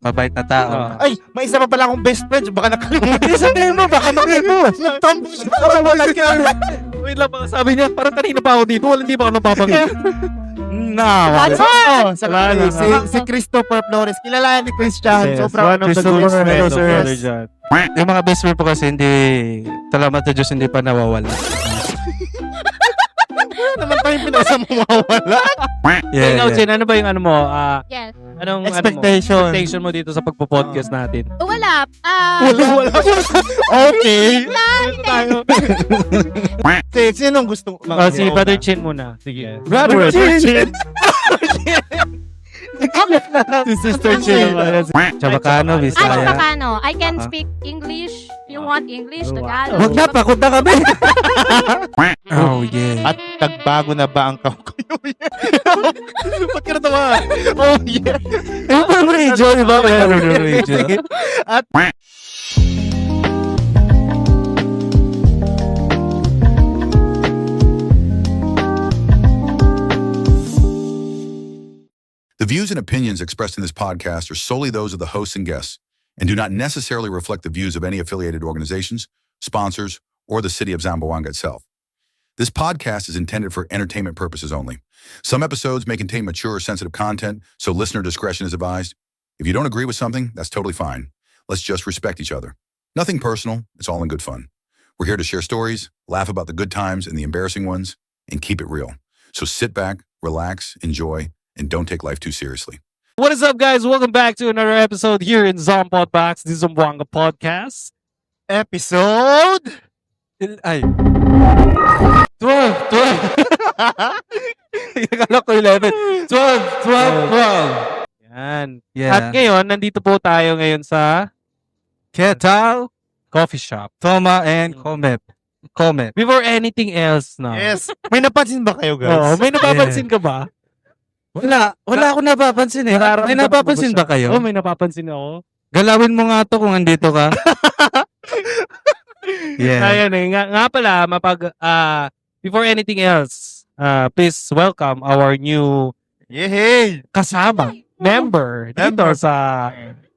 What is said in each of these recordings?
Mabait na tao. Ay, may isa pa pala akong best friend. Baka nakalimutan. Sabihin mo, baka makita. Wait lang, baka sabi niya, parang kanina pa ako dito, hindi pa ako napapanggit. Si Christopher Flores. Kilala ni Christian. Yes, Sobrang one of the Christopher good friends of Flores. Brother John. Yung mga best friend po kasi hindi, salamat sa Diyos, hindi pa nawawala. naman pa yung pinasa mo mawawala. Ikaw, Jen, ano ba yung ano mo? Yes. Anong Expectation. expectation mo dito sa pagpo-podcast natin? Wala. Wala. Okay. Tayo. Sinong gusto? Si Brother Chin muna. Sige. Brother Chin. Si Sister Chin. Chabacano, I'm Bisaya. Bacano. I can speak English. You want English? Tagalog. Huwag na, pakot na kami. Oh, yeah. At tagbago na ba ang kakuyo? Ba't ka natawa? Oh, yeah. Yung pang radio, di ba? Meron yung radio. At The views and opinions expressed in this podcast are solely those of the hosts and guests and do not necessarily reflect the views of any affiliated organizations, sponsors, or the city of Zamboanga itself. This podcast is intended for entertainment purposes only. Some episodes may contain mature or sensitive content, so listener discretion is advised. If you don't agree with something, that's totally fine. Let's just respect each other. Nothing personal, it's all in good fun. We're here to share stories, laugh about the good times and the embarrassing ones, and keep it real. So sit back, relax, enjoy, and don't take life too seriously. What is up, guys? Welcome back to another episode here in Zompod Box, the Zamboanga Podcast. episode... Ay. 12. Akala ko 11. 12. Yan. Yeah. At ngayon, nandito po tayo ngayon sa Ketal, coffee shop. Toma, and Comet. Before anything else, no? Yes. May napansin ba kayo, Oo, guys? may napapansin ka ba? Wala ako napapansin eh. May napapansin ba kayo? Oo, may napapansin ako. Galawin mo nga to kung andito ka. Yeah. Ayan eh. Nga pala, before anything else, please welcome our new Yehey! kasama, member dito sa,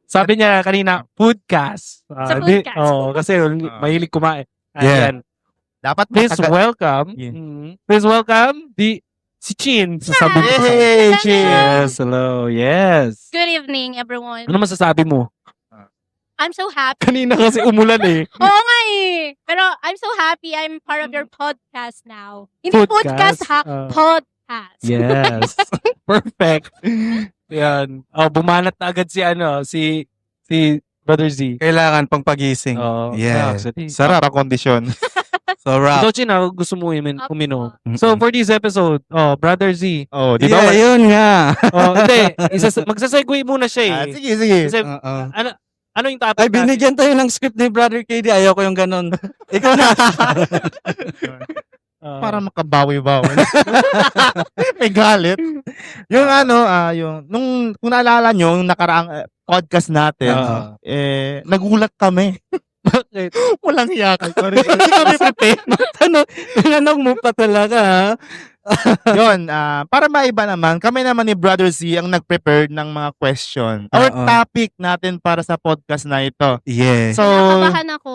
sabi niya kanina, foodcast. Sa foodcast. Kasi mahilig kumain. Yeah. Ayan. Dapat Please matagal. welcome, Yeah. please welcome si Chin. Sasabi ko sa Yehey, Chin! Yes, hello, yes. Good evening, everyone. Ano masasabi mo? I'm so happy. Kanina kasi umulan eh. Oo nga eh. Pero I'm so happy I'm part of your podcast now. Hindi podcast ha, podcast. Yes. Perfect. Yan. Oh, bumanat na agad si Brother Z. Kailangan pang pagising. Oh, Yeah. actually. Sarap ang kondisyon. So, rap. Ikaw, Chin, gusto mo uminom. Mm-mm. So, for this episode, Brother Z. Oh, di ba? Yeah, yun nga. Hindi. Magsasegue muna siya eh. Sige. Kasi, Oo. ano yung topic Ay, binigyan tayo ng script ni Brother KD. Ayoko yung ganun. Ikaw na. Para makabawi-bawi. May galit. Yung kung naalala nyo, yung nakaraang podcast natin, nagulat kami. Bakit? Walang hiya kayo. Kasi kami prepare. Tinanong mo pa talaga, ha? Yun, para maiba naman, kami naman ni Brother Z ang nag-prepare ng mga question. Our Oo. topic natin para sa podcast na ito. Yeah. So, Kinakabahan ako.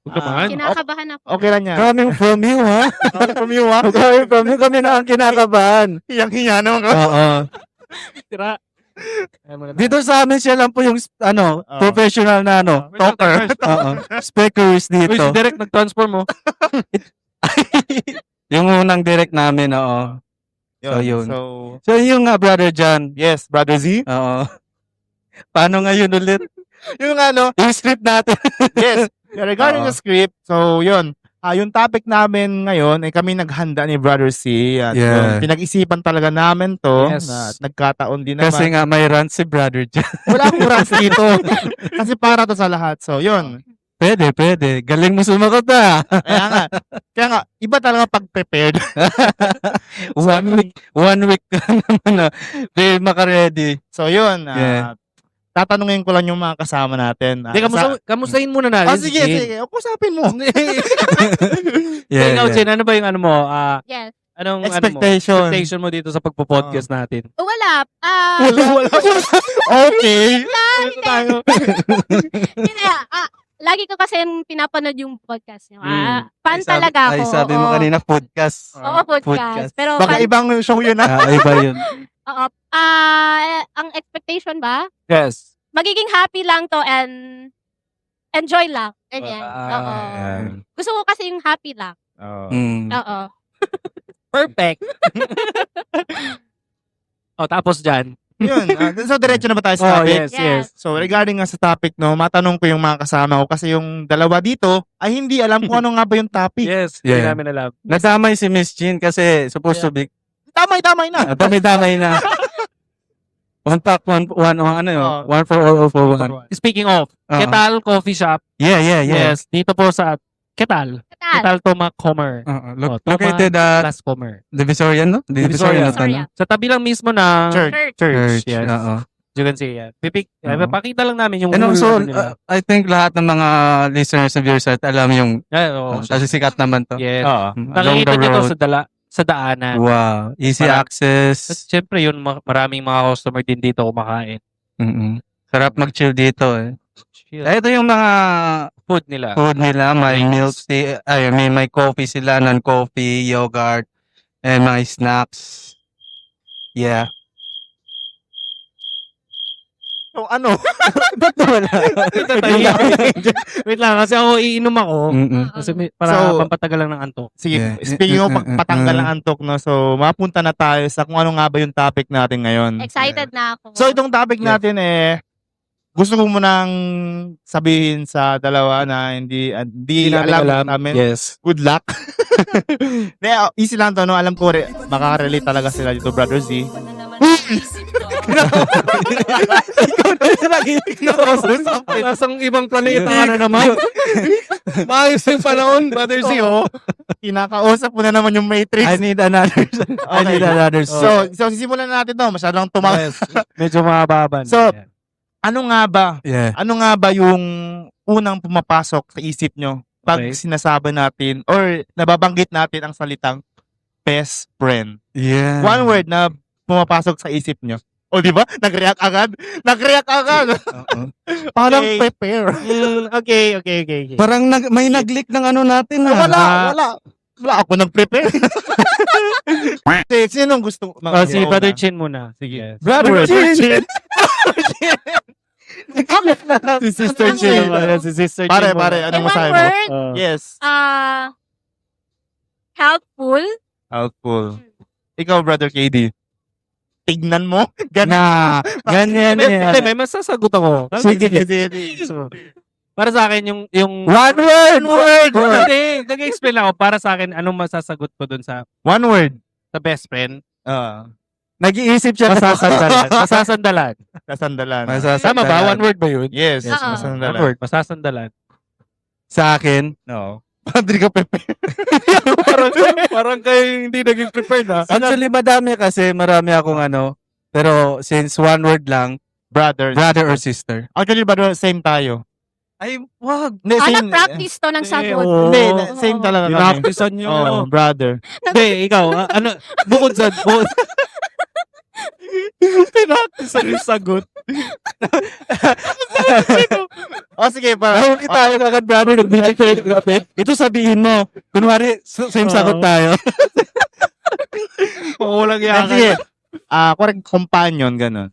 Huwag ka man. Kinakabahan ako. okay lang yan. Coming from you, ha? From you, ha? Coming from you, kami na ang kinakabahan. Hiyang-hiya naman ka. Oo. Tira. Ay, muna na. Dito sa amin siya lang po yung, professional na, talker. Oo. Speakers Uy, dito. si Derek nag-transform mo. Yung unang direct namin, oo. So, yun. So, So, yung nga, Brother John. yes, Brother Z. Oo. Paano ngayon ulit? Yung Yung script natin. yes, regarding Oo. the script, so yun. Yung topic namin ngayon ay kami naghanda ni Brother C. At Yeah. yun, pinag-isipan talaga namin to. Yes. Na, at nagkataon din naman. Kasi nga, may rant si Brother John. Wala akong rush dito. Kasi para to sa lahat. So, yun. Pwede. Galing mo sumagot, ha? Kaya nga, iba talaga pag-prepared. One week ka naman, na. Di makaready. So, yun. Yeah. Tatanungin ko lang yung mga kasama natin. Hindi, kamustahin muna natin. Sige. Kusapin mo. Ikaw, Jen, ano ba yung ano mo? Yes. Anong Expectation. expectation mo dito sa pagpo-podcast natin? Wala. Wala. Okay. Hindi, lagi ko kasi pinapanood yung podcast niyo. Fan Ay, sabi- talaga ako. Ay, sabi mo oo. kanina, podcast. Oo, podcast. Pero Baka ibang show yun ha. Iba yun. oo. Ang expectation ba? Yes. Magiging happy lang to and enjoy lang. Ganyan. Oo. Ayan. Gusto ko kasi yung happy lang. Mm. Oo. Perfect. Tapos dyan. Yun. So, diretso na ba tayo sa Oh, topic? yes, Yes. yes. So, regarding nga sa topic, no, matanong ko yung mga kasama ko kasi yung dalawa dito ay hindi alam kung ano nga ba yung topic. Yes, hindi Yeah. namin alam. Nadamay si Miss Jean kasi supposed to be, Tamay na. dami-damay na. One pack, one for all for one. Speaking of, Ketal Coffee Shop. Yeah. Yes, dito po sa Ketal. Katal. Ketal Tomac Comer. Located at Plus Comer. Divisoria, no? Divisoria. Divisoria. Sa tabi lang mismo ng Church. Church. Yes. Oo. You can see yan. Oo. Pakita lang namin yung And also, nila. I think lahat ng mga listeners and viewers at alam yung, kasi sikat naman to. Yes. Oo. Nakikita nyo to sa daanan. Wow. Easy Parang- access. Siyempre yun, maraming mga customer din dito kumakain. Mm-mm. Sarap mag-chill dito eh. Ito yung mga Food nila. food nila. May Drinks. milk tea, may coffee sila, non-coffee, yogurt, and mga snacks. Yeah. So, ano? Ba't wala? Wait lang, kasi ako iinom ako. Mm-mm. Kasi para So- pampatagal lang ng antok. Sige, Yeah. speaking of patanggal ng antok, no, so mapunta na tayo sa kung ano nga ba yung topic natin ngayon. Excited na ako. So, itong topic natin gusto ko munang sabihin sa dalawa na hindi alam namin. Yes. Good luck. Easy lang to, no? Alam ko, makaka-relate talaga sila dito, Brother Z. Ano naman? Nasang ibang planeta ka na naman. Maayos yung panahon, Brother Z, oh. Kinakausap mo na naman yung Matrix. I need another. I need another. So sisimulan na natin to. Masyadong tumakas. Medyo mababan. So, ano nga ba? Yeah. Ano nga ba yung unang pumapasok sa isip nyo pag Okay. sinasabi natin or nababanggit natin ang salitang best friend? Yeah. One word na pumapasok sa isip nyo. O, di ba? Nag-react agad. Oo. Parang Okay. prepare. Okay. Parang may nag-leak ng ano natin. Wala. Ako nag-prepare. Sinong gusto? Si Brother Chin muna. Sige. Brother Chin. Si Sister Chin naman. Si Sister Chin Pare, muna. anong In one masabi mo? word, Yes. helpful. Helpful. Ikaw, Brother KD. Tignan mo. Na, ganyan Hindi, yan. may masasagot ako. Sige. So, para sa akin, yung One word! Hindi, nag-explain ako. Para sa akin, anong masasagot ko dun sa One word. best friend? Nag-iisip siya. Masasandalan. Masasandalan. Kasandalan. Tama ba? One word ba yun? Yes. Oo. One Masandalan. word. Masasandalan. Sa akin. No. Padre ka prepare. parang kayo hindi naging prepared, ha? Actually, madami kasi. Marami akong ano. Pero since one word lang, Brother. brother or sister. Actually, brother, same tayo. Ay, wag. Hindi, Practice to ng sagot. oo. Hindi, same talaga kami. Pinaktisan nyo. Oh, brother. Hindi, ikaw. Ano, bukod sa... Pinaktisan yung sagot. Sige, Ako tayo kagad, brother. Ito sabihin mo. Kunwari, same sagot tayo. Walang Sige. Correct, companion, ganun.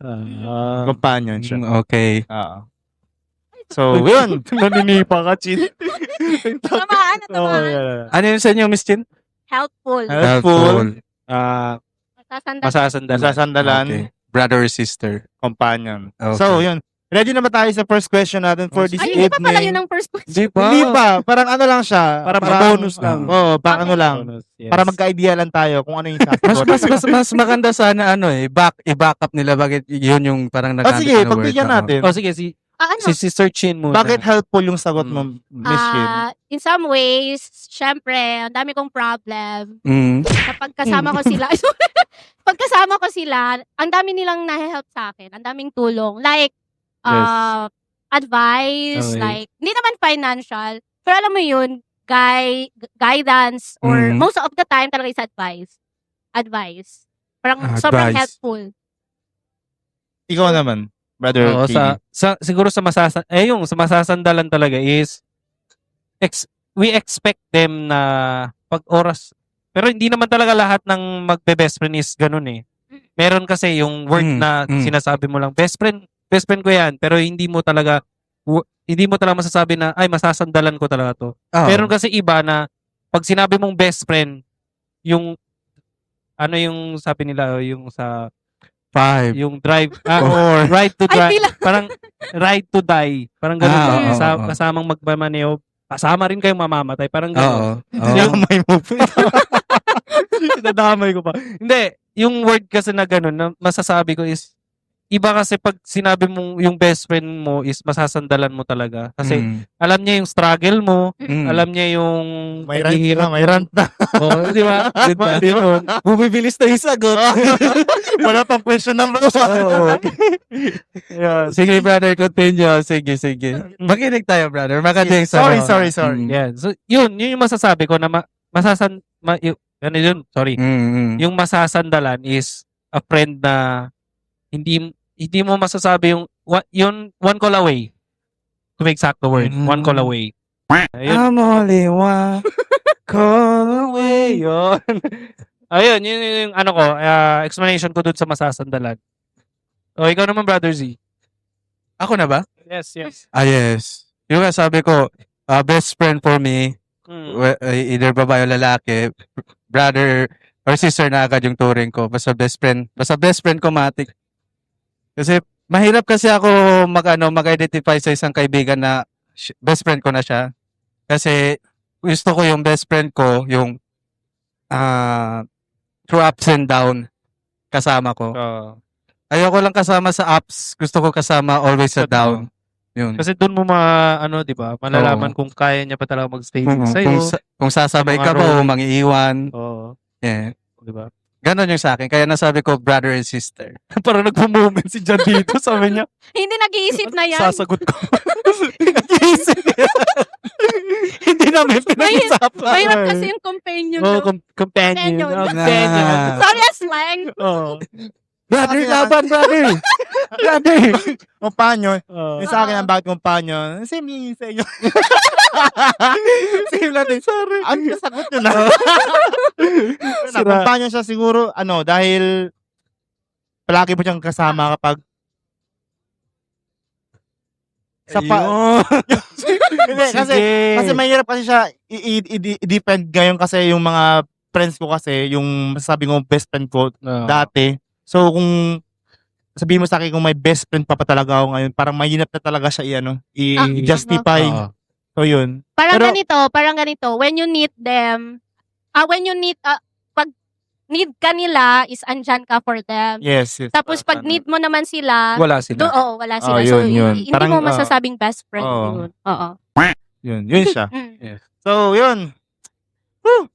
Companion siya. Okay. So, yun. Naninipa ka, Chin. Tamaan. Ano yun sa inyo, Miss Chin? Helpful. Helpful. Masasandalan. Masasandalan. Masasandalan. Okay. Brother or sister. Companion. Okay. So, yun. Ready na ba tayo sa first question natin for this Ay, hindi pa pala evening? yun ang first question. Di ba? Hindi pa. Parang ano lang siya. Parang bonus lang. Oo, parang ano lang. Yes. Para magka-idea lang tayo kung ano yung Mas sasagot. mas maganda sana ano i-back up nila bakit yun yung parang nagamit Sige, na word. pagbigyan natin. O sige, si Ano? Sister Chin muna. Bakit helpful yung sagot mo, Miss Shin? In some ways, syempre, ang dami kong problem. Mm. Kapag kasama ko sila, pag kasama ko sila, ang dami nilang nahe-help sa akin. Ang daming tulong. Like, advice, Okay. like, hindi naman financial, pero alam mo yun, guidance, or Mm. most of the time talaga is advice. advice. Parang sobrang Advice. helpful. Ikaw naman, brother. Oo, KD. siguro sa sa masasandalan talaga is we expect them na pag oras, pero hindi naman talaga lahat ng magbe-best friend is ganun eh. Meron kasi yung word na sinasabi mo lang, best friend ko yan, pero hindi mo talaga masasabi na, ay, masasandalan ko talaga to. Oo. Meron kasi iba na, pag sinabi mong best friend, yung, ano yung sabi nila, yung sa, 5. yung drive, Or, ride to Ay, drive, bilang. parang ride to die, parang ganun ba? oo, oo. Kasamang magmamaneo, kasama rin kayong mamamatay, parang ganun. Oo. Damay mo pa. Nadamay ko pa. Hindi, yung word kasi na gano'n, na masasabi ko is, iba kasi pag sinabi mong yung best friend mo is masasandalan mo talaga. Kasi alam niya yung struggle mo, alam niya yung May rant na. Oh, di ba? Di ba? Bumibilis na yung sagot. Wala pang question number. Yeah. Sige, brother, continue. Sige. Makinig tayo, brother. Makinig sa Sorry. Yeah. So, yun yung masasabi ko na yung masasandalan is a friend na hindi mo masasabi yung one call away. To be exact the word, one call away. Ayun. I'm only one call away. Yun. Ayun, yun yung ano ko, explanation ko dun sa masasandalan. O, ikaw naman, Brother Z. Ako na ba? Yes. Yes. Yung nga sabi ko, best friend for me, either babae o lalaki, brother or sister na agad yung turing ko. Basta best friend ko, matik. Kasi mahirap kasi ako mag-identify sa isang kaibigan na best friend ko na siya. Kasi gusto ko yung best friend ko, yung through ups and down kasama ko. Ayoko lang kasama sa ups, gusto ko kasama always sa down. Yun. Kasi doon mo di ba, malalaman kung kaya niya pa talaga mag-stay sa'yo. Kung sasabay Mga ka ba o role. mangiiwan. Oo. Yeah. Di ba? Ganon yung sa akin. Kaya nasabi ko, brother and sister. Parang nagpo-moment si Jan dito, sabi niya. Hindi nag-iisip na yan. Sasagot ko. Nag-iisip niya. Hindi namin pinag-usapan. Mahirap kasi yung companion. Oh, no? companion. Companion. Companion. Sorry, slang. Oh. Brother, laban, brother! Brother! Kumpanyo. Oh. Yung sa akin ang bakit kumpanyo. Same yung sa inyo. Same lang din. Sorry. Ang kasagot nyo na. Kumpanyo siya siguro, dahil palagi mo siyang kasama kapag Hindi, kasi mahirap kasi siya i-depend ngayon kasi yung mga friends ko kasi, yung masasabi ko best friend ko dati. So, kung sabihin mo sa akin kung may best friend pa talaga ako ngayon, parang mahirap na talaga siya i-justify. So, yun. Parang Pero- ganito. When you need them, pag need ka nila, is andyan ka for them. Yes. Tapos pag need mo naman sila, Wala sila. wala sila. Oh, so, yun. hindi Parang, mo masasabing best friend oo. yun. Oo. Yun siya. Mm. So, yun. Woo!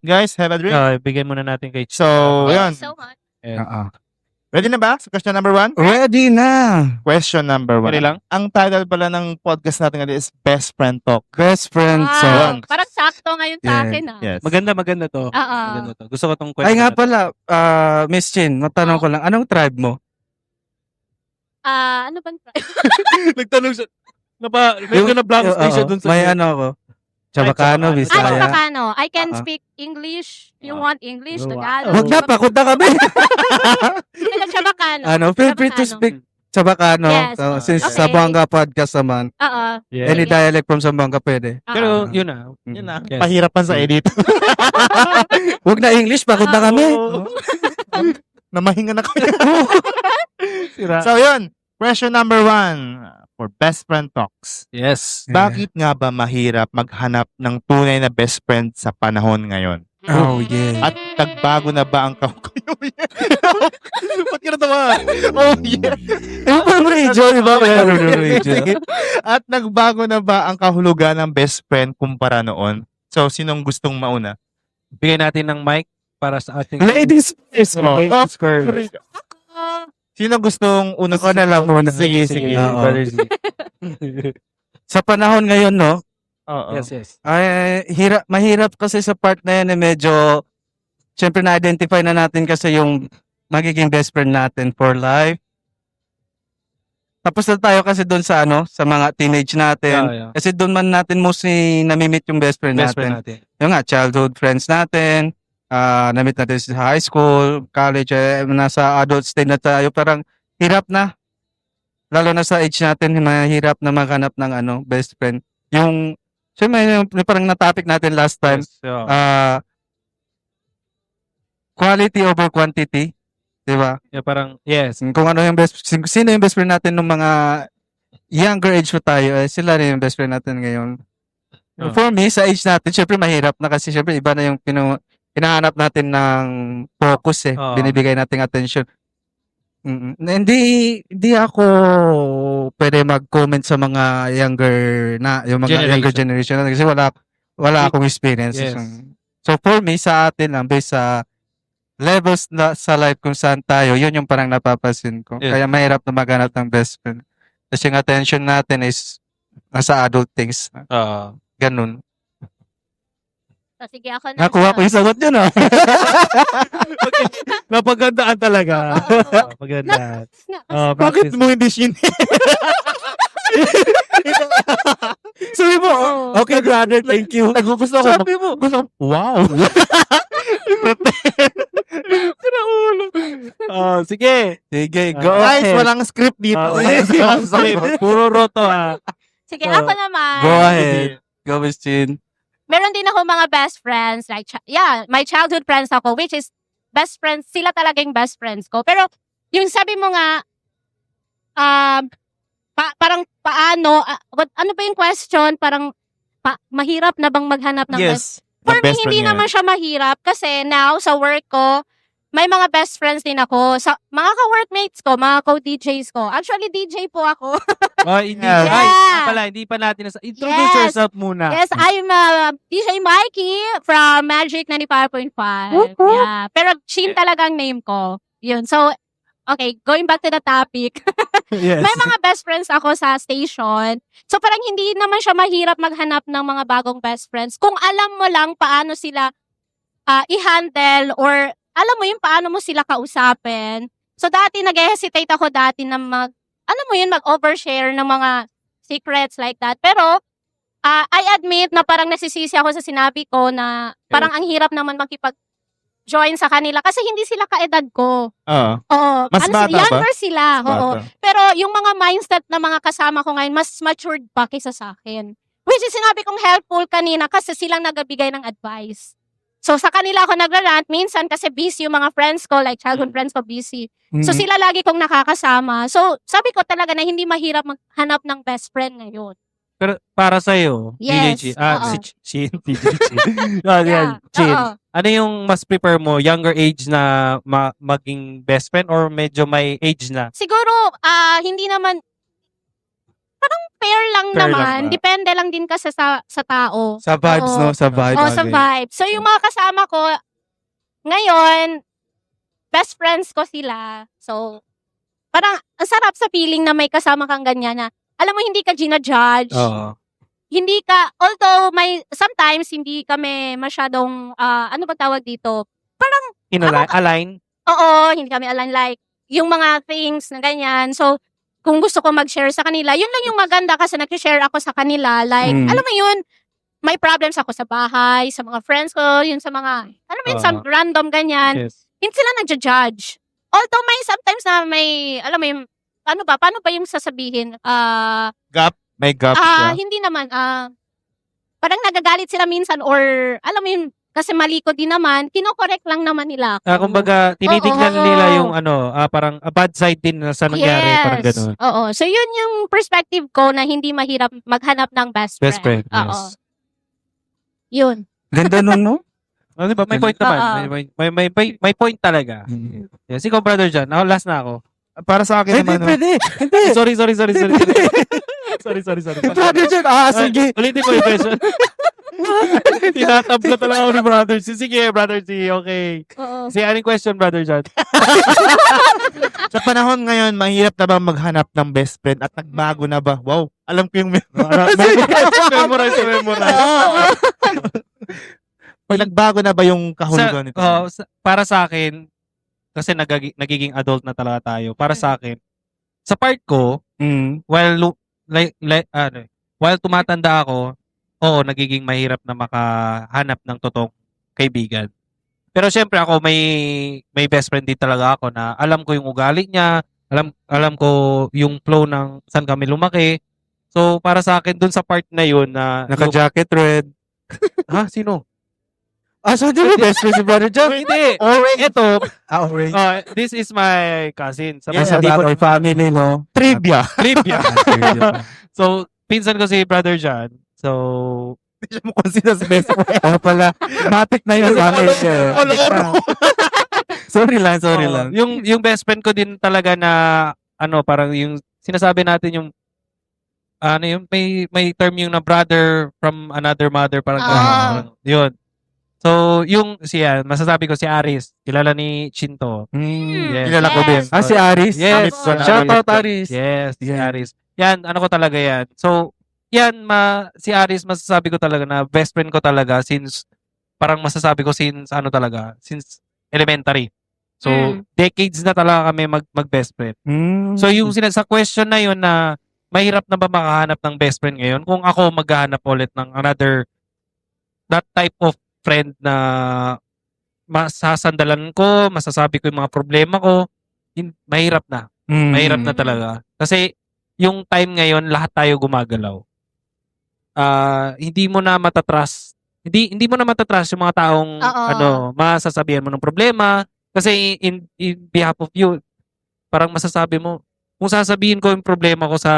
Guys, have a drink. Bigyan muna natin kay So, yun. Thank you so much. Ready na ba? So, question number 1? Ready na! Question number 1. Pwede lang? Ang title pala ng podcast natin ngayon is Best Friend Talk. Best friend Wow. song. Parang sakto ngayon sa Yeah. akin. Yes. Maganda to. Oo. Maganda to. Gusto ko tong kwento. Ay nga natin. pala, Miss Chin, matanong ko lang, anong tribe mo? Ano bang Nagtanong siya. Medyo na blank space siya dun sa... May ano ako, Chabacano, Ay, Bisaya. Chabacano. I can Oo. speak English. You want English? Wow. Tagalog? Huwag na, pakot na kami. Chabacano. Feel free to Chabacano. speak Chabacano. Yes. So, since Okay. Zamboanga podcast naman, Oo. Yeah. any dialect from Zamboanga pwede. Oo. Pero yun na. Yun na. Yes. Pahirapan sa edit. Huwag na English, pakot na kami. Namahinga na kayo. Sira. So, yun. Question number 1 for Best Friend Talks. Yes. Bakit nga ba mahirap maghanap ng tunay na best friend sa panahon ngayon? Oh, yeah. At nagbago na ba ang Ba't ka natawa? Oh, yeah. Ano ba ang radio? Diba? Mayroon yung radio. At nagbago na ba ang kahulugan ng best friend kumpara noon? So, sinong gustong mauna? Bigyan natin ng mic para sa ating... Ladies first. Oh. Ladies first. Sino gustong una? Ako na lang muna. Sige. Sige. Oo. Brother Z. Sa panahon ngayon, no, Oo. Yes. Ay, mahirap kasi sa part na yan medyo, syempre na-identify na natin kasi yung magiging best friend natin for life. Tapos na tayo kasi doon sa sa mga teenage natin. Yeah. Kasi doon man natin mostly namimit yung best friend Best natin. friend natin. Yung nga, childhood friends natin, namit natin sa high school, college, nasa adult stage na tayo, parang hirap na. Lalo na sa age natin, mahirap na maghanap ng best friend. Yung, syempre, yung parang na-topic natin last time, Yes, yeah. quality over quantity. Diba? Yeah, parang, yes. Kung ano yung sino yung best friend natin nung mga younger age pa tayo, sila rin yung best friend natin ngayon. Oh. For me, sa age natin, syempre mahirap na kasi syempre iba na yung hinahanap natin ng focus Oo. binibigay nating attention. Hindi ako pwede mag-comment sa mga yung mga younger generation kasi wala akong experience. Yes. So for me, sa atin lang, based sa levels na sa life kung saan tayo, yun yung parang napapansin ko. Yes. Kaya mahirap na maghanap ng best friend. Kasi yung attention natin is nasa adult things. Ganun. So, sige, ako na. Nakuha ko yung sagot yun, Napagandaan talaga. Oo. Maganda. Bakit mo hindi shin? Sabi mo, Oo. okay brother, thank you. Nagugusto ko. Sabi mo, Wow. Sige. sige, go Guys, ahead. walang script dito. Puro roto Sige, ako naman. Go ahead. Go, Miss Chin. Meron din ako mga best friends. Like, my childhood friends ako, which is best friends. Sila talagang best friends ko. Pero, yung sabi mo nga, parang paano, ano ba yung question? Parang, mahirap na bang maghanap ng best? For me, hindi naman siya mahirap kasi now, sa work ko, may mga best friends din ako. Sa mga ka-workmates ko, mga co-DJs ko. Actually, DJ po ako. Hindi. Yeah. Ay, hindi pa natin. Introduce Yes. yourself muna. Yes, I'm DJ Mikey from Magic 95.5. Yeah. Pero Shin talagang name ko. Yun. So, okay, going back to the topic. Yes. May mga best friends ako sa station. So parang hindi naman siya mahirap maghanap ng mga bagong best friends. Kung alam mo lang paano sila i-handle or alam mo yung paano mo sila kausapin. So dati nag-hesitate ako dati na mag-overshare ng mga secrets like that. Pero I admit na parang nasisisi ako sa sinabi ko na parang ang hirap naman makipag-join sa kanila kasi hindi sila kaedad ko. Oo. Mas bata ba? Younger sila. Oo. Pero yung mga mindset na mga kasama ko ngayon, mas matured pa kaysa sa akin. Which is sinabi kong helpful kanina kasi silang nagabigay ng advice. So sa kanila ako nagrarant, minsan kasi busy yung mga friends ko, like childhood friends ko busy. So sila lagi kong nakakasama. So sabi ko talaga na hindi mahirap maghanap ng best friend ngayon. Pero para sa'yo, Yes, DJ, oo. si Chin, DJ Chin. Chin. Oo. Ano yung mas prefer mo? Younger age na maging best friend or medyo may age na? Siguro, hindi naman, parang fair lang Fair lang naman. ba? Depende lang din kasi sa tao. Sa vibes, Oo. no? Sa vibes. Oh, sa vibe. So, yung mga kasama ko, ngayon, best friends ko sila. So, parang, ang sarap sa feeling na may kasama kang ganyan na, alam mo, hindi ka ginajudge. Oo. Hindi ka, although sometimes hindi kami masyadong, ano ba tawag dito? Align? Oo, hindi kami align like, yung mga things na ganyan. So, kung gusto ko mag-share sa kanila, yun lang yung maganda kasi nag-share ako sa kanila. Like, alam mo yun, may problems ako sa bahay, sa mga friends ko, yun sa mga, alam mo yun, some random ganyan. Yes. Hindi sila nagja-judge. Although may sometimes na may, alam mo yung, paano ba yung sasabihin? May gap siya. Hindi naman, parang nagagalit sila minsan or, alam mo yun, kasi mali ko din naman, kino-correct lang naman nila ako. Kumbaga, tinitignan Oo. nila yung parang a bad side din na sa nangyari. Parang gano'n. Oo. So, yun yung perspective ko na hindi mahirap maghanap ng best friend. Best friend, Oo. yes. Yun. Ganda nun, no? Diba? May point naman. May point talaga. Yes, ikaw, brother John. Last na ako. Para sa akin naman. Hindi. Sorry. sorry. Sorry. Brother John, sige. Ulitin mo yung question. Tinatabla talaga ako ni Brother C. Sige, Brother C. Okay. Oo. Si anong question, Brother John? Sa panahon ngayon, mahirap na ba maghanap ng best friend at nagbago na ba? Wow, alam ko yung Memorize. Pag nagbago na ba yung kahulugan nito? Para sa akin, kasi nagiging adult na talaga tayo. Para sa akin, sa part ko, while tumatanda ako, oo, nagiging mahirap na makahanap ng totoong kaibigan. Pero syempre ako may best friend din talaga ako na alam ko yung ugali niya, alam ko yung flow ng saan kami lumaki. So para sa akin dun sa part na yun na Naka-jacket red. ha, sino? So di ba best friend si Brother John? Hindi. Orange. Ito, Orange. this is my cousin. Sa Yes, mga about our family, no? Trivia. trivia. So pinsan ko si Brother John. So Hindi siya mo consider sa best friend. Oo pala. Matik na yun sa akin. Sorry lang. Oo, yung best friend ko din talaga na parang yung sinasabi natin yung yung may term yung na brother from another mother parang ganun. Yun. So yung masasabi ko si Aris, kilala ni Chinto. Yes. Kilala ko din. Si Aris. Yes. Shout out Aris. Yes, si Yeah. Aris. Yan, ko talaga yan. So, yan, si Aris, masasabi ko talaga na best friend ko talaga since since elementary. So, decades na talaga kami mag-best friend. So, yung sa question na yun na mahirap na ba makahanap ng best friend ngayon? Kung ako maghahanap ulit ng that type of friend na masasandalan ko, masasabi ko yung mga problema ko, mahirap na. Mahirap na talaga. Kasi, yung time ngayon, lahat tayo gumagalaw. Hindi mo na matatrust. Hindi mo na matatrust yung mga taong masasabihan mo ng problema. Kasi in behalf of you, parang masasabi mo, kung sasabihin ko yung problema ko sa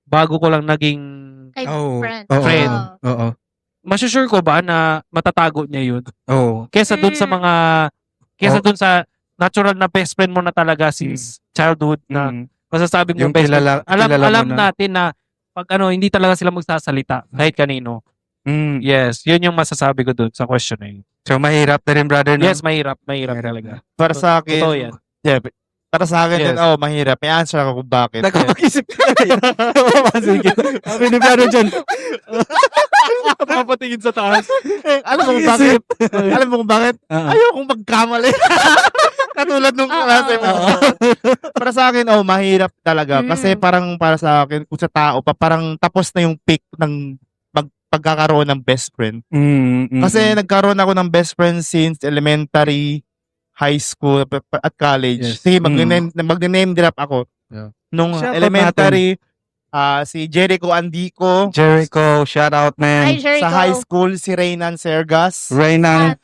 bago ko lang naging Friend. Friend. Oo. masusure ko ba na matatago niya yun? Oo. Kesa dun sa dun sa natural na best friend mo na talaga since childhood na masasabi mo Yung best friend. kilala Alam mo na. natin na pag hindi talaga sila magsasalita kahit kanino. Yes, yun yung masasabi ko dun sa question na yun. So, mahirap na rin, brother, no? Yes, mahirap talaga. Para sa akin, Totoo yan. yeah, para sa akin Yes. din, mahirap. May answer ako kung bakit. Nagpapag-isip ka na. Sige. Sabi ni brother dyan. Nakapatingin sa taas. Alam mo kung bakit? Alam mo kung bakit? Ayokong magkamali. Katulad nung klase mo. Para sa akin, mahirap talaga. Kasi parang para sa akin, kung sa tao pa, parang tapos na yung peak ng pagkakaroon ng best friend. Kasi nagkaroon ako ng best friend since elementary, high school, at college. Yes. Sige, mag-name drop ako. Yeah. Nung Shout out elementary, si Jericho Andico. Jericho, shout out, Hi, man. Jericho. Sa high school, si Reynan Sergas. Reynang.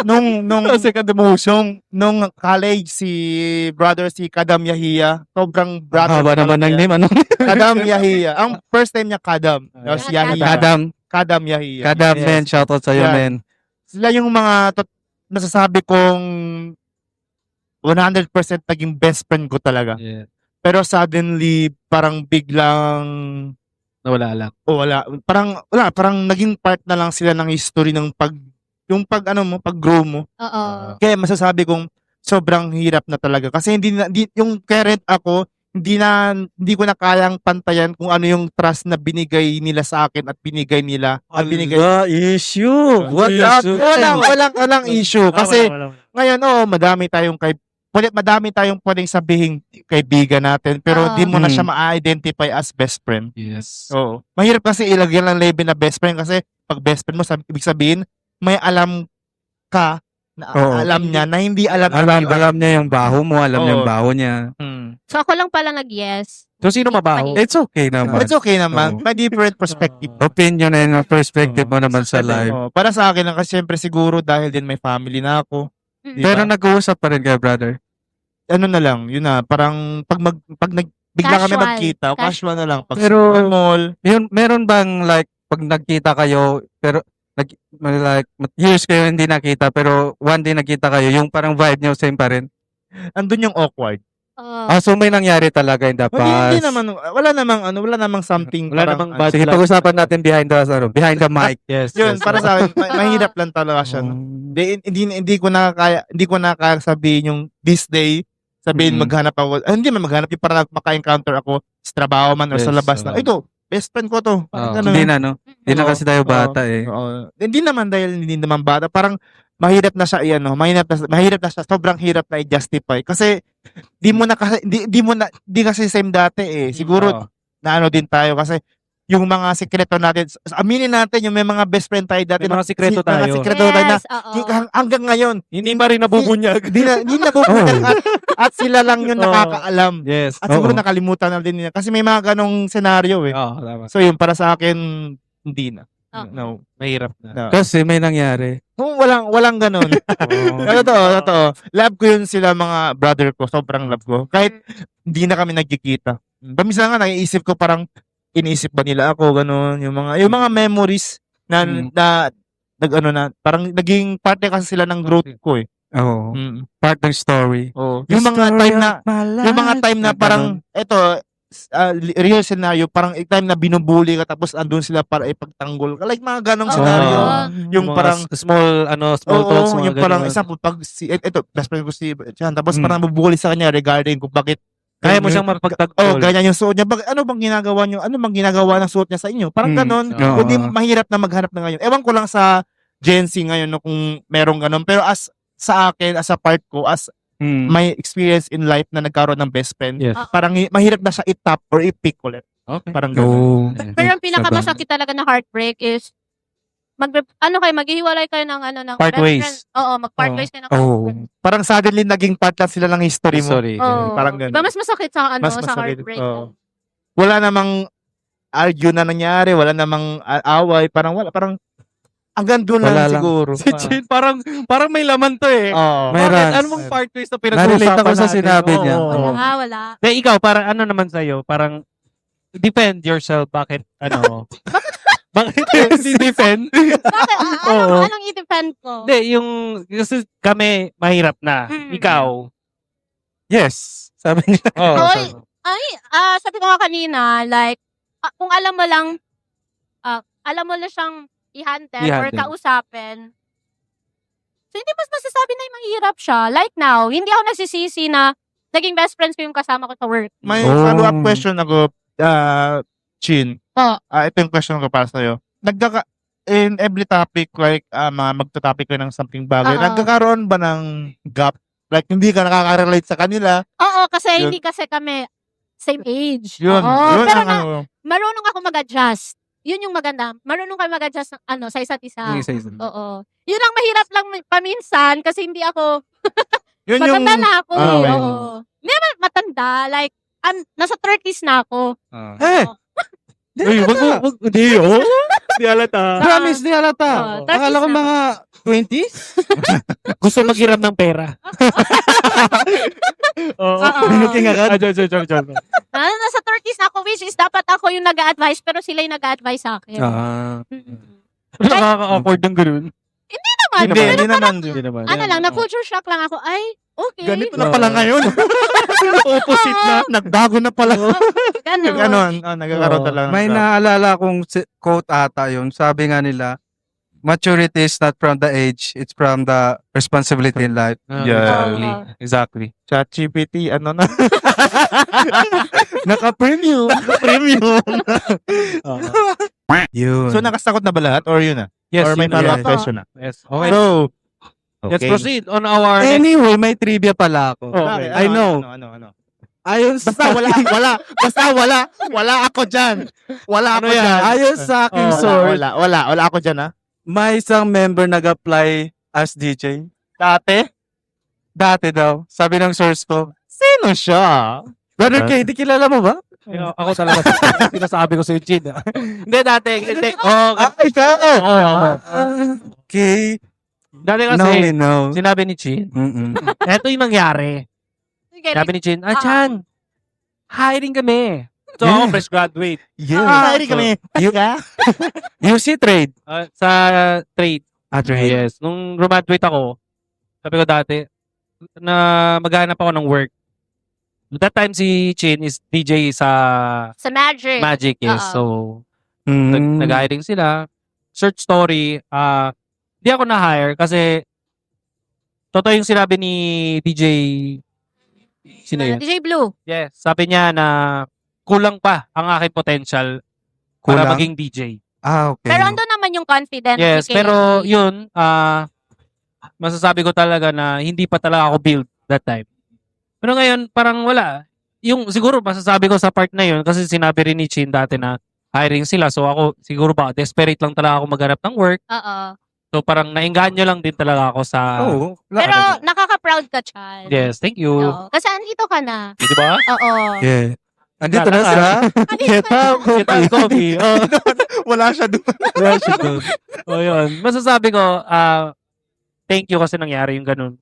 nung second demotion, nung college, si Kadam Yahia. Sobrang brother. Haba naman ng name, ano? Kadam Yahia. Ang first time niya Kadam. Tapos Yahia. Kadam Yahia. Kadam, Yes. man. Shout out sa'yo, Yeah. man. Sila yung mga nasasabi kong 100% naging best friend ko talaga. Yeah. Pero suddenly, parang biglang Nawala lang. wala. Parang naging part na lang sila ng history ng pag-grow mo. Oo. Kaya masasabi kong sobrang hirap na talaga. Kasi yung current ako, hindi ko na kayang pantayan kung ano yung trust na binigay nila sa akin at binigay nila. At binigay. issue. What Issue. Walang issue. Kasi Wala. ngayon, madami tayong pwedeng sabihin kaibigan natin, pero di mo na siya ma-identify as best friend. Yes. Oo. Mahirap kasi ilagyan ng label na best friend kasi pag best friend mo, ibig sabihin, may alam ka na Oo. alam niya na hindi alam Alam niya yung baho mo, alam niya yung Oo. baho niya. So ako lang pala nag-yes. So, sino mabaho? It's okay naman. It's okay naman. Oo. May different perspective. Opinion and perspective mo naman sa life. Para sa akin lang kasi syempre siguro dahil din may family na ako. Di Pero ba? nag-uusap pa rin kayo, brother. Ano na lang, yun na, parang bigla kami Casual. magkita, casual na lang. Pag Pero- sa mall, Yun, meron bang like, pag nagkita kayo, pero like, years kayo hindi nakita, pero one day nakita kayo, yung parang vibe niyo same pa rin? andun yung awkward. So may nangyari talaga in the Hindi past. naman, wala namang something. Wala parang, namang bad Sige, blood. pag-usapan natin behind the mic. Yes. Yun, yes, para yes. sa akin, mahirap lang talaga siya. No? Hindi ko na kaya sabihin yung this day, sabihin Mm. maghanap ako. Hindi man maghanap, yung para maka-encounter ako sa trabaho man or sa Yes, labas na. Ito, best friend ko to. Parang ganun. Hindi na, no? Hindi na Oo, kasi tayo bata oo, eh. oo. Hindi naman dahil hindi naman bata. Parang mahirap na siya iyan, no? Mahirap na siya. Sobrang hirap na i-justify. Kasi di mo na kasi di kasi same dati eh. Siguro Oo. na ano din tayo kasi yung mga sekreto natin, aminin natin yung may mga best friend tayo dati. May mga sikreto Mga tayo. sekreto tayo na oo. hanggang ngayon, Hindi pa rin nabubunyag. hindi na nabubunyag at sila lang yung Oo. nakakaalam. Yes. At siguro Oo. nakalimutan na din nila. Kasi may mga ganong senaryo eh. Oo, tama. So yun, para sa akin, hindi na. Oo. No. Mahirap na. No. Kasi may nangyari. Kung walang ganun. Totoo. Love ko yun sila mga brother ko. Sobrang love ko. Kahit hindi na kami nagkikita. Paminsan nga, naiisip ko parang, iniisip ba nila ako, ganun. Yung mga memories na, Mm. parang naging parte kasi sila ng growth ko eh. Oo. Mm. Part ng story. Oh. Yung mga time na parang, eto, real scenario, parang time na binubuli ka tapos andun sila para ipagtanggol ka. Like mga ganong Oo. scenario. Oo. Yung Mga parang, small talks, mga yung parang ganun. example, pag ito, best friend ko si Chan, tapos Mm. parang bubuli sa kanya regarding kung bakit Kaya mo siyang mapagtanggol. ganyan yung suot niya. Ano bang ginagawa niyo? Ano bang ginagawa ng suot niya sa inyo? Parang Mm. ganon. Oo. Kundi mahirap na maghanap na ngayon. Ewan ko lang sa Gen Z ngayon no, kung merong ganon. Pero sa akin, as a part ko, as Mm. my experience in life na nagkaroon ng best friend, Yes. parang mahirap na siya i-tap or i-pick ulit. Okay. Parang ganon. Oh. Pero ang pinakamasakit talaga na heartbreak is maghihiwalay kayo ng Part best ways. friend. Oo, mag-part ways kayo ng Oh. Parang suddenly naging part lang sila ng history mo. Sorry. Oo. Parang ganun. Diba mas masakit sa Mas sa masakit. heartbreak? Oo. Wala namang argue na nangyari, wala namang away, parang hanggang doon Wala lang lang. siguro. Si Chin, parang may laman to eh. Oo. May Bakit? rants. Ano mong part twist na pinag-uusapan Na-relate ako sa natin? sinabi niya. Oo. Wala. De, ikaw, parang ano naman sa'yo? Parang, defend yourself. Bakit, bakit defend? Bakit? Oo. Anong i-defend ko? Hindi, kasi kami, mahirap na. Mm. Ikaw. Yes. Sabi niya. Hoy, sabi ko nga kanina, like, kung alam mo lang siyang i-handle or I-handle. kausapin, so hindi mas masasabi na mahirap siya. Like now, hindi ako nagsisisi na naging best friends ko yung kasama ko sa work. May Oh. follow-up question ako, Chin. Ito yung question ko para sa'yo. In every topic, like, magta-topic ka ng something bagay, Oo. nagkakaroon ba ng gap? Like, hindi ka nakaka-relate sa kanila? Oo, kasi Yun. hindi kasi kami same age. Yun. Oo, Yun pero ang marunong ako mag-adjust. Yun yung maganda. Marunong kayo mag-adjust sa isa't isa. Oo. Yun ang mahirap lang paminsan kasi hindi ako, Yun matanda na ako eh. Okay. Oo. Hindi naman matanda. Like, nasa 30s na ako. Eh, Uy, wag, hindi, oh. Di halata. promise di halata. Oo, 30s Akala ko na. mga 20s. Gusto maghiram ng pera. Oo. Oo. Looking agad. Diyan. Nasa 30s na ako, which is dapat ako yung nag-a-advise, pero sila yung nag-a-advise sa akin. Mm-mm. Nakaka-awkward ng ganun. Naman, Hindi, pero hindi naman. Hindi naman. ano lang, na-culture shock lang ako. Ay, okay. Ganito na pala ngayon. Opposite na. Nagbago na pala. Ganun. Ganon. Nagkakaroon Oo. talaga. ng May gap. naalala akong quote ata yun. Sabi nga nila, maturity is not from the age, it's from the responsibility in life. Yeah. Exactly. ChatGPT, ano na? Naka-premium. Yun. So, nakasagot na ba lahat? Or yun na? Yes, Or may yun na follow-up yan. question na? Yes. Okay. So, Let's proceed on our next. Anyway, may trivia pala ako. Okay. I know. Ano. Ayon sa Basta wala ako dyan. Wala ako Ano yan? dyan. ayon sa aking Oh, source, Wala ako dyan, ha? may isang member nag-apply as DJ. Dati daw. Sabi ng source ko. Sino siya? Brother K, di kilala mo ba? Ako talaga sinasabi ko sa yung Chin. Hindi dati. Hindi. Ikaw! Okay. Dati Now kasi we know. sinabi ni Chin. Ito yung nangyari. Sige, Sabi ni Chin, Chan, hiring kami. So, Yeah. ako fresh graduate. Sorry kami. UC trade. Sa trade. Trade. Yes. Nung graduate ako, sabi ko dati, na maghanap ako ng work. That time si Chin is DJ sa Sa Magic. Magic, yes. Oo. So, nag-hiring sila. Search story, di ako na-hire kasi totoo yung sinabi ni DJ, sino yun? DJ Blue. Yes, sabi niya na kulang pa ang aking potential para Kulang? maging DJ. Okay. Pero andun naman yung confidence. Yes, ni pero KLE. yun, masasabi ko talaga na hindi pa talaga ako build that time. Pero ngayon, parang wala. Yung siguro masasabi ko sa part na yun, kasi sinabi rin ni Chin dati na hiring sila. So ako, siguro ba, desperate lang talaga ako maghanap ng work. Oo. So parang nainganyo lang din talaga ako sa... Oo. Pero nakaka-proud ka, Chan. Yes, thank you. Oo. Kasi andito ka na. Di ba? Oo. Yeah. Andito na sa Ketap Kita coffee. Oh, Wala siya doon. wala siya doon. Oh, yun. Masasabi ko, thank you kasi nangyari yung ganun.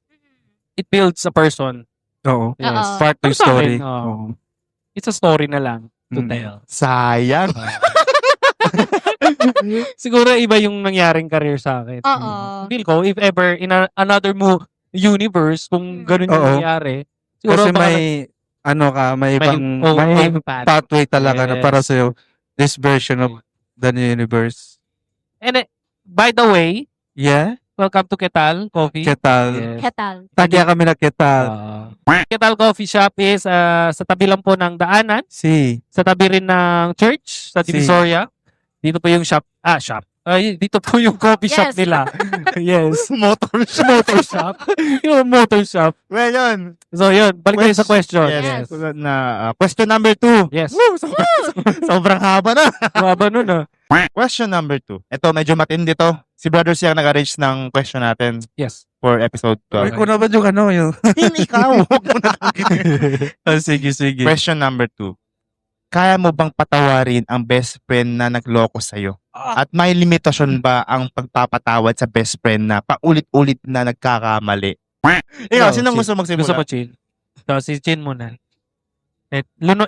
It builds a person. Oo. Yes. Oo. Part of Para sa story. akin, oo. Oo. It's a story na lang to Mm. tell. Sayang. Siguro iba yung nangyaring career sa akin. Oo. Feel ko, if ever in another universe, kung ganun yung Oo. nangyari, siguro Kasi baka may ano ka, may may ibang may path. pathway talaga na Yes. para sa'yo. This version of the universe. And by the way, Yeah? welcome to Ketal Coffee. Ketal. Yes. Ketal. Tagya kami na Ketal. Ketal Coffee Shop is sa tabi lang po ng daanan, Si. sa tabi rin ng church, sa Si. Divisoria. Dito po yung shop. Ay, dito po yung coffee shop Yes. nila. Yes. Motor shop. Motor shop. Yung motor shop. Well, yun. So, yun. Balik tayo sa question. Yes. Yes. Question number 2. Yes. Sobrang haba na. Maba nun ah. Question number 2. Ito, medyo matindi to. Si Brother siya nag-arrange ng question natin Yes. for episode Ay, 12. ko na ba yung ano yung... Hindi ikaw. Huwag mo na Sige, sige. Question number 2. Kaya mo bang patawarin ang best friend na nagloko sa'yo? At may limitasyon ba ang pagpapatawad sa best friend na paulit-ulit na nagkakamali? Ikaw, Ikaw, sino Chin. gusto magsimula? Gusto mo, Chin? So, si Chin muna.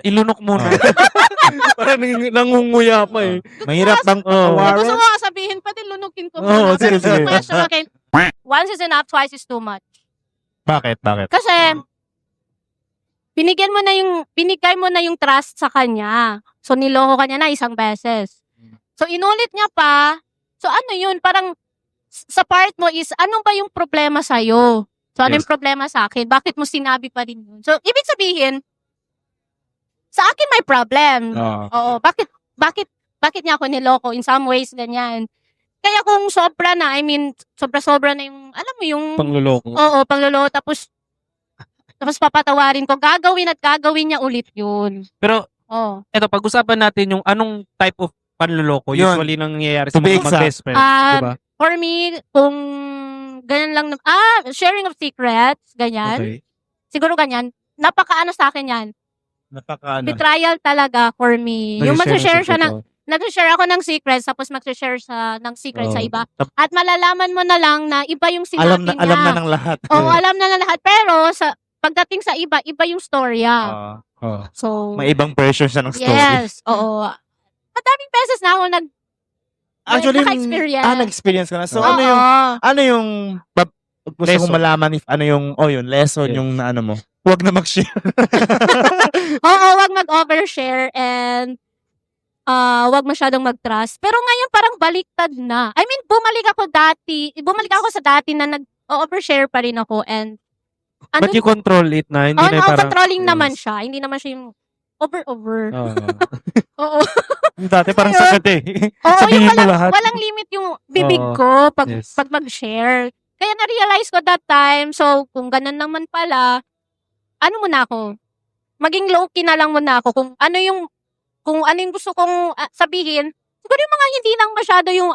Ilunok muna. Parang nangunguya pa eh. Mahirap bang Gusto patawarin? mo sabihin, pati lunukin ko. Oo, muna. sige, Pero sige. question akin, once is enough, twice is too much. Bakit? Kasi, binigay mo na yung trust sa kanya. So, niloko ka niya na isang beses. So, inulit niya pa. So, ano yun? Parang, sa part mo is, ano ba yung problema sa'yo? So, ano Yes. yung problema sa akin? Bakit mo sinabi pa rin yun? So, ibig sabihin, sa akin may problem. Oo, bakit niya ako niloko? In some ways, ganyan. Kaya kung sobra na, I mean, sobra-sobra na yung, alam mo yung, Pangluloko. oo, pangluloko, tapos papatawarin ko, gagawin niya ulit yun. Pero, Oh. eto, pag-usapan natin yung anong type of panluloko Yun. usually nangyayari sa To be mga exact. mag-best friends. Diba? For me, kung ganyan lang, sharing of secrets, ganyan. Okay. Siguro ganyan. Napakaano sa akin yan. Betrayal talaga for me. Yung mag-share siya ng, nag-share ako ng secrets, tapos mag-share siya ng secrets sa iba. At malalaman mo na lang na iba yung sinabi niya. Alam na ng lahat. Oo, alam na lahat. Pero, pagdating sa iba yung storya. So, May ibang version siya ng story. yes, oo. Madaming beses na ako Actually, naka-experience. nag-experience ka na. So, Oo. ano yung gusto Lesson. kong malaman if ano yung, yun, lesson Yes. yung na ano mo. Huwag na mag-share. Oo, wag mag-overshare and wag masyadong mag-trust. Pero ngayon parang baliktad na. I mean, bumalik ako sa dati na nag-overshare pa rin ako and But you control it na, hindi na parang... controlling naman Yes. siya. Hindi naman siya yung over. Oo. Oo. Dati parang Ayun. sagat eh. Oo, Sabihin yung mo lahat. walang limit yung bibig Oo. ko pag Yes. mag-share. Kaya na-realize ko that time. So, kung ganun naman pala, ano muna ako? Maging low-key na lang muna ako. Kung ano yung gusto kong sabihin, siguro yung mga hindi lang masyado yung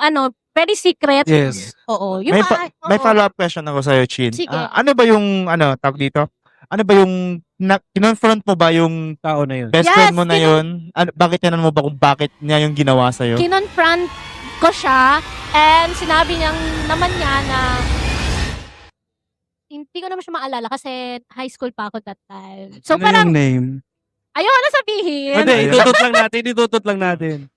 very secret. Yes. Oo. Yung May follow-up question ako sa'yo, Chin. Sige. Ano ba yung, tawag dito? Ano ba yung, kinonfront mo ba yung Tao na yun. best Yes, friend mo na yun? Bakit tinan mo ba kung bakit niya yung ginawa sa'yo? kinonfront ko siya and sinabi naman niya na hindi ko naman siya maalala kasi high school pa ako that time. So Ano parang yung name? ayoko na sabihin. Hindi, itutot lang natin.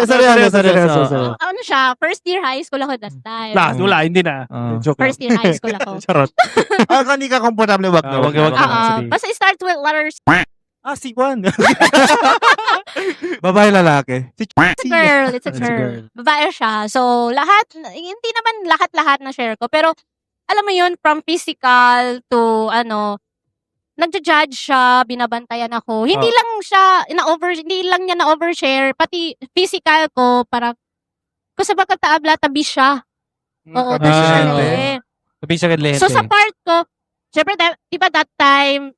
Seryoso. Ano siya, first year high school ako that time. Wala, hindi na. Joke lang. First year high school ako. Charot. Kung hindi ka komportable, wag na. Wag na. Oo. Basta it starts with letters. Si Juan. Babae, lalaki. Si It's a girl. It's a It's a girl. girl. Babae siya. So, hindi naman lahat na share ko. Pero, alam mo yun, from physical to, nagja-judge siya, binabantayan ako. Hindi lang niya na-overshare. Pati physical ko, parang, kung sa pagkataabla, tabi siya. Oo, tabi siya. Sabi siya kay Lente. So, sa part ko, syempre, di ba that time,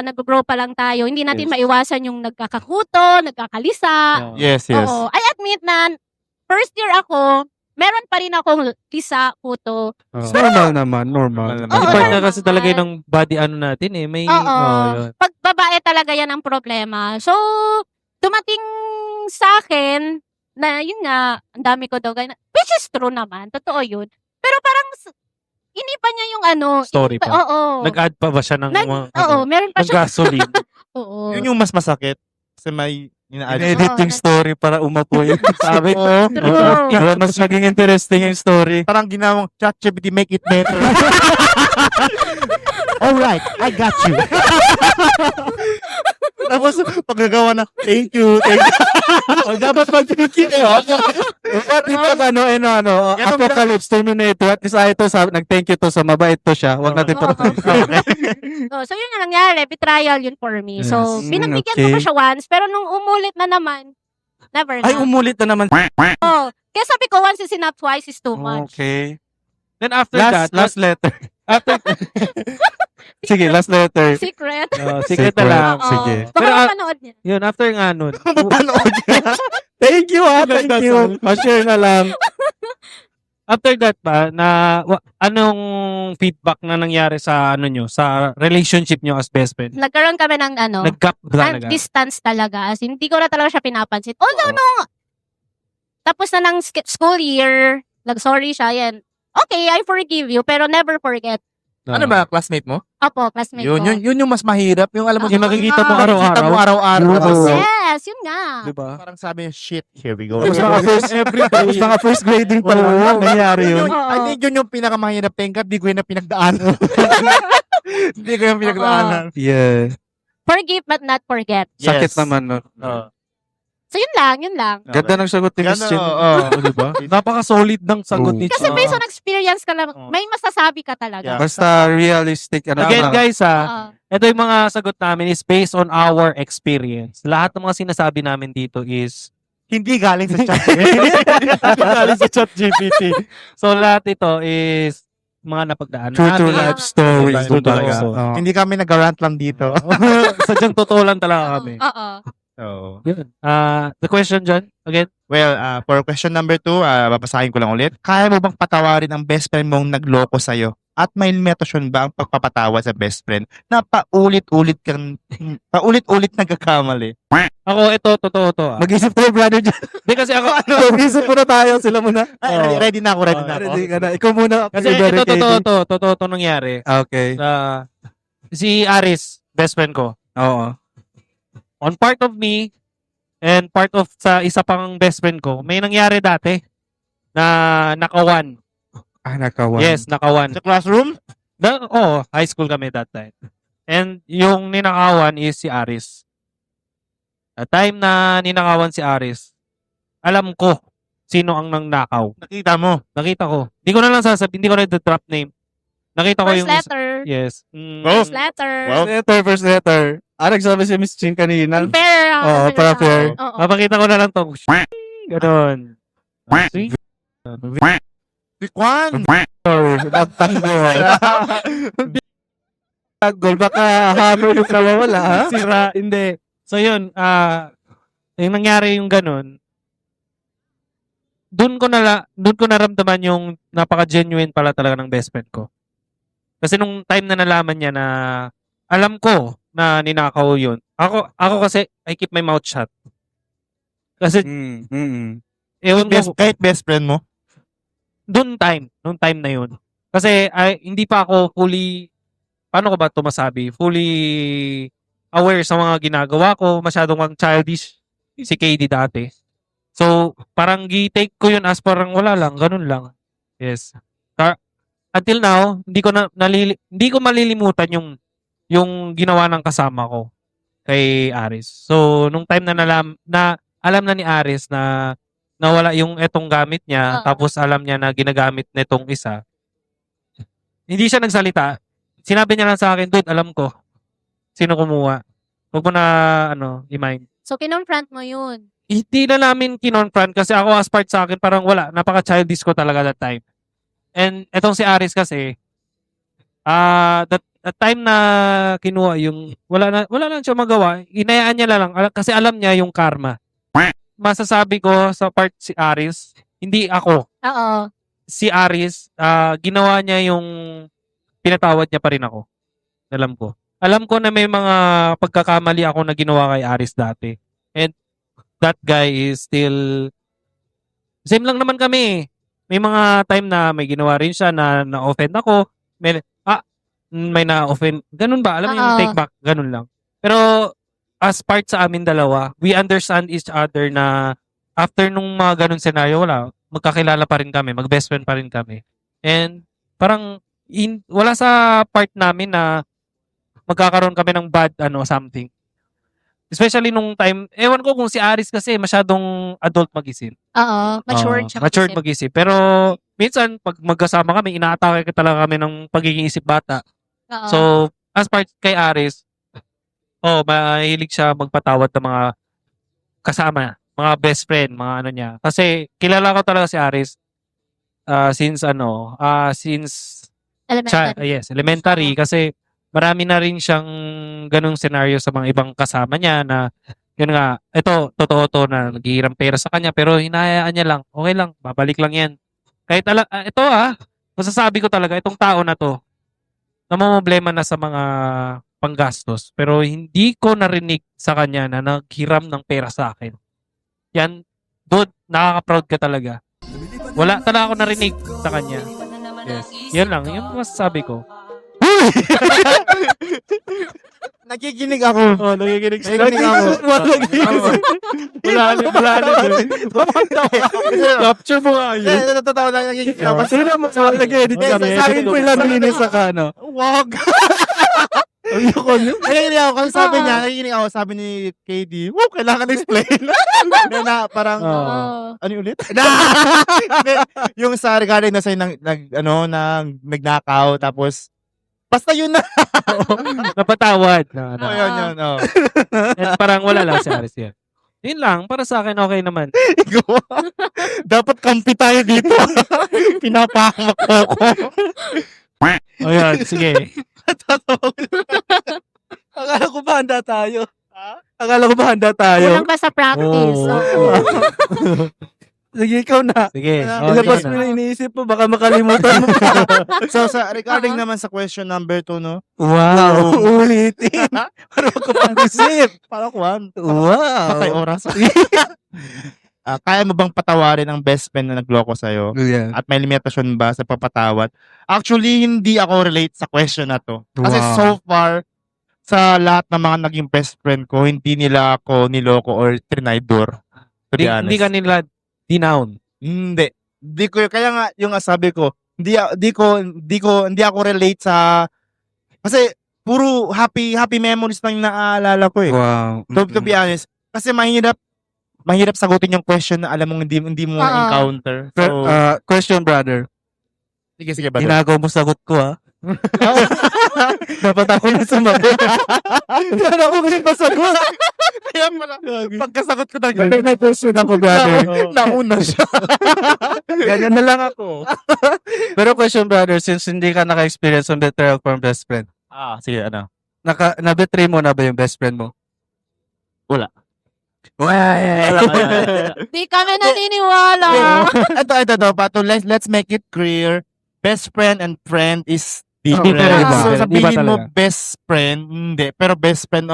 nag-grow pa lang tayo, hindi natin Yes. maiwasan yung nagkakakuto, nagkakalisa. Yes. Oo. I admit na, first year ako, meron pa rin akong lisa, kuto. Normal naman, normal. Oo, Part na normal. kasi talaga yun ng body natin eh. May, Oo. yun. Pag babae talaga yan ang problema. So, dumating sa akin, na yun nga, ang dami ko daw ganyan. Which is true naman, totoo yun. Pero parang, inipa niya yung Story pa. Oo. Nag-add pa ba siya ng Oo, meron pa ng siya. gasoline? Oo. Yun yung mas masakit. Kasi may ina-add. In-edit yung story para umapoy. Sabi ko, True. mas naging interesting yung story. Parang ginawang ChatGPT make it better. Alright, I got you. Tapos, paggagawa na, thank you. Dapat mag-thank you. Di ba Apocalypse, Terminator, at least ito, nag-thank you to sa mabait to siya. Huwag natin Oo. pa. So, yun yung nangyari. Betrayal yun for me. So, Yes. binagbigyan Okay. ko pa siya once, pero nung umulit na naman, never na. Ay, umulit na naman. Oo. Kaya sabi ko, once is enough, twice is too much. Okay. Then after that, Last letter. after, Sige, last letter. Secret. secret na lang. Oo. Sige. Baka Pero, mapanood niya. Yun, after nga nun, Thank you, thank you. Pa-share na lang. after that ba, anong feedback na nangyari sa sa relationship nyo as best friend? Nagkaroon kami ng Nag-gap ba talaga? distance talaga. As in, hindi ko na talaga siya pinapansin. Although, tapos na ng school year, nag-sorry siya, yan. Okay, I forgive you, pero never forget. Ano ba, classmate mo? Opo, classmate ko. Yun yung mas mahirap. Yung alam mo, Yung nakikita mo nakikita mo araw-araw. Oo. Yes, yun nga. Diba? Parang sabi niya, shit, here we go. Tapos mga first grading pa lang nangyari yun. I think yun yung pinakamahirap. Thank God, di ko yun na pinagdaanan. Hindi ko yung pinagdaanan. Yeah. Forgive but not forget. Sakit Yes. naman. No? So, yun lang. Ganda ng sagot ni Miss Chin. Diba? Napaka-solid ng sagot ni Kasi Chin. based on experience ka lang, Oo. may masasabi ka talaga. Yeah. Basta realistic. Again guys Oo. ito yung mga sagot namin is based on our experience. Lahat ng mga sinasabi namin dito is Hindi galing sa chat. galing sa ChatGPT. So lahat ito is mga napagdaan True to natin. life stories. True to life kumbaga. stories. Oo. Hindi kami nag-rant lang dito. Sadyang totoo lang talaga kami. Oo. Yun. The question, John, again? Well, for question number 2, babasahin ko lang ulit. Kaya mo bang patawarin ang best friend mong nagloko sa'yo? At may limitasyon ba ang pagpapatawa sa best friend na paulit-ulit nagkakamali? Ako, ito, totoo to. Mag-isip tayo, brother, dyan. Hindi kasi ako, Mag-isip muna tayo. Sila muna. Ay, ready na ako. Ready ka na. Ikaw muna. kasi ito, totoo to nangyari. Okay. Si Aris, best friend ko, Oo. on part of me, and part of sa isa pang best friend ko, may nangyari dati na nakawan. Nakawan. Yes, nakawan. Sa classroom? High school kami that time. And yung ninakawan is si Aris. The time na ninakawan si Aris, alam ko sino ang nangnakaw. Nakita mo? Nakita ko. Hindi ko na lang sasabihin, hindi ko na drop name. Nakita ko First yung... letter. Yes. First letter. First letter. Nagsabi si Miss Chin kanina. Fair. Oo, para fair. Oo. Mapakita ko na lang to. Ganon. See? Si Juan! Sorry. Nagtanggol. Tanggol. Baka hammer yung nawawala, ha? Sira. Hindi. So yun, yung nangyari yung ganon, doon ko naramdaman yung napaka-genuine pala talaga ng best friend ko. Kasi nung time na nalaman niya na alam ko na ninakaw yun. Ako kasi, I keep my mouth shut. Kasi, ewan ko, Kahit best friend mo? nung time na yun. Kasi, hindi pa ako fully, paano ko ba ito masabi? Fully aware sa mga ginagawa ko, masyadong childish. si KD dati. So, parang gi-take ko yun as parang wala lang, ganun lang. Yes. Until now, hindi ko malilimutan yung ginawa ng kasama ko kay Aris. So, nung time na alam na ni Aris na nawala yung etong gamit niya, tapos alam niya na ginagamit nitong isa, hindi siya nagsalita. Sinabi niya lang sa akin, dude, alam ko sino kumuha. Huwag mo na, i-mind. So, kinonfront mo yun. Hindi na namin kinonfront kasi ako as part sa akin, parang wala, napaka-childish ko talaga that time. And etong si Aris kasi, that time na kinuha yung, wala na siya magawa, inayaan niya lang, kasi alam niya yung karma. Masasabi ko sa part si Aris, hindi ako. Oo. Si Aris, ginawa niya yung pinatawad niya pa rin ako. Alam ko. Alam ko na may mga pagkakamali ako na ginawa kay Aris dati. And that guy is still, same lang naman kami. May mga time na may ginawa rin siya na na-offend ako. May na-offend. Ganun ba? Alam mo yung take back? Ganun lang. Pero as part sa amin dalawa, we understand each other na after nung mga ganun scenario, wala. Magkakilala pa rin kami. Mag-best friend pa rin kami. And parang wala sa part namin na magkakaroon kami ng bad something. Especially nung time, ewan ko kung si Aris kasi masyadong adult mag-isip. Oo. Matured siya. Matured mag-isip. Pero minsan, pag magkasama kami, inaatake talaga kami ng pagiging isip bata. Oo. So, as part kay Aris, mahilig siya magpatawad ng mga kasama, mga best friend, mga niya. Kasi kilala ko talaga si Aris since Elementary. elementary kasi marami na rin siyang ganung scenario sa mga ibang kasama niya na yun nga, ito, totoo to na naghihirang pera sa kanya pero hinahayaan niya lang, okay lang, babalik lang yan. Kahit ito masasabi ko talaga, itong tao na to, namamblema na sa mga panggastos pero hindi ko narinig sa kanya na naghiram ng pera sa akin. Yan, dude, nakaka-proud ka talaga. Wala talaga ako narinig sa kanya. Yes. Yan lang, yung masasabi ko. Nakikinig ako. Nakikinig ako. Wala na. Capture mo nga yun. Natatawa na nakikinig ako. Sino mo sa nag-edit kami? Sa akin po ilang linis sa kano. Wag. Nakikinig ako kasi sabi niya, nakikinig ako, sabi ni KD, wow, kailangan explain. na parang, ano yung ulit? Yung sa regarding na sa'yo nagnakaw, tapos, basta yun na. Napatawad. Yun. And parang wala lang si Aris yan. Yun lang, para sa akin okay naman. Dapat kampi tayo dito. Pinapahamak ko ako. Ayan, sige. Akala ko ba handa tayo? Kulang pa sa practice. Oo. Sige, ikaw na. Sige. Ilabas mo na iniisip mo, baka makalimutan mo. So, regarding naman sa question number 2, no? Wow. Ulitin. Parang ko pag-isip. Parang Juan. Wow. Patay oras. Kaya mo bang patawarin ang best friend na nagloko sa'yo? Yeah. At may limitasyon ba sa papatawad? Actually, hindi ako relate sa question na to. Kasi Wow. so far, sa lahat ng mga naging best friend ko, hindi nila ako niloko or trinidor. To be honest. Hindi ka nila dinown. Hindi. Kaya nga, yung sabi ko, hindi ako relate sa, kasi, puro happy memories lang yung naaalala ko eh. Wow. To be honest, kasi mahirap sagutin yung question na alam mong hindi mo na-encounter. So, Question, brother. sige ba? Ginagaw mo sagot ko, ha? Dapat ako na sumagot. Dapat ako na masagot. Kaya pala, pagkasagot ko talaga, May question ako, brother. nauna siya. Ganyan na lang ako. Pero question, brother, since hindi ka naka-experience ng betrayal from best friend, Sige, ano? na-betray mo na ba yung best friend mo? Wala. Di kami naniniwala. Ito, Pato, let's make it clear. Best friend and friend is different. Iba. So, Iba sabihin mo talaga. best friend, hindi. Pero best friend,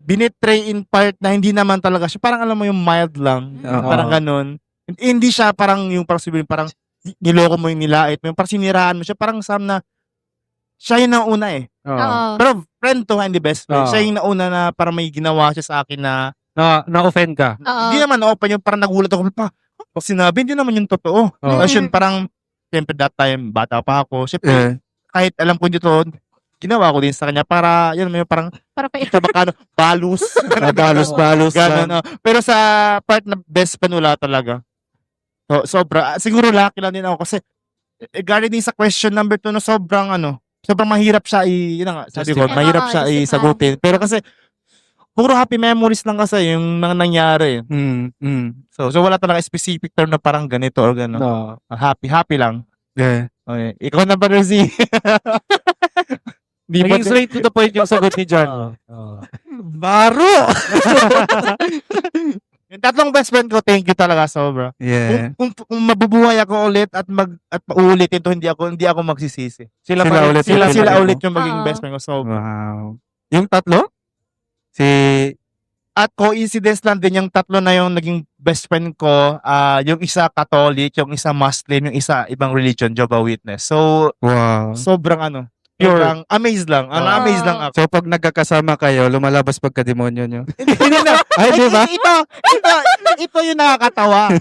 binitray in part na hindi naman talaga siya. Parang alam mo yung mild lang. Oo. Parang ganun. Hindi siya parang yung parang sabihin, parang niloko mo yung nilait mo. Yung parang siniraan mo siya. Parang na siya yung nauna eh. Oo. Pero friend to, hindi best friend. Oo. Siya yung nauna na parang may ginawa siya sa akin na Na-offend ka. Oo. Hindi naman open yung parang nagulat ako pa. Pag sinabi, hindi naman yung totoo. Oo. Tapos yun, parang, siyempre that time, bata pa ako. Siyempre, Eh, kahit alam ko dito, ginawa ko din sa kanya para, yun, may parang, Para pa sa baka, balus. balos Ganon, lang. Pero sa part na best friend, wala talaga. So, sobra. Siguro lucky lang din ako kasi, regarding sa question number 2, no, sobrang mahirap siya yun na nga, sabi ko, Justify. mahirap Oo, siya justify. isagutin. Pero kasi, puro happy memories lang kasi yung mga nangyari. So wala talaga specific term na parang ganito or gano'n. No. Happy lang. Yeah. Okay. Ikaw na ba, Rosie? Di ba? Naging straight to the point yung sagot ni John. Baro! Yung tatlong best friend ko, thank you talaga sobra. Yeah. Kung mabubuhay ako ulit at uulitin to, hindi ako magsisisi. Sila ulit Sila yung ulit yung maging Oo. best friend ko. Sobra. Wow. Yung tatlo? Si... At coincidence lang din yung tatlo na yung naging best friend ko. Yung isa Catholic, yung isa Muslim, yung isa ibang religion, Jehovah's Witness. So, Wow. sobrang Pure. sobrang amazed lang. Amazed lang ako. So, pag nagkakasama kayo, lumalabas pagka-demonyo nyo. Hindi na. Ay, di ba? Ito yung nakakatawa.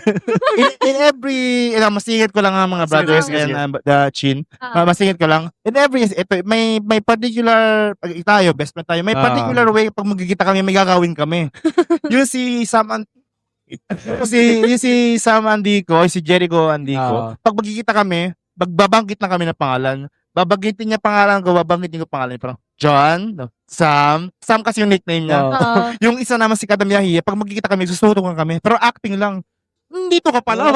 In every, masingit ko lang ang mga brothers Sige, and the chin. Oo. Masingit ko lang. In every, ito, may particular, pag tayo, best friend tayo, may particular way pag magkikita kami, may gagawin kami. Yung si Sam, yung si Sam Andico, si Jericho Andico, pag magkikita kami, magbabangkit na kami ng pangalan. Babanggitin niya pangalan ko, babanggitin ko pangalan. Parang, John, Sam kasi yung nickname niya. Oo. Yung isa naman si Kadam Yahya, pag magkikita kami, susutukan kami. Pero acting lang. Dito ka pala.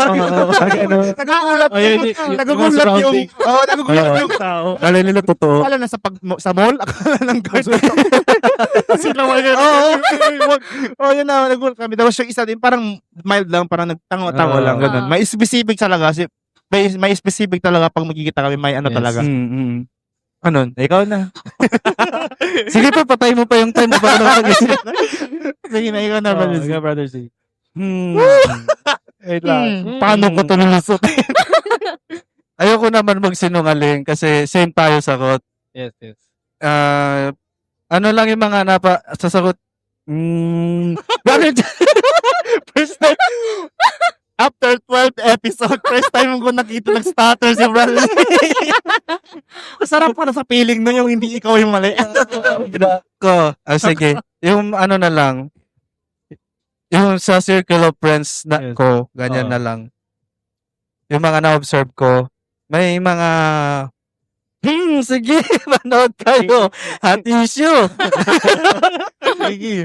Nagugulat yung tao. Kala nila totoo. Akala na sa mall, akala ng guard. Sila yun na, nagulat kami. Tapos yung isa din, parang mild lang, parang nagtango-tango lang, ganun. May specific talaga. May specific talaga pag magkikita kami, may talaga. Ano? Ikaw na. Sige pa, patay mo pa yung time. Baka na mag-isip. Sige na, ikaw na. Ikaw, brother C. Wait lang. Paano ko ito lulusot? Ayoko naman magsinungaling kasi same tayo sagot. Yes, yes. Ano lang yung mga sasagot? Ganun. First time, after 12th episode, first time ko nakita nag-stutter si brother. Masarap pa na sa feeling na yung hindi ikaw yung mali. Sige. Yung ano na lang, yung sa circle of friends na Yes. ko, ganyan na lang. Yung mga na-observe ko, may mga, sige, manood kayo. Hot issue. Sige.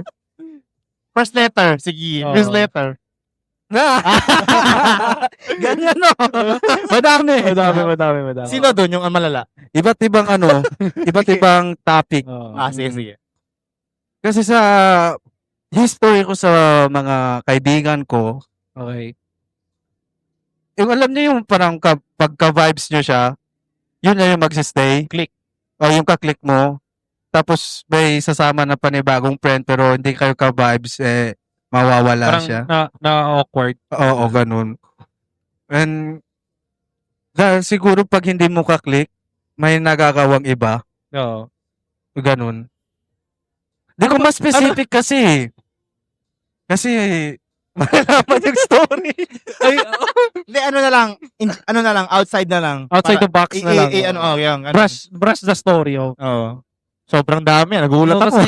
First letter, sige. Oo. First letter. Ganyan no. Madami. Madami. Sino doon yung malala? Iba't ibang iba't ibang topic. Sige, sige. Kasi sa history ko sa mga kaibigan ko, Okay. yung alam niyo yung parang pagka-vibes niyo siya, yun na yung magsistay. Click. O yung ka-click mo. Tapos may sasama na panibagong friend pero hindi kayo ka-vibes, mawawala Parang siya. na-awkward. Oo, ganun. And dahil siguro pag hindi mo ka-click, may nagagawang iba. Oo. Ganun. Hindi ko mas specific kasi. Kasi, malalaman yung story. Hindi, ano na lang, outside na lang. Outside the box na lang. Yan. Brush the story. Oh. Oo. Sobrang dami, nagulat Oo, ako.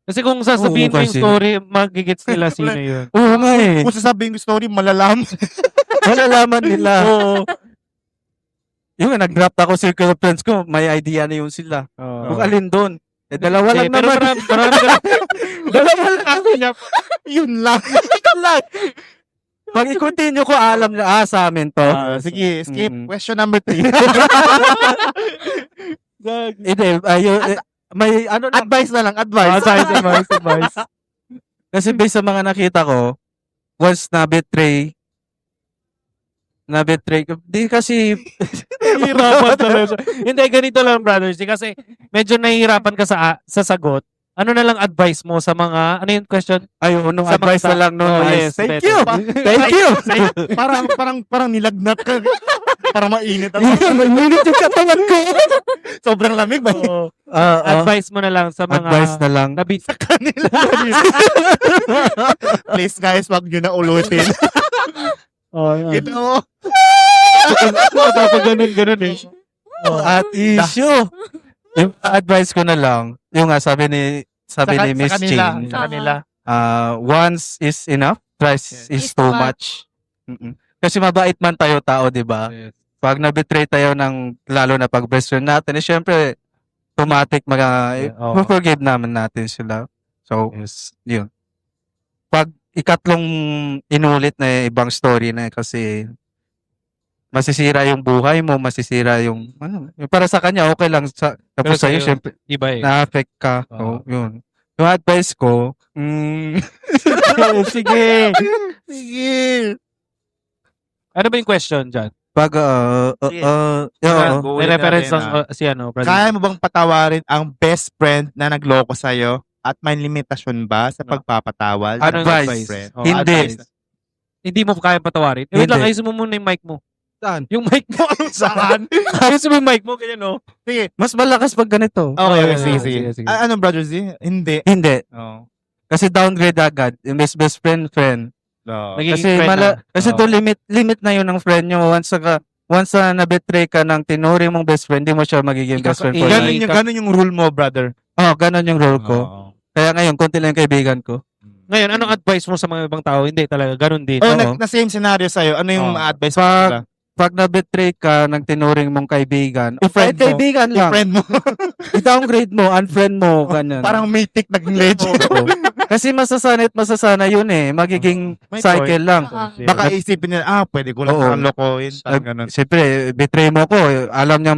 Kasi kung sasabihin Oo, mo yung kasi. story, magigits nila sino yun. Oo nga eh. Kung sasabihin ko story, malalaman. Malalaman nila. Oo. Yung nag-draft ako circle of friends ko, may idea na yun sila. Oo. Kung alin doon. Dalawa lang Pero naman. marami Dalawa lang. Yun lang. Pag i-continue ko, alam na, sa amin to. Sige, skip. Mm. Question number 3. Hindi, may ano lang. Advice na lang, advice. advice. Kasi based sa mga nakita ko, once na-betray ko. Di kasi, Nahihirapan talaga siya. Hindi, ganito lang, brothers. Kasi medyo nahihirapan ka sa sagot. Ano na lang advice mo sa mga, ano yung question? ayun, nung Sa advice mga- na lang nun. Oh, Yes, yes, thank better. you. Thank you. parang nilagnat ka. Parang mainit ako. Mainit yung katawan ko. Sobrang lamig ba? Advice mo na lang sa mga Advice na lang. nabit sa Kanila. Please guys, wag nyo na ulutin. Oh, yan. Ito mo. Dapat ganun eh. At issue. Yung advice ko na lang, yung nga sabi ni Miss Ching, Sa kanila. once is enough, twice is Is too too much. Mm-mm. Kasi mabait man tayo tao, di ba? Pag na-betray tayo ng, lalo na pag best friend natin, eh syempre, automatic Oo. forgive naman natin sila. So, yun. Pag ikatlong inulit na ibang story na kasi masisira yung buhay mo, masisira yung, yung para sa kanya, okay lang. Tapos Pero sa'yo, sa'yo, syempre, Iba eh. na-affect ka. Oo. So, yun. Yung advice ko, Sige. Sige. Ano ba yung question dyan? pag, Sige. May reference natin, ng si ano, brother. Kaya mo bang patawarin ang best friend na nagloko sa'yo? At may limitasyon ba sa pagpapatawad? Anong Advice. advice? Oh, Hindi. advice. Hindi mo kaya patawarin? Wait lang, Hindi. ayusin mo muna yung mic mo. Saan? Yung mic mo, anong saan? ayusin mo yung mic mo, ganyan no? Sige. Mas malakas pag ganito. Okay, Okay, sige, sige, sige. sige. Anong brother Z? Hindi. Hindi. Oh. Kasi downgrade agad. Yung best friend. No. Nagiging Kasi friend na. kasi Oo. to limit na yun ng friend nyo. Once na na-betray ka ng tinuri mong best friend, hindi mo siya magiging best friend for life. Ganun yung rule mo, brother. Oh, ganun yung role ko. Oo. Kaya ngayon, konti lang yung kaibigan ko. Ngayon, anong advice mo sa mga ibang tao? Hindi talaga, ganun din. Oh, Oo. na same scenario sa'yo. Ano yung Oo. advice mo? Pag na-betray ka ng tinuring mong kaibigan, I-friend kahit mo. kaibigan lang, Friend mo. i-downgrade mo, unfriend mo, ganyan. Parang mythic naging legend. Oo. Kasi masasana yun eh. Magiging May cycle lang. Oo. Baka isipin nila, pwede ko lang Oo. parang lokohin. Parang ganun. Siyempre, betray mo ko. Alam niya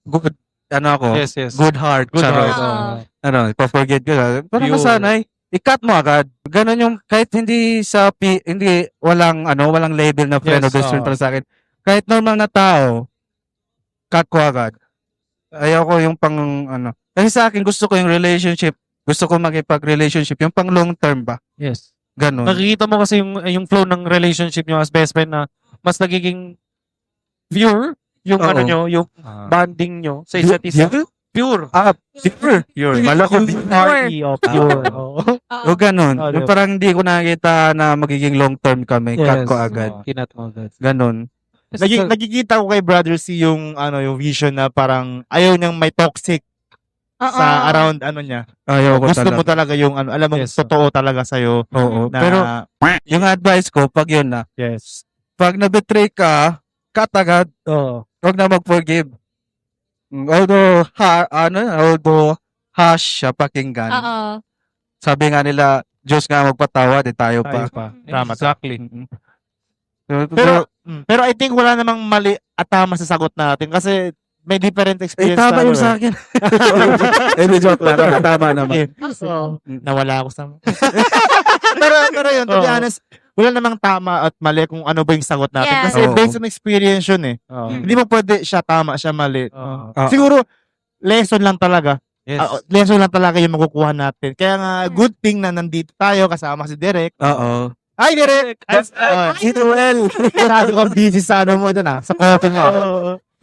good, ano ako, Yes. good heart. Good charot. heart. Oo. oo. Ano, ipa-forget ko. Parang Pure. masanay. I-cut mo agad. Ganon yung, kahit hindi walang label na friend Yes, o best friend oo. para sa akin. Kahit normal na tao, cut ko agad. Ayaw ko yung kasi sa akin, gusto ko yung relationship. Gusto ko makipag-relationship. Yung pang long term ba? Yes. Ganon. Nakikita mo kasi yung flow ng relationship nyo as best friend na mas nagiging pure yung Oo. ano nyo, yung bonding nyo sa isa't isa. Pure. Pure. Mala ko Yung party of pure. Oo. Oo. O ganon. Oh, Yung diba? parang hindi ko nakikita na magiging long term kami. Cut ko agad. Oo, kinat mo agad. Ganon. Nagkikita ko kay brother C yung yung vision na parang ayaw niyang may toxic Oo. sa around niya. Ayaw ko Gusto talaga. mo talaga yung alam mo Yes. totoo talaga sa'yo. Oo. Na, Pero yung advice ko, pag yun na, Yes. pag na-betray ka, cut agad. Oo. Huwag na mag-forgive. Although harsh siya pakinggan. Oo. Sabi nga nila, Diyos nga magpatawad, tayo pa. Tayo pa. Tama. Exactly. Mm-mm. Pero I think wala namang mali at tama sa sagot natin kasi may different experience tama tayo, yung sa akin. Hindi, joke lang. Tama naman. So, nawala ako sa... pero yun, to be Oo. honest, wala namang tama at mali kung ano ba yung sagot natin. Yes. Kasi Oo. based on experience yun eh. Oo. Hindi mo pwede siya tama, siya mali. Oo. Ah. Siguro, lesson lang talaga. Yes. Lesson lang talaga yung makukuha natin. Kaya nga, good thing na nandito tayo kasama si Derek. Oo. Hi, Derek! Ituel. Masyado kang busy sa ano mo dun sa coffee mo.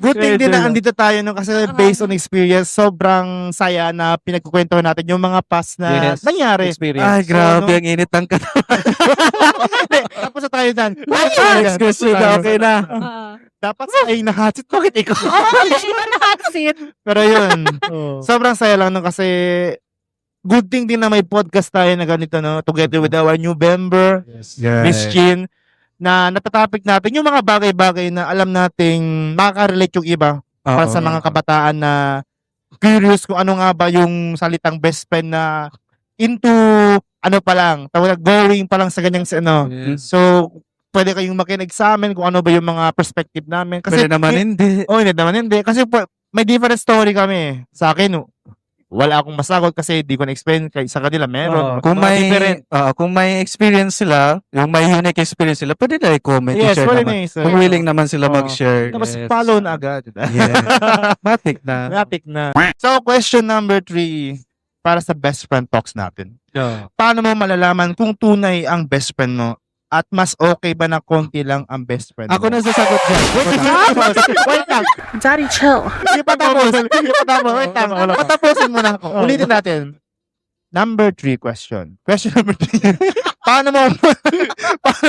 Good thing din na andito tayo no, kasi based on experience, sobrang saya na pinagkukwentuhan natin yung mga past na Yes. nangyari. Experience. Ay, grabe. So, Ang init ang Hindi, tapos na tayo dyan. Next question na, okay na. Oo. Dapat sa ay nahatsit. Bakit ikaw? Iba na hot seat. Pero yun, Oo. sobrang saya lang no, kasi good thing din na may podcast tayo na ganito no, together with our new member, Yes. Miss Chin, na natatopic natin yung mga bagay-bagay na alam nating makaka-relate yung iba para sa mga kabataan na curious kung ano nga ba yung salitang best friend na into ano pa lang, tawag going pa lang sa ganyang Yes. So, pwede kayong makinig sa amin kung ano ba yung mga perspective namin. Kasi, Pwede naman hindi. hindi naman hindi. Kasi may different story kami. Sa akin, wala akong masagot kasi di ko na-explain. Sa kanila, meron. Oo. Kung Mga different. kung may experience sila, yung may unique experience sila, pwede na i-comment, Yes, i-share pwede naman. na Kung willing naman sila Oo. mag-share. Tapos Yes. follow na agad. Yeah. Matik na. Matik na. So, question number 3 para sa best friend talks natin. Yeah. Paano mo malalaman kung tunay ang best friend mo at mas okay ba na konti lang ang best friend Ako mo? na sasagot dyan. Wait lang. Daddy, chill. Hindi pa tapos. Wait lang. Patapusin muna ako. Ulitin natin. Number 3 question. Question number 3. paano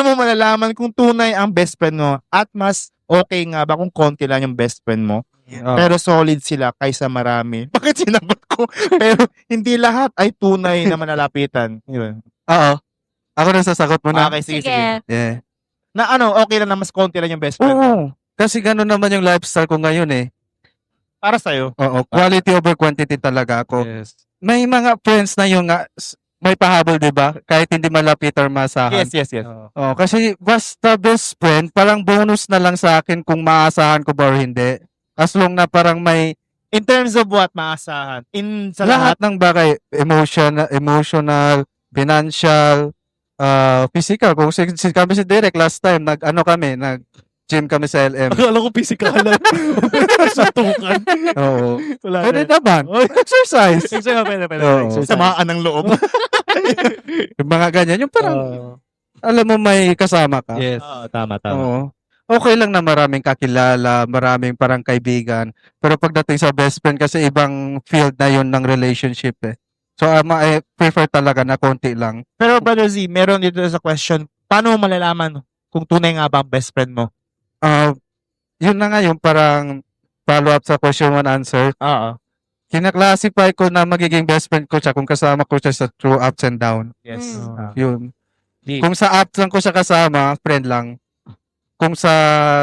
mo malalaman kung tunay ang best friend mo at mas okay nga ba kung konti lang yung best friend mo? Pero solid sila kaysa marami. Bakit sinagot ko? Pero hindi lahat ay tunay na manalapitan. Yun. Oo. Ako na sasagot mo na. Okay, sige. Sige. Yeah. Na okay lang na mas konti lang yung best friend mo. Oo. Kasi gano'n naman yung lifestyle ko ngayon eh. Para sa'yo. Oo. Quality over quantity talaga ako. Yes. May mga friends na yung may pahabol, di ba? Kahit hindi malapit or masahan. Yes. Oh, kasi basta best friend, parang bonus na lang sa akin kung maasahan ko ba or hindi. As long na parang may In terms of what maasahan? Sa lahat lahat? ng bagay, emotional, financial, physical. Kung kami si Derek last time, nag-gym kami sa LM. Akala ko physical lang. Suntukan. Oo. Wala Pwede naman. Exercise. Oo. Samaan ng loob. Yung mga ganyan. Yung parang, alam mo may kasama ka. Yes. Tama. Oo. Okay lang na maraming kakilala, maraming parang kaibigan. Pero pagdating sa best friend, kasi ibang field na yun ng relationship eh. So, I prefer talaga na konti lang. Pero Brother Z, meron dito sa question, paano mo malalaman kung tunay nga ba ang best friend mo? Yun na nga yung parang follow-up sa question 1 answer. Oo. Kinaklasify ko na magiging best friend ko siya kung kasama ko siya sa true ups and down. Yes. Yun. Di- Kung sa ups lang ko siya kasama, friend lang. Kung sa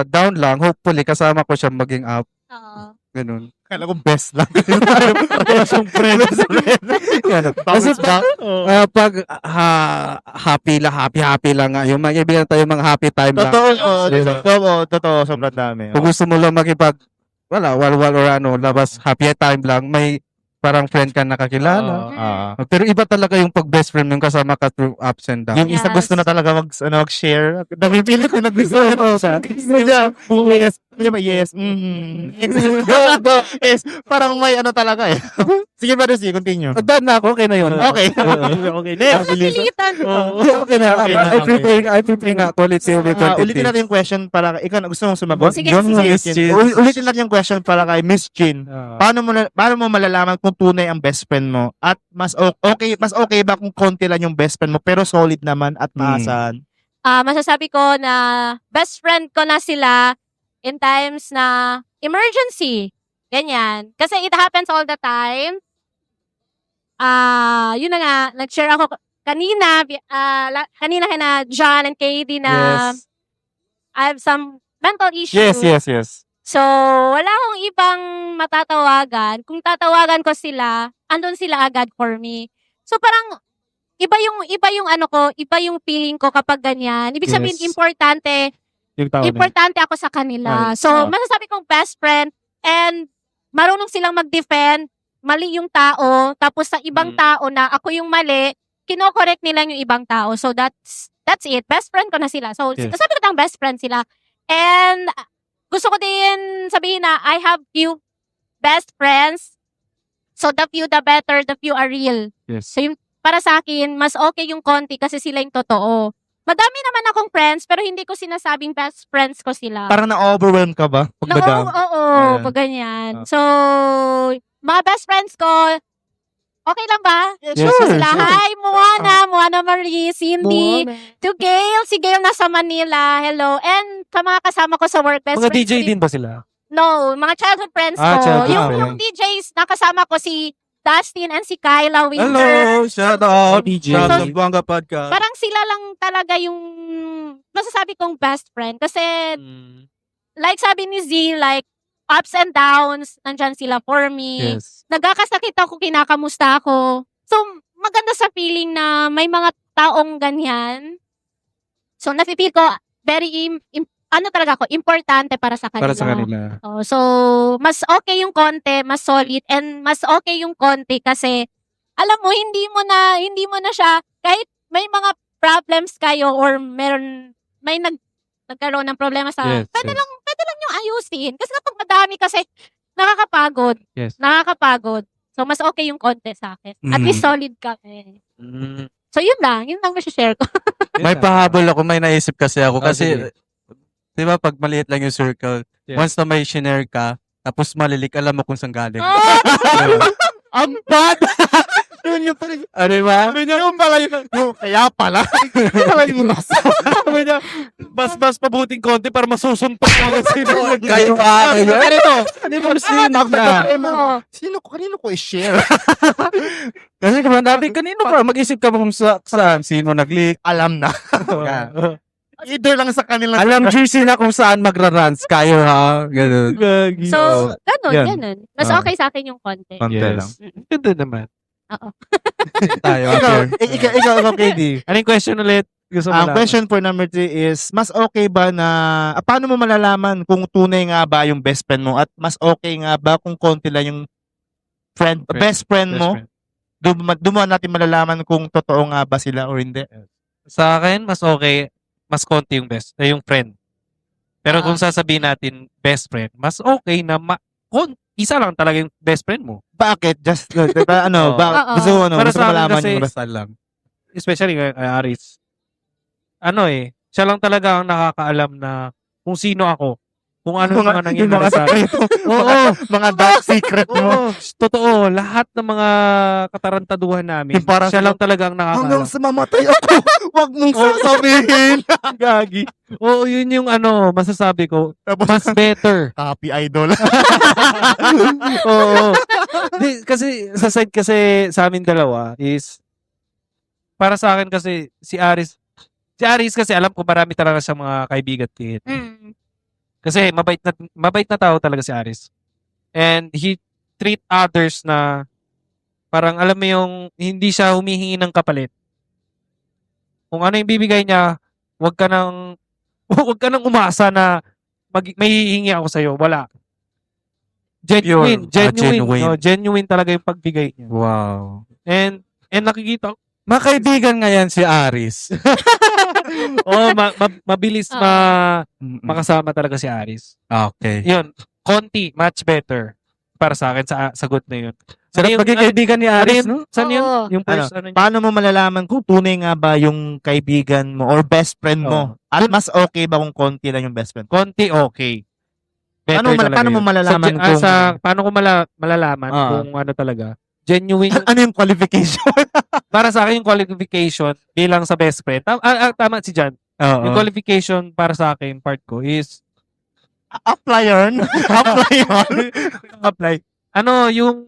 down lang, hopefully kasama ko siya maging up. Oo. Ganun. Kala ko best lang. Yung friend. Ganun. Kasi pag happy lang nga. Yung mag-ibigyan tayo mga happy time lang. Totoo. Sobrang dami. Kung gusto mo lang walwal or labas, happy time lang, may parang friend ka nakakilala. Pero iba talaga yung pag best friend yung kasama ka through ups and downs. Yung isa Yes. gusto na talaga mag-share. Napipilit ko na gusto. Yes. Yes. Parang may talaga eh. Sige ba, Lucy? Continue. Done na ako, okay na yun. Okay. Next. Napilitan. Okay na. I prefer nga quality over quantity. Ulitin natin yung question para ikaw gusto mong sumagot. Sige, Yes, sige. yes. Ulitin natin yung question para kay Miss Chin. Paano mo malalaman kung tunay ang best friend mo at mas okay ba kung konti lang yung best friend mo pero solid naman at maasahan? Masasabi ko na best friend ko na sila in times na emergency. Ganyan. Kasi it happens all the time. Yun na nga, nag-share ako kanina kina John and Katie na I have some mental issues. Yes. So, wala akong ibang matatawagan. Kung tatawagan ko sila, andun sila agad for me. So, parang iba yung feeling ko kapag ganyan. Ibig sabihin, Yes. importante ako sa kanila. Right. So, masasabi kong best friend and marunong silang mag-defend, mali yung tao, tapos sa ibang tao na ako yung mali, kino-correct nila yung ibang tao. So, that's it. Best friend ko na sila. So, sabi ko tayong best friend sila. And, gusto ko din sabihin na I have few best friends. So, the few, the better, the few are real. Yes. So, yung para sa akin, mas okay yung konti kasi sila yung totoo. Madami naman akong friends, pero hindi ko sinasabing best friends ko sila. Parang na-overwhelm ka ba? Pag madami? Oo, Ayan. pag ganyan. So, mga best friends ko, okay lang ba? Yes, Sila, sure. hi, Moana Marie, Cindy, to Gail, si Gail nasa Manila, hello, and sa mga kasama ko sa work, best Mga friends DJ ko din ba sila? No, mga childhood friends ko. Childhood Yung friends. DJs, nakasama ko si Dustin and si Kyla Winter. Hello, shout out. DJ. Shout out Buanga Podcast. Parang sila lang talaga yung masasabi kong best friend. Kasi, like sabi ni Z, like, ups and downs, nandyan sila for me. Yes. Nagkakasakit ako, kinakamusta ako. So, maganda sa feeling na may mga taong ganyan. So, nafe-feel ko, very, talaga ako, importante para sa kanila. Para sa kanila. Oh, so, mas okay yung konti, mas solid, and mas okay yung konti kasi, alam mo, hindi mo na siya, kahit may mga problems kayo or may nagkaroon ng problema sa, Yes, pwede yes. lang yung ayusin. Kasi kapag madami kasi, nakakapagod. Yes. Nakakapagod. So, mas okay yung konti sa akin. At least solid kami. So, yun lang share ko. May pahabol ako, may naisip kasi ako. Ah, Kasi, sige. di ba, pag maliit lang yung circle, Yeah. once na may shinare ka, tapos malilik, alam mo kung saan galing. Ang bad! Yun yung pala. Ano ba? Yung pala yung kaya pala. Pala yung nasa. Sabi niya, bas pabuting konti para masusuntok ko agad sino. Kayo ka, kayo. Ganito. Ano ba Sino ko, kanino ko i-share? Kasi kung kanino ka, mag-isip ka kung saan, sino nag-leak. Alam na. Either lang sa kanila. Alam GC na kung saan magra-runs kayo ha. Ganun. So, yan. ganun. Mas Ah. okay sa akin yung content. Konti lang. Ganda naman. Tayo. Ikaw, KD. Anong question ulit? Gusto mo Ang malaman? question for number 3 is, mas okay ba na, paano mo malalaman kung tunay nga ba yung best friend mo at mas okay nga ba kung konti lang yung best friend mo? Doon mo natin malalaman kung totoo nga ba sila or hindi. Sa akin, mas okay, mas konti yung yung friend. Pero kung sasabihin natin best friend, mas okay na isa lang talaga yung best friend mo. Bakit? Just, diba, Oo. ano, Oo. gusto mo, Para gusto sa mo akin malaman kasi- yung Basta lang. Especially kay Aris. Siya lang talaga ang nakakaalam na kung sino ako. Kung ano yung mga yung nangyayari mga sa akin. Oo. mga dark secret mo. Oo. Totoo. Lahat ng mga katarantaduhan namin, Yung parang siya lang talaga ang nakakaalam. Hanggang sa mamatay ako, wag mong sasabihin. Gagi. Oo, yun yung masasabi ko. Tapos, Mas better. copy idol. Oo. Kasi sa side kasi sa amin dalawa is para sa akin kasi si Aris kasi alam ko marami talaga siyang mga kaibigan din. Mm. Kasi mabait na tao talaga si Aris. And he treat others na parang alam mo yung hindi siya humihingi ng kapalit. Kung ano yung bibigay niya, wag ka nang umasa na may hihingi ako sa Wala. Genuine. genuine. No, genuine talaga yung pagbigay niya. Wow. And mga Makaibigan nga yan si Aris. mabilis makasama talaga si Aris. Okay. Yun, konti, much better para sa akin sa sagot na yun. Sarap maging kaibigan ni Aris, no? Saan yun? Oo. Yung first, ano, Paano mo malalaman kung tunay nga ba yung kaibigan mo or best friend mo? At mas okay ba kung konti lang yung best friend? konti, okay. Better talaga Paano mo yun. malalaman Paano ko malalaman Ah. kung ano talaga? Genuine. ano yung qualification? Para sa akin, yung qualification bilang sa best friend. Tama si Jan. Yung qualification para sa akin, part ko, is Apply yun. apply. Yung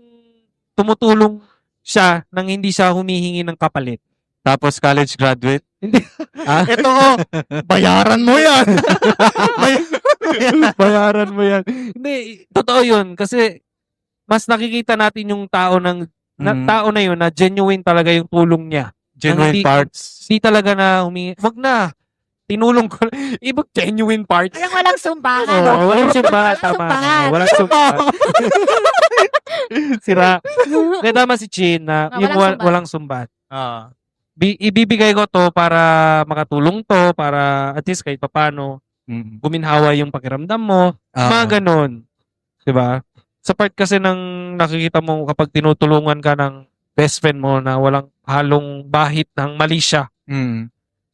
tumutulong siya nang hindi siya humihingi ng kapalit. Tapos college graduate. Ito bayaran mo yan. Bayaran mo yan. Hindi, totoo yun. Kasi mas nakikita natin yung tao tao na yun na genuine talaga yung tulong niya. Genuine Hindi- parts. Hindi talaga na humingi. Wag na. Tinulong ko. Ibig genuine parts. Walang sumbahan. Oo, walang sumbat. Tama. Sumbat. Walang sumbat. Sira. Hindi, tama si Chin na yung walang sumbat. walang sumbat. Ah. Ibibigay ko to para makatulong to, para at least kahit papano guminhawa yung pakiramdam mo. Mga ganon. Diba? Sa part kasi ng nakikita mo kapag tinutulungan ka ng best friend mo na walang halong bahit ng mali siya.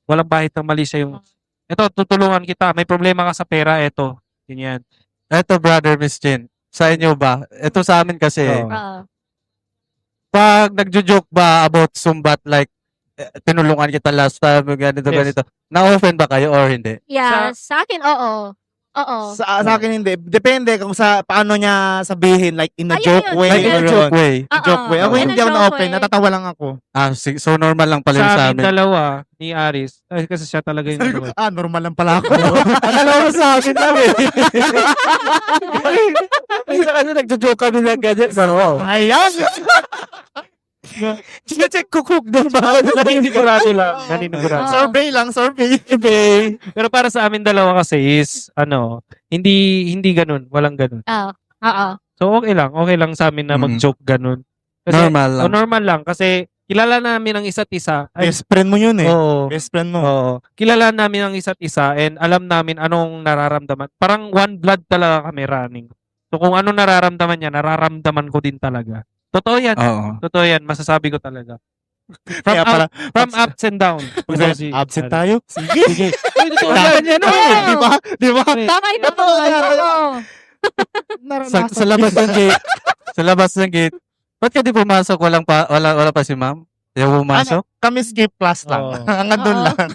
Walang bahit ng mali siya yung, eto, tutulungan kita. May problema ka sa pera, eto. Ganyan. Eto, brother, Miss Chin. Sa inyo ba? Ito sa amin kasi, Oo. Oo. pag nagjo-joke ba about sumbat, like, tinulungan kita last time, ganito, Yes. ganito. Na-offend ba kayo or hindi? Yeah, sa akin, oo. Oo. Sa akin hindi. Depende kung paano niya sabihin, like in a Ayun joke yun, way. Like, in a or joke yun. way. Joke way. Ako In a hindi ako joke na-open. way. Natatawa lang ako. So normal lang pala yung Sa sa amin amin. dalawa, ni Aris, kasi siya talaga yung Sabi ko, normal lang pala ako. Akala ko sa akin lang eh. Minsan kasi nagjo-joke kami ng ganyan. Pero, Ayan! check ko cook doon ba? naninigurado lang. Naninigurado. Survey lang, survey. Pero para sa amin dalawa kasi is, hindi ganun. Walang ganun. Oo. Oo. So, okay lang sa amin na mag-joke ganun. Kasi, Normal lang. normal lang. Kasi, kilala namin ang isa't isa. Best friend mo yun eh. Oo. Best friend mo. Oo. Kilala namin ang isa't isa and alam namin anong nararamdaman. Parang one blood talaga kami running. So, kung ano nararamdaman niya, nararamdaman ko din talaga. Totoo yan. Oo. Totoo yan. Masasabi ko talaga. Kaya pala, From ups and down. absent tayo. Sige. Sige. Ay, totoo yan. Yan, Oo. Di ba? Di ba? Tama ito po. Sa labas ng gate. Sa labas ng gate. Ba't ka di pumasok? Wala pa si ma'am? Di ako pumasok? Kami skip class lang. Oo. Hanggang doon Oo. lang.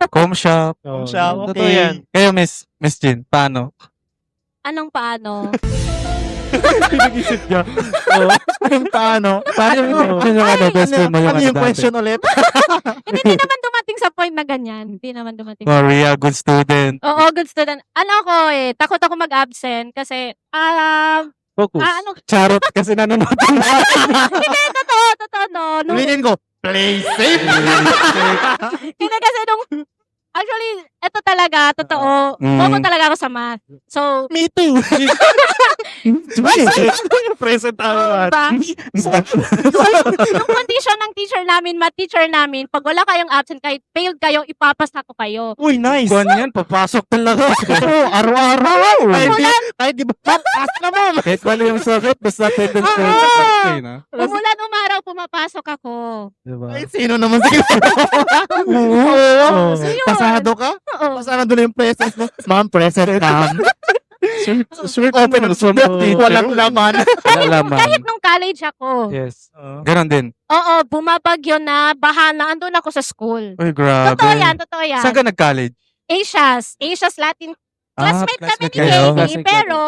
Com shop. Siya, Totoo okay. yan. Kayo, Miss Jean, paano? Anong paano? Pinag-isip niya. Anong paano? Paano yung best friend mo yung Ano yung dati? question ulit? Hindi naman dumating sa point na ganyan. Hindi naman dumating. Maria, good student. Oo, good student. Ano ako takot ako mag-absent kasi, Focus. ano, Charot kasi nanonood. hindi, totoo, no. Ulitin ko, play safe. Hindi kasi actually, ito talaga, totoo. Bobo talaga ako sa math. So, Me too. Present tayo. diba? Yung condition ng math teacher namin, pag wala kayong absent, kahit failed kayo, ipapasa ko kayo. Uy, nice. Kuhan yan, papasok talaga. Oo, araw-araw. Kahit di ba, pass na mo. Kahit wala yung sakit, basta attendance ko yung Oo. sakit na. Umulan umaraw, pumapasok ako. Diba? Ay, sino naman siguro? Oo. So, yun. Pasado ka? Oo. Pasado doon yung presence mo. Ma'am, present ma'am. Sure, Open ang walang laman. Wala laman. Kahit nung college ako. Yes. Ganon din. Oo, bumabagyo na, baha na, andun ako sa school. Uy, grabe. Totoo yan. Saan ka nag-college? Asia's Latin. Classmate kami ni kayo. Katie, Classmate pero,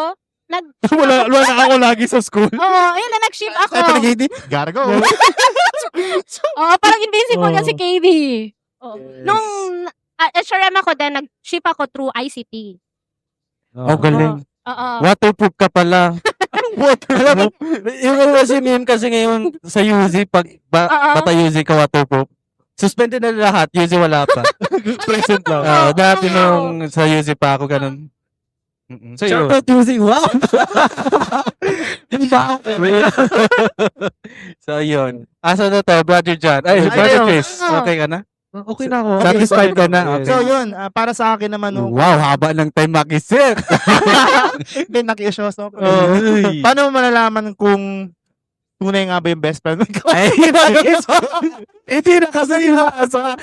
wala ako lagi sa school. oo, ayun na, nag-ship ako. Ay, panagigdi. Gotta go. Oo, parang invincible Oo. yan si Katie. Oo. Nung HRM ako din, nag-ship ako through ICT. Oh, galing. Oo. Waterproof ka pala. Alam mo, yung kasi yun kasi ngayon sa UZ, pag Oo. bata UZ ka waterproof, suspended na lahat, UZ wala pa. Present lang. Dati nung sa UZ pa ako, ganun. So, yun. Shoutout using, wow. Diba? So, yun. Asa na to, Brother John? Ay, Ay, Brother ayun. Chris. Oo. Okay ka na? Okay na ako. Satisfied ka na? Yes. So, Okay. yun. Para sa akin naman, no, Wow, haba ng time makisip. hindi nakiisyoso. Uy. Paano mo malalaman kung tunay nga ba yung best friend ko? Ay, hindi na kasi sa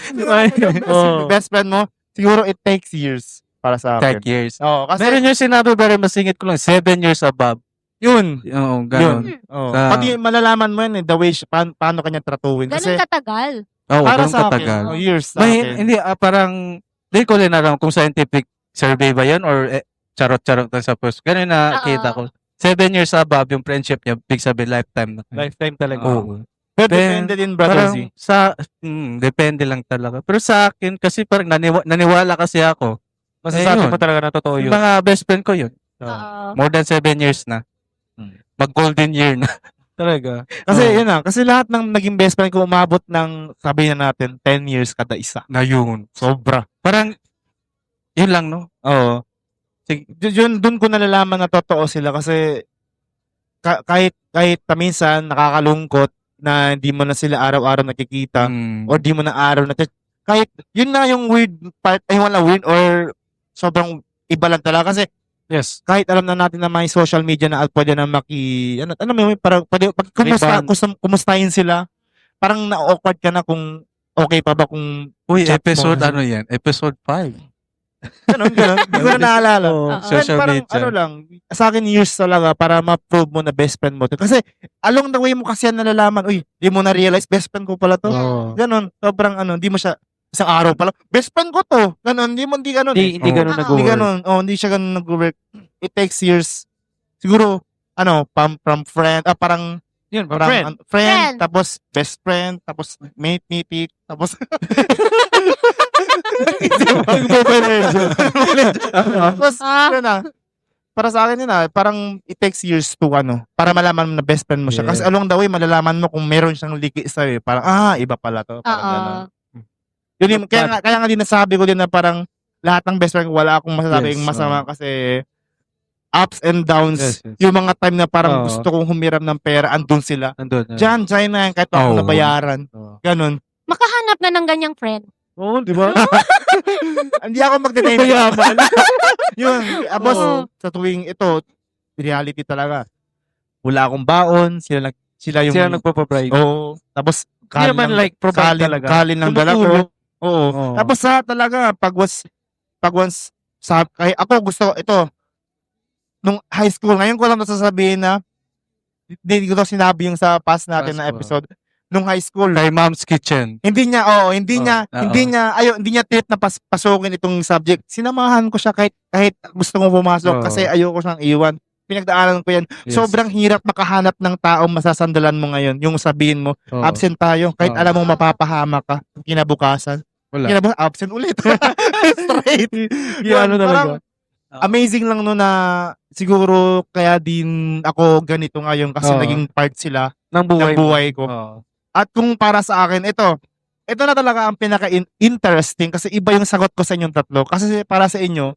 Oo. Best friend mo, siguro it takes years para sa akin. 10 years. Oo, kasi Meron yung sinabi, pero masingit ko lang, 7 years above. yun. Oo, ganun. Yun. Oo. Sa- Pati malalaman mo yan, the way, paano kanya tratuhin. Kasi Ganun katagal. Oo, para ganun sa katagal. akin, years sa May, akin. hindi, parang, hindi ko rin alam kung scientific survey ba yun or charot-charot lang sa post. Ganun na Oo. kita ko. 7 years above yung friendship niya, big sabihin lifetime na. Lifetime talaga. Oo. Pero Then, depende din, brother Parang Z. depende lang talaga. Pero sa akin, kasi parang naniwala kasi ako. Masasabi Ayun. mo talaga na totoo Yung yun. mga best friend ko yun. Oo. More than 7 years na. Mag golden year na. Talaga. Kasi Oo. yun na, kasi lahat ng naging best friend ko umabot ng, sabi na natin, 10 years kada isa. Na yun. Sobra. Parang, yun lang, no? Oo. Yun, dun ko nalalaman na totoo sila kasi kahit minsan nakakalungkot na hindi mo na sila araw-araw nakikita Mm. or di mo na araw na kahit yun na yung weird part, ay wala weird or sobrang iba lang talaga kasi Yes. kahit alam na natin na may social media na pwede na ano mo parang pwede pag kumustahin sila parang na-awkward ka na kung okay pa ba kung Uy, chat episode mo. ano yan? Episode 5. ganun hindi ko na naalala. Oo. Oo. Social Parang, media. ano lang, sa akin years talaga para ma-prove mo na best friend mo to. Kasi along the way mo kasi yan nalalaman, uy, di mo na-realize best friend ko pala to. Oo. Ganon, sobrang di mo siya, isang araw pala, best friend ko to. Ganon, hindi ganon. Hindi ganun Oo. nag-work. Hindi ganon, hindi siya ganon nag-work. It takes years. Siguro, from friend, parang, Yun, parang friend. Friend. tapos best friend, tapos mate, tapos, tapos, yun na. Para sa akin yun parang it takes years to para malaman mo na best friend mo siya. Kasi Yeah. along the way, malalaman mo kung meron siyang liki sa'yo. Parang, iba pala to. Parang Oo. ganun. Yun yung, kaya nga din nasabi ko din na parang lahat ng best friend ko, wala akong masasabing Yes, masama kasi ups and downs. Yes, yes. Yung mga time na parang Oo. gusto kong humiram ng pera, andun sila. Nandun. Diyan na yan, kahit ako Oo. nabayaran. Oo. Ganun. Makahanap na ng ganyang friend. Oo, di ba? Hindi ako magte-time. Yun, boss, Oo. sa tuwing ito, reality talaga. Wala akong baon, sila yung Sila nagpapapray. Oo. Tapos Hindi naman like provide talaga. Kalin ng dala ko. Tumutulong. Oo. Oo. Tapos sa talaga, pag once, kay ako gusto, ito, nung high school, ngayon ko lang sasabihin na, hindi ko to sinabi yung sa past natin na episode, nung high school, Kay Mom's Kitchen. hindi niya trip na pasukin itong subject. Sinamahan ko siya kahit gusto kong pumasok Oo. kasi ayoko siyang iwan. Pinagdaanan ko yan. Yes. Sobrang hirap makahanap ng taong masasandalan mo ngayon. Yung sabihin mo, Oo. absent tayo. Kahit Oo. alam mo mapapahamak ka. Kinabukasan. Wala. Absent ulit. Straight. Yung ano Parang talaga. amazing lang no na siguro kaya din ako ganito ngayon kasi Oo. naging part sila Ng buhay. ng buhay ko. Oo. At kung para sa akin, ito na talaga ang pinaka-interesting kasi iba yung sagot ko sa inyong tatlo. Kasi para sa inyo,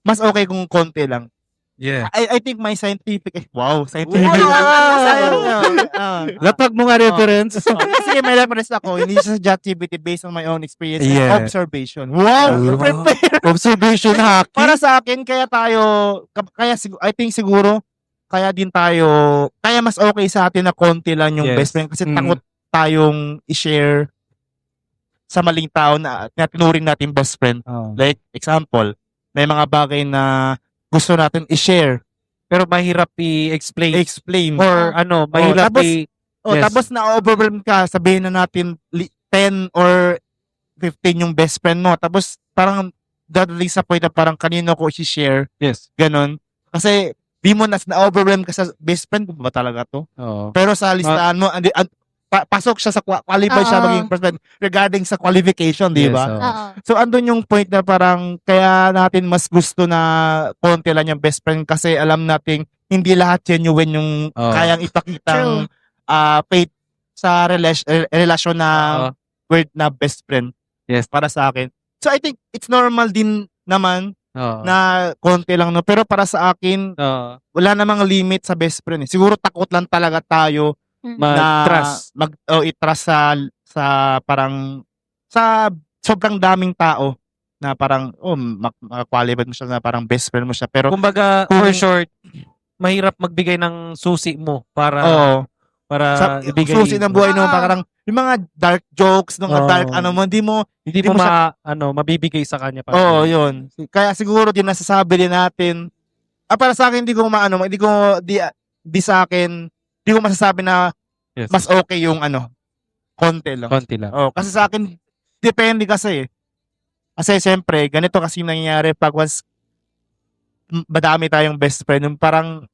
mas okay kung konti lang. Yeah. I think my scientific, scientific. Lapag mo nga reference. Kasi may reference ako, hindi siya sa ChatGPT based on my own experience and Yeah. observation. Wow! Wow. Prepare! Observation hacking. Para sa akin, I think siguro, kaya mas okay sa atin na konti lang yung Yes. best friend kasi Mm. takot tayong i-share sa maling tao na tinuring natin best friend. Oo. Like, example, may mga bagay na gusto natin i-share, Pero mahirap i-explain. explain. Or ano, mahirap tapos- Yes. Tapos na-overwhelm ka, sabihin na natin 10 or 15 yung best friend mo. Tapos parang dadating sa point na parang kanino ko i-share, Yes. ganon. Kasi di mo na-overwhelm ka sa best friend ba talaga to? Oo. Pero sa listahan mo, pasok siya sa qualify siya Oo. maging best friend regarding sa qualification, di ba? Yes, oo. Oo. So andun yung point na parang kaya natin mas gusto na konti lang yung best friend kasi alam nating hindi lahat genuine yung Oo. kayang ipakitang faith sa relasyon na Oo. word na best friend. Yes. Para sa akin. So I think it's normal din naman Oo. na konti lang no, pero para sa akin Oo. wala namang limit sa best friend. Siguro takot lang talaga tayo Mag-trust. i-trust sa parang sa sobrang daming tao na parang maka-qualify mo siya na parang best friend mo siya pero Kumbaga, for short, mahirap magbigay ng susi mo para ibigay. susi ng buhay no parang yung mga dark jokes ng Oo. dark hindi mo mabibigay sa kanya. yun kaya siguro din nasasabi din natin para sa akin di sa akin di ko masasabi na Yes. mas okay yung konti lang. Konti lang. Kasi sa akin, depende kasi. Kasi siyempre, ganito kasi yung nangyayari pag once madami tayong best friend, yung parang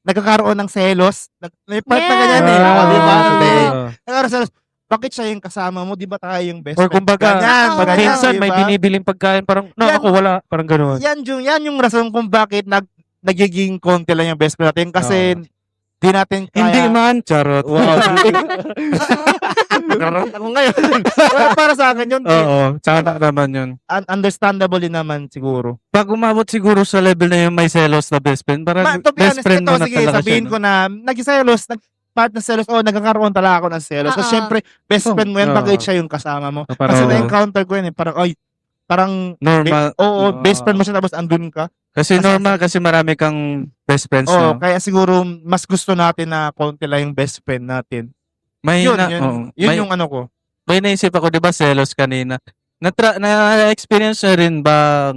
nagkakaroon ng selos. May part na ganyan eh. Yeah. Di ba? Ah. Hindi. Nagkakaroon selos. Bakit siya yung kasama mo? Di ba tayo yung best Or friend? kumbaga, Ganyan, pag ganyan, minsan di may ba? binibiling pagkain, parang, no, Yan. ako wala, parang gano'n. Yan yung rason kung bakit nagiging konti lang yung best friend natin. Kasi di natin kaya. Hindi man, charot. Wow. Nagkaroon ako ngayon. Para sa akin yun, Oo, tsaka naman yun. understandable din naman siguro. Pag umabot siguro sa level na yung may selos na best friend, parang To be best honest, friend ito, mo na sige, talaga sabihin siya. ko na, nagsiselos, part ng selos, nagkakaroon talaga ako ng selos. So, Oo. syempre, best friend mo yan, Oo. bakit siya yung kasama mo? Parang- Kasi Oo. na-encounter ko yun, parang, Normal. best friend mo siya, tapos andun ka. Kasi normal, kasi marami kang best friends Oo, na. kaya siguro, mas gusto natin na konti lang yung best friend natin. May Yun, may, yung ano ko. may naisip ako, di ba, selos kanina. Na-experience na rin ba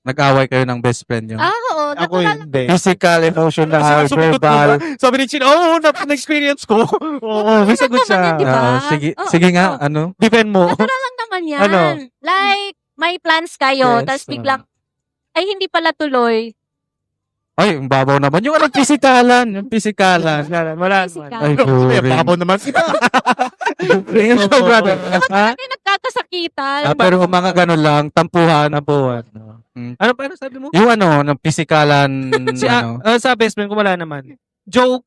nag-away kayo ng best friend nyo? Oo, Ako natural. hindi. Physical, emotional, Sumagot verbal. ko ba? Sabi ni Chin, na-experience ko. Oo, may sagot siya. Di ba? Oo, sige nga, ano? Depend mo. Natural lang naman yan. Ano? Like, may plans kayo, Yes, tapos biglang, ay hindi pala tuloy. Ay, ang babaw naman. Yung anong pisikalan. Yung pisikalan. Wala. Physical. Ay, boring. Babaw naman. Boring ito, brother. Ha? Hindi nagkakasakitan. Pero mga ganun lang, tampuhan. Nabuhan. Mm. Ano pa sabi mo? Yung ano, ng pisikalan, Sa best friend ko wala naman. Joke,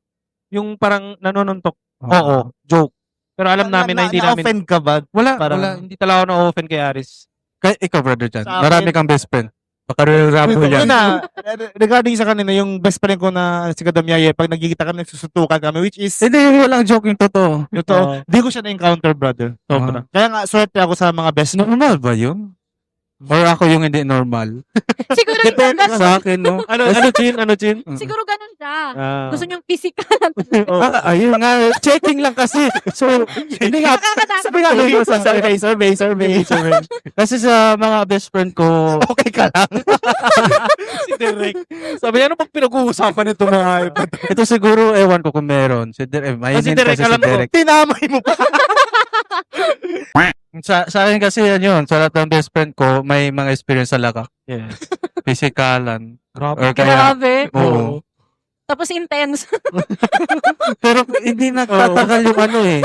yung parang nanonuntok. Oo, joke. Pero alam namin na hindi namin. Na-offend ka ba? Wala, Parang- wala. Hindi talaga ako na-offend kay Aris. Ikaw, brother Jan. Sa akin- Marami kang best friend. Pakarami Yun yan. na, regarding sa kanina, yung best friend ko na si Kadam Yaye, pag nagkikita kami, nagsusutukan kami, which is, Hindi, walang joke yung totoo. ito, di ko siya na-encounter, brother. Sobra. Kaya nga, swerte ako sa mga best friend. Normal ba yun? Or ako yung hindi normal? Siguro Depende ganun. sa akin, no? Ano, Chin? Siguro ganun siya. Ah. Gusto niyong physical. Ayun nga, checking lang kasi. So, hindi nga, sabi nga, survey. Kasi sa mga best friend ko, okay ka lang. Si Derek. Sabi niya, ano pag pinag-uusapan ito mga Ito siguro, ewan ko kung meron. Si Derek, Kasi Derek, alam ko. Tinamay mo pa. Sa akin kasi yan yun. Sa lahat ng best friend ko, may mga experience sa laka. Yes. Physikalan. Grabe. Or kaya, Grabe. oo. Tapos intense. Pero hindi nagtatagal yung ano eh.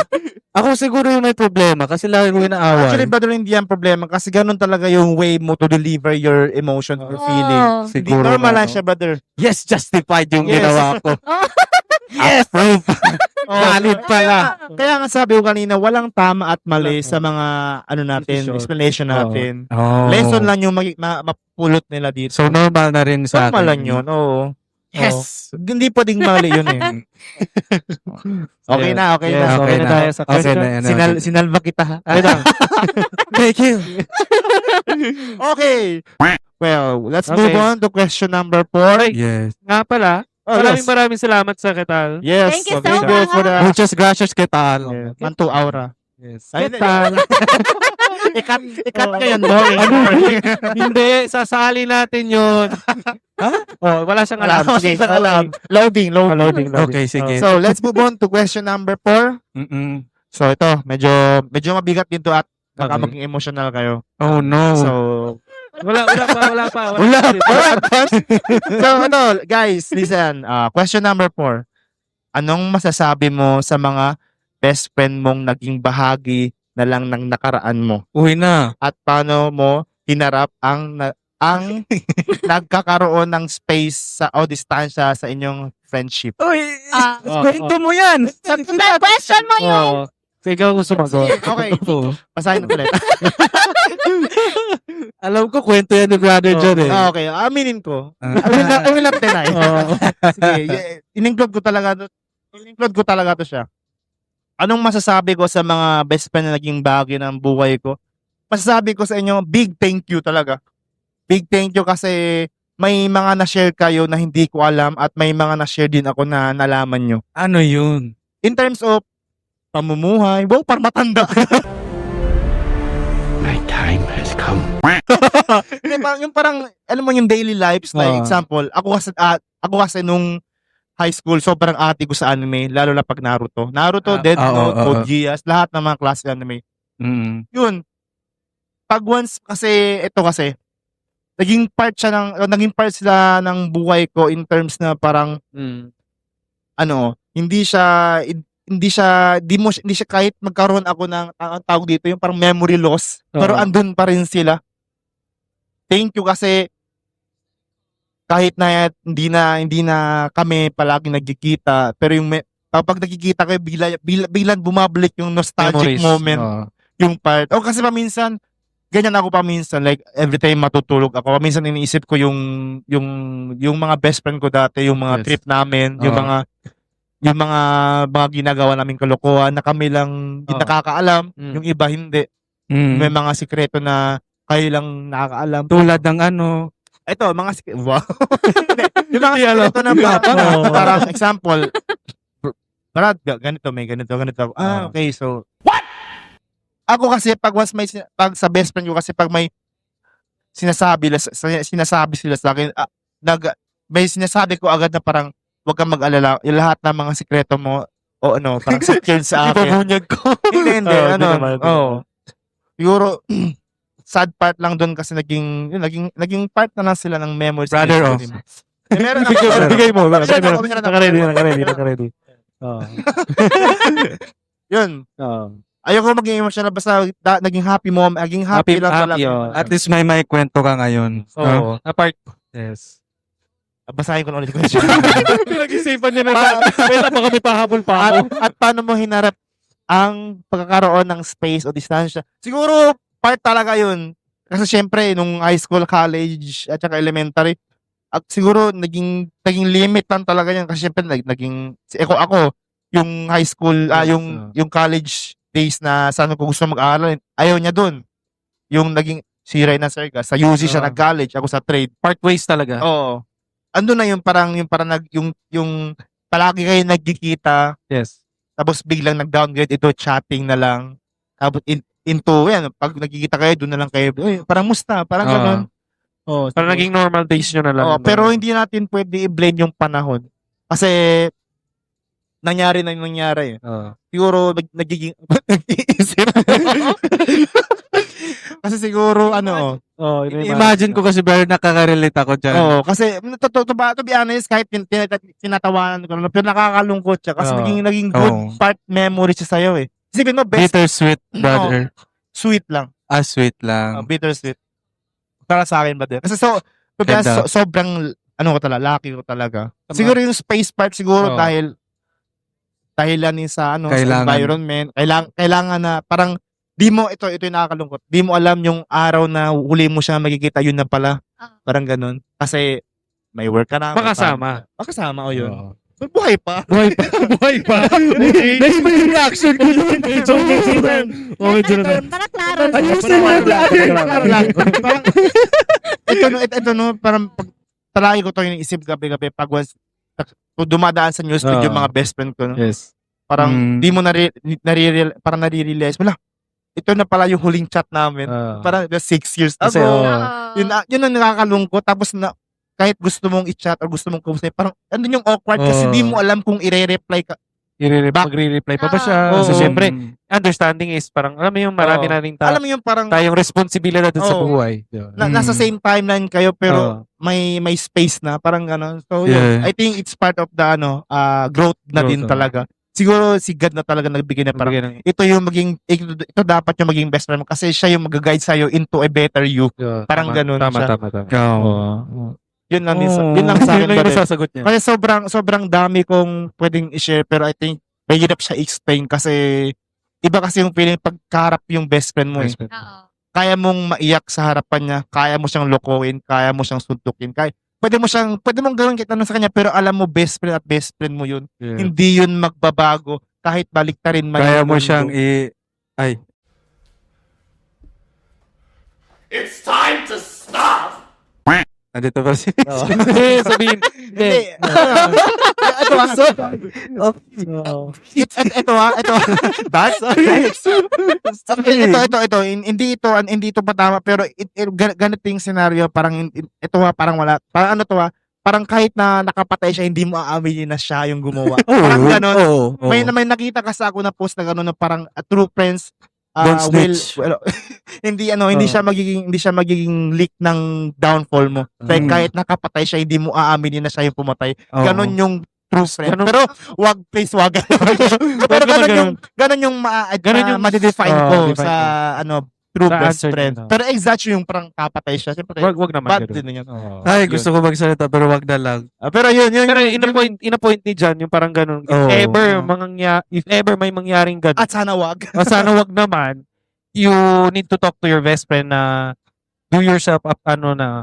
Ako siguro yung may problema kasi lagi ko inaaway. Actually, brother, hindi yan problema kasi ganun talaga yung way mo to deliver your emotion or feeling. Oh. Hindi Siguro normal nga, lang no? siya, brother. Yes, justified yung Yes. ginawa ko. Yes! Approve. Valid pala. Kaya nga sabi ko kanina, walang tama at mali sa mga ano natin, Decision. explanation natin. Oh. Lesson lang yung mapulot nila dito. So, normal na rin sa akin. normal lang yun, oo. Yes. Hindi pwedeng mali yun eh. Okay na, okay Yes, na. okay na tayo sa Okay question. na yan. Sinalva kita ha. Thank you. Okay. Well, let's Okay. move on to question number 4. Yes. Nga pala, Oh, maraming salamat sa Ketal. Yes. Thank you so Thank you much. for the Muchas gracias, ¿qué tal? Mantu Aura. Yes. Ay, Ketal. Ikat ka yan, boy. Hindi, sasali natin yun. Ha? Oh, wala siyang alam. Wala Sige, siyang alam. Loading. Loading. Okay, sige. So, let's move on to question number 4. Mm-mm. So, ito, medyo mabigat din to at baka Okay. maging emotional kayo. Oh, no. So, Wala pa. so ito, guys, listen. Question number 4. Anong masasabi mo sa mga best friend mong naging bahagi na lang ng nakaraan mo? Uwi na. At paano mo hinarap ang nagkakaroon ng space sa o distansya sa inyong friendship? Uy, Ah. kwento mo yan. Question mo yun. Oh. Ikaw gusto sumagot. Okay, basahin mo ulit. Alam ko, kwento yan ni brother dyan eh. Okay, aminin ko. Ah. I will not deny. Oh. Sige, in-include ko talaga to siya. Anong masasabi ko sa mga best friend na naging bahagi ng buhay ko? Masasabi ko sa inyo, big thank you talaga. Big thank you kasi may mga na-share kayo na hindi ko alam at may mga na-share din ako na nalaman nyo. Ano yun? In terms of pamumuhay, wow, parang matanda. My time has come. Hindi, parang, alam mo yung daily lives, like example, ako kasi nung high school, sobrang ate ko sa anime, lalo na pag Naruto. Death Note, Code Geass, lahat ng mga klase anime. Mm. Yun. Pag once kasi, naging part sila ng buhay ko in terms na parang, hindi siya kahit magkaroon ako ng ang tawag dito yung parang memory loss, pero Oo. andun pa rin sila. Thank you kasi kahit na hindi na kami palagi nagkikita, pero yung kapag nagkikita kayo biglang bumabalik yung nostalgic Memories. moment, Oh. yung part. O kasi paminsan ganyan ako paminsan, like every time matutulog ako, paminsan iniisip ko yung mga best friend ko dati, yung mga Yes. trip namin, yung Oo. mga ginagawa naming kalokohan na kami lang yung Oo. nakakaalam, Mm. yung iba hindi. Mm. May mga sikreto na kayo lang nakakaalam. Tulad ng ano. Ito, mga wow. Hindi, yung mga sikreto na parang example, Brad, ganito, may ganito. Okay, so ako kasi pag sa best friend ko kasi pag may sinasabi sila sa akin, may sinasabi ko agad na parang wag kang mag-alala, yung lahat ng mga sikreto mo o parang secured sa akin. Ipabunyag ko. Hindi, Oh, di naman. Siguro, sad part lang doon kasi naging part na lang sila ng memories. Brother of. Meron ako. Bigay mo. Meron ako. Naka-ready. Oh. Yun. Oh. Ayoko maging emotional basta naging happy lang talaga. oh. At least may kwento ka ngayon. Oo. Apart. Yes. Basahin ko na ulit yung question. Pinag-isipan niya na. Wait, baka may pahabol pa ako. at paano mo hinarap ang pagkakaroon ng space o distansya? Siguro, part talaga yun. Kasi syempre, nung high school, college, at saka elementary, siguro, naging limit lang talaga yan. Kasi syempre, ako, yung high school, yung college days na saan ko gusto mag-aaral, ayaw niya dun. Yung si Reyna Serga. Sa UC siya Oo. nag-college, ako sa trade. Part ways talaga. Oo. Ando na yung parang yung palagi kayo nagkikita, Yes. tapos biglang nag-downgrade ito, chatting na lang. Tapos into, yan, pag nagkikita kayo, doon na lang kayo, parang musta, parang Oo. ganun. Oh, Parang naging normal days nyo na lang. pero hindi natin pwede i-blame yung panahon. Kasi, nangyari na yung nangyari. Oo. Siguro, nagiging, nag-iisip. Kasi siguro, Oh, Imagine ko kasi very nakaka-relate ako dyan. kasi, to be honest, kahit tinatawanan ko, pero nakakalungkot siya. Kasi Oo. naging good Oo. part memory siya sa'yo eh. Isipin mo, best, Bittersweet, brother. sweet lang. Sweet lang. Bittersweet. Para sa akin ba din? Kasi to be honest, sobrang, ko talaga, lucky ko talaga. Tama. Siguro yung space part, siguro Oo. dahil lang yun sa, sa Kailangan. environment. Kailangan na, parang, di mo, ito yung nakakalungkot. Di mo alam yung araw na huli mo siya makikita, yun na pala. Parang ganun. Kasi, may work ka na. may Makasama. family. Makasama, o yun. Oo. Buhay pa. Buhay pa. Buhay pa. Naiba yung reaction ko yun. Okay, dyan na. Para klaro. Ayusin mo lang. Parang, ito no, parang palagi ko to yung isip gabi-gabi pag dumadaan sa newsfeed yung mga best friend ko. No? Yes. Parang di mo parang nare-realize, wala, ito na pala yung huling chat namin. Parang 6 years Kasi, ago. Oo. Yun ang nakakalungkot. Tapos kahit gusto mong i-chat or gusto mong kausapin, parang andun yung awkward kasi di mo alam kung i-reply ka. Magre-reply pa ba siya? Oo. Kasi syempre, understanding is parang, alam mo yung marami Oo. na rin Alam mo yung parang tayong responsibilidad dun sa Oo. buhay. nasa same timeline kayo pero may space na, parang gano'n. So, yun. Yeah. I think it's part of the growth na Growth, din oo. talaga. Siguro si God na talaga nagbigay na parang ito yung ito dapat yung maging best friend mo kasi siya yung mag-guide sa'yo into a better you. Parang ganun Tama, siya. tama. Yun lang din yun lang sa akin. Yun lang yung brother. masasagot niya. Kasi sobrang dami kong pwedeng i-share pero I think mahirap siya i-explain kasi iba kasi yung feeling pagkaharap yung best friend mo eh. Oo. Kaya mong maiyak sa harapan niya, kaya mo siyang lokohin, kaya mo siyang suntukin, pwede mong gawin kita sa kanya pero alam mo best friend at best friend mo yun. Yeah. Hindi yun magbabago kahit baliktarin man Kaya yung mo mundo. siyang It's time to stop! Andito ba si... Hindi, sabihin. Hindi. Ito That's hindi ito patama pero ganito yung scenario parang ito parang wala parang parang kahit na nakapatay siya hindi mo aaminin na siya yung gumawa. Parang ganon. May nakita kasi ako na post na gano'n na parang true friends Don't snitch. hindi siya magiging leak ng downfall mo. Like, kahit nakapatay siya hindi mo aaminin na siya yung pumatay. Ganon yung true friend. Ganon. Pero wag pero ganon yung ma-define ko define sa true Sa best answer friend. niya, Pero exact yung parang kapatay siya. Siyempre, Wag naman. bad ganun. din yun. Ay, gusto ko magsalita pero wag na lang. Pero yun. Pero in-a-point ni John, yung parang ganun. Oo. If ever may mangyaring ganun, At sana wag. sana wag naman, you need to talk to your best friend na do yourself up,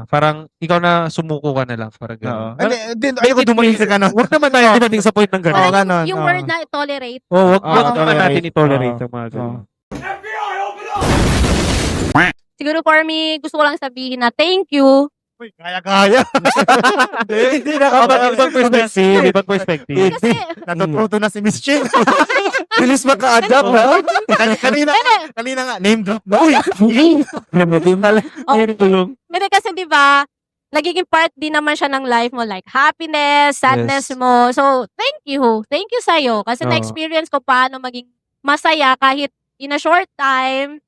parang ikaw na sumuko ka na lang. Parang ganun. Ayoko dumating sa ganon. Wag naman tayo dumating sa point ng ganun. Oo, ganon. Yung Oo. word na tolerate. Wag naman tolerate. natin i-tolerate Oo. yung mga ganun. FBI, open up! Siguro for me, gusto ko lang sabihin na thank you. Uy, kaya. Hindi Ibang perspective. Kasi, Natututo na si Miss Chin. Bilis maka-adapt ha? Kanina nga, name drop na. Uy! hindi kasi di ba, nagiging part din naman siya ng life mo, like happiness, sadness Yes. mo. So, thank you. Thank you sa'yo. Kasi Oo. na-experience ko paano maging masaya kahit in a short time,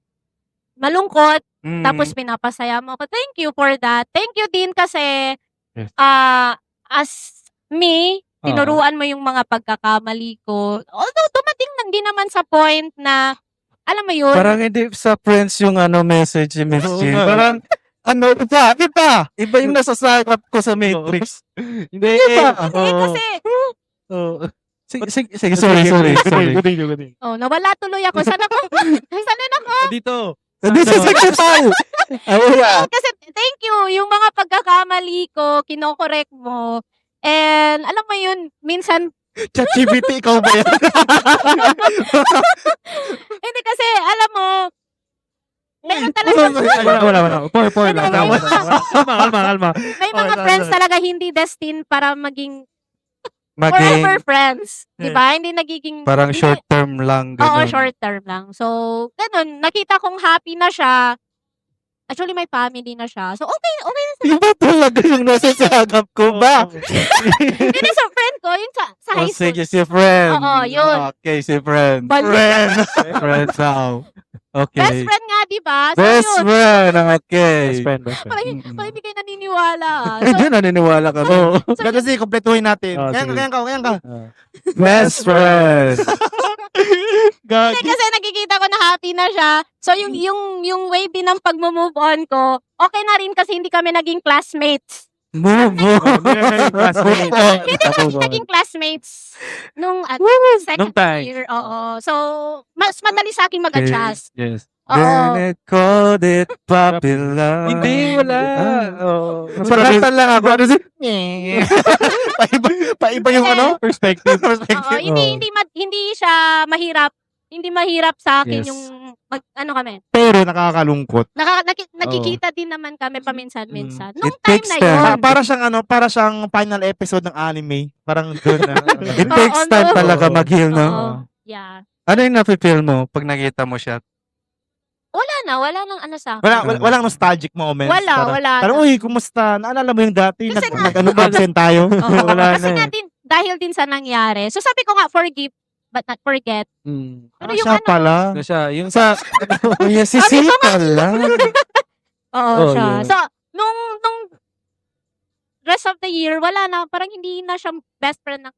malungkot, tapos pinapasaya mo ako. Thank you for that. Thank you din kasi Yes. as me, tinuruan mo yung mga pagkakamali ko. Although dumating lang din naman sa point na, alam mo yun, Parang hindi sa friends yung message ni Miss Oo Jean. nga. Parang iba yung nasasakap ko sa Matrix. Hindi. kasi, Sige, sorry. nawala tuloy ako. Sana ako. Dito. Hindi sa secretary. Kasi thank you. Yung mga pagkakamali ko, kinokorek mo. And alam mo yun, minsan, ChatGPT, ikaw ba yan? hindi kasi, alam mo, meron talaga Wala. Por lang. Kalma. May mga friends talaga hindi destined para maging Maging forever friends. Di ba? Hindi nagiging... parang hindi- short term lang. Oo, Ganun. short term lang. So, ganun. Nakita kong happy na siya. Actually, may family na siya. So, okay na. Iba talaga yung nasa sagap ko ba? Hindi sa friend ko, yun sa O high school. sige, si friend. Oo, yun. Okay, si friend. Balik. Friend now. Best Okay. friend nga, di ba? So, Best yun. friend. Okay. Best friend. Parang Mm-mm. hindi kayo naniniwala. So, Hindi, naniniwala ka ba? Kasi kompletuhin natin. Oh, sige. Kaya ka. Best friend. Gag. hindi, kasi nakikita ko na happy na siya. So, yung way din ng pag-move on ko, okay na rin kasi hindi kami naging classmates. Move on. Hindi kami naging classmates nung second Nung time. year. Oo. So, mas madali sa akin mag-adjust. Yes. Oo. Then it called it popular. Hindi, wala. Paratan lang ako. Ano si? Paiba yung ano? Perspective. Oo, hindi siya mahirap. Hindi mahirap sa akin Yes. yung ano kami. Pero nakakalungkot. Nakikita din naman kami paminsan-minsan. Nung It time takes na time. yun. Para siyang final episode ng anime. Parang doon na. It takes Oo, time no. talaga mag-heal, no? Oo. Yeah. Ano yung nafe-feel mo pag nakita mo siya? Wala nang ano sa akin. Walang nostalgic moments. Wala Parang, na. uy, kumusta? Naalala mo yung dati? Kasi nga- Nag-absent tayo? Oo, Wala kasi na nga din, dahil din sa nangyari. So sabi ko nga, forgive, but not forget. Pero yung Siya ano, pala. So siya, yung sa, Kuya, si Sita lang. oo Oh, siya. yeah. So, nung rest of the year, wala na, parang hindi na siya best friend na.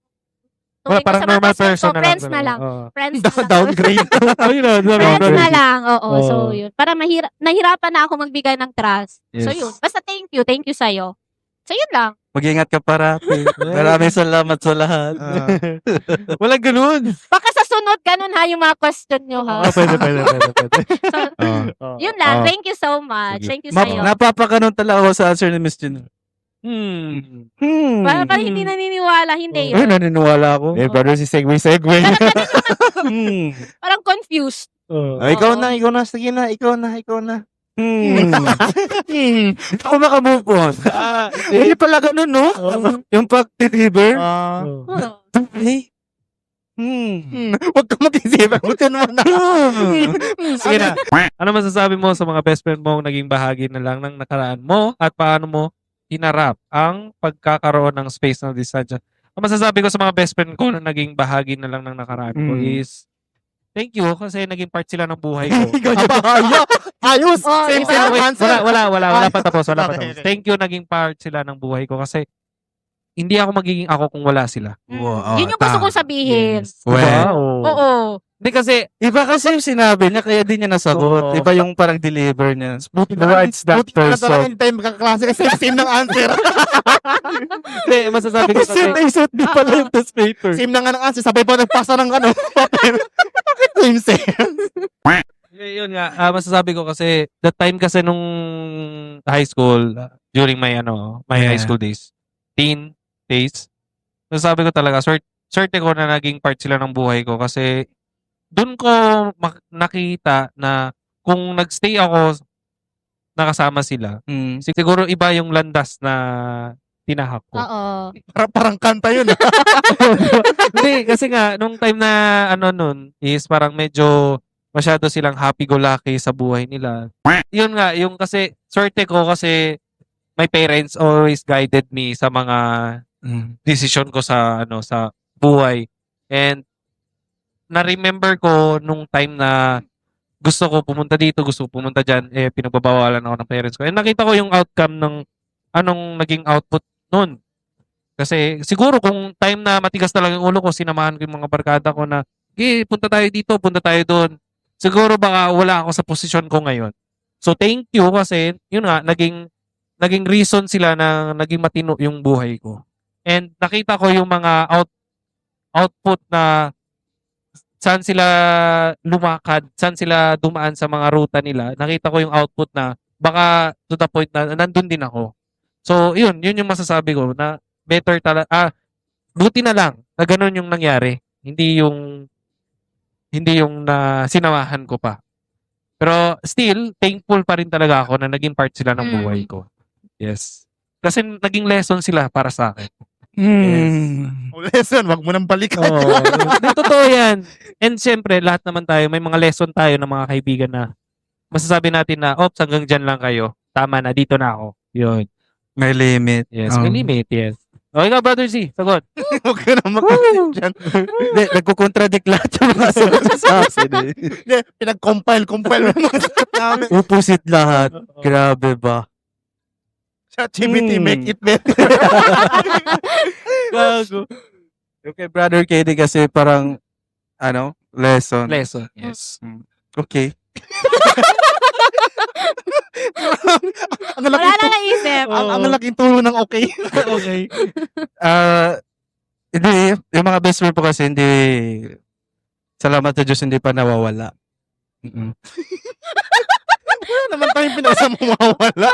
wala, parang normal person na lang. Friends na lang. Oo. Friends na lang. Downgrade. Ayun na, Friends na lang, oo. Oo. So, yun. Para nahirapan na ako magbigay ng trust. So, Yes. yun. Basta thank you sa'yo. So, yun lang. Mag-ingat ka parati. Maraming salamat sa lahat. Walang ganun. Baka sa sunod, ganun ha, yung mga question nyo ha. Pwede. So, yun lang. Thank you so much. Sige. Thank you sa'yo. Napapaganon talaga ako sa answer ni Miss Jun. Parang hindi naniniwala, hindi Ay, yun. naniniwala ako. brother, si Segway. Hmm. Parang confused. Ikaw na. Sige na, ikaw na. Ako makamove on. Hindi pala ganun, no? Yung pag-deliver. Hey. Huwag ka mag-isip. Butin mo na. Sige na. Ano masasabi mo sa mga best friend mo naging bahagi na lang ng nakaraan mo at paano mo hinarap ang pagkakaroon ng space ng distansya? Ang masasabi ko sa mga best friend ko na naging bahagi na lang ng nakaraan ko is thank you kasi naging part sila ng buhay ko. Ayos. Oh, Same iba. same Wait, answer. wala pa tapos. Okay. Thank you naging part sila ng buhay ko kasi hindi ako magiging ako kung wala sila. Wow, Yun yung gusto kong sabihin. Well, Oo. Hindi kasi iba kasi yung sinabi niya, kaya din niya nasagot. Oo. Iba yung parang deliver niya. Buti The words that Buti na talaga person. in time kaklase kasi same ng answer. hindi, masasabi ko kasi Isot di pala yung test paper. Same na nga ng answer. Sabay pa nagpasa ng ano. Papel. Bakit same? yun nga, masasabi ko kasi the time kasi nung high school during my high school days, teen days, masasabi ko talaga swerte ko na naging part sila ng buhay ko kasi doon ko nakita na kung nagstay ako nakasama sila, siguro iba yung landas na tinahak ko. Oo. Parang kanta yun. Hindi, kasi nga, nung time na nun, is parang medyo masyado silang happy-go-lucky sa buhay nila. Yun nga, yung kasi, swerte ko kasi my parents always guided me sa mga decision ko sa sa buhay. And na-remember ko nung time na gusto ko pumunta dito, gusto ko pumunta dyan, pinagbabawalan ako ng parents ko. And nakita ko yung outcome ng anong naging output nun. Kasi siguro kung time na matigas talaga yung ulo ko, sinamahan ko yung mga barkada ko na, punta tayo dito, punta tayo doon. Siguro baka wala ako sa posisyon ko ngayon. So thank you kasi, yun nga, naging reason sila na naging matino yung buhay ko. And nakita ko yung mga output na saan sila lumakad, saan sila dumaan sa mga ruta nila. Nakita ko yung output na baka to the point na nandun din ako. So, yun yung masasabi ko na better talaga. Buti na lang na ganun yung nangyari. Hindi yung na sinamahan ko pa. Pero still, thankful pa rin talaga ako na naging part sila ng Mm. buhay ko. Yes. Kasi naging lesson sila para sa akin. Lesson, wag mo nang balikan. Oo. Hindi, totoo yan. And siyempre, lahat naman tayo, may mga lesson tayo ng mga kaibigan na masasabi natin na, ops, hanggang dyan lang kayo. Tama na, dito na ako. Yun. May limit. Yes, may limit, yes. Okay ka, Brother Z, sagot. Huwag ka na mag-isip dyan. Hindi, nagkukontradict lahat yung mga sagot sa akin eh. Hindi, pinag-compile mo yung mga sagot namin. Opposite lahat. Grabe ba? ChatGPT, make it better. Gago. Okay, Brother KD kasi parang, lesson. Lesson, yes. Okay. Ang Wala laking, na naisip. ang laking turo ng okay. Okay. Hindi, yung mga best friend po kasi hindi, salamat sa Diyos, hindi pa nawawala. Wala naman tayong pinasa mo mawawala.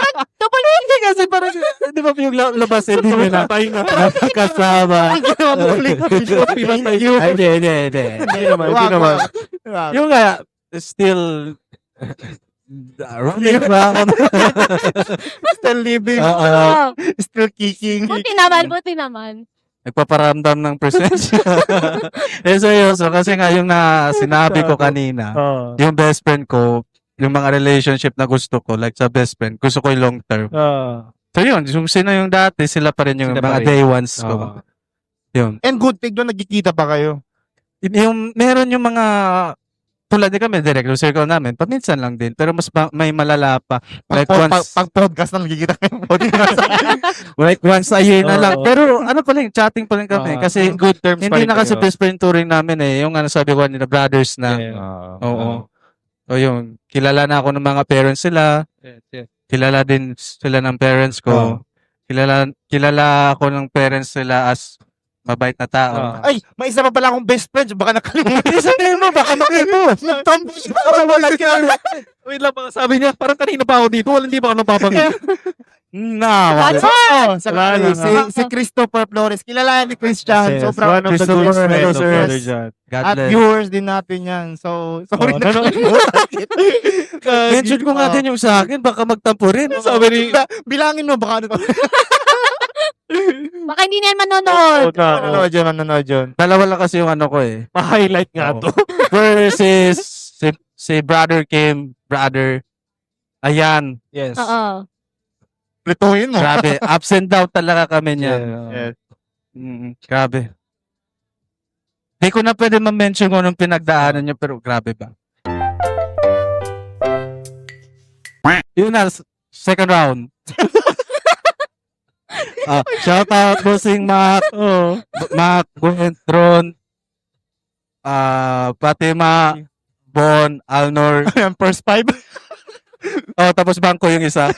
Hindi kasi parang, di ba yung labas, hindi mo na nakakasama. Ang ginawa mo ulit. Ay, hindi. Hindi naman. Yung nga, still, running around. Still living. Oh, Still kicking. buti naman. Nagpaparamdam ng presensya. Seryoso, kasi nga yung sinabi ko kanina, Oh. yung best friend ko, yung mga relationship na gusto ko, like sa best friend, gusto ko yung long term. So yun, yung sino yung dati, sila pa rin yung Sila pa mga rin. day ones ko. Oh. Yun. And good thing doon, nagkikita pa kayo. Meron yung mga, tulad din kami, direct yung circle namin, paminsan lang din, pero mas may malala pa. Like Pag podcast na nagkikita kayo. like once a year na Oo. lang. Pero ano pa lang, chatting pa rin kami. Kasi good terms pa hindi rin na kasi kayo. best friend touring namin eh. Yung sabi ko nila, brothers na. Yeah. Oo. O yun, kilala na ako ng mga parents sila. Yes. Kilala din sila ng parents ko. Kilala ako ng parents nila as mabait na tao. Ay, may isa pa pala akong best friend. Baka nakalimutan. Sabihin mo, baka makito. Nagtampo siya. Baka wala ka. Wait lang, baka sabi niya, parang kanina pa ako dito, hindi pa ako napapangit. Wala. Oo, Wala. si Christopher Flores. Kilala ni Christian. Yes, Sobrang one of the Christopher, good hello, friends of sir. Brother John. God At bless. viewers din natin yan. So, sorry Oh, na. Mention ko nga din yung sa akin, baka magtampo rin. Sabi ni... Bilangin mo, baka ano to. Baka hindi na yan manonood. Manonood yun. Dalawa lang kasi yung ano ko eh. Pa-highlight nga Oo. to. Versus si brother Kim, brother. Ayan. Yes. Oo. Lituhin mo. Grabe. Ups and down talaga kami niyan. Yes. Grabe. Hindi ko na pwede ma-mention kung anong pinagdaanan niyo, pero grabe ba? Yun na, second round. Shout out Bossing Mac, Mac, Gwen, Tron, Fatima, Bon, Alnor. Ayan, first five. Tapos Bangko yung isa.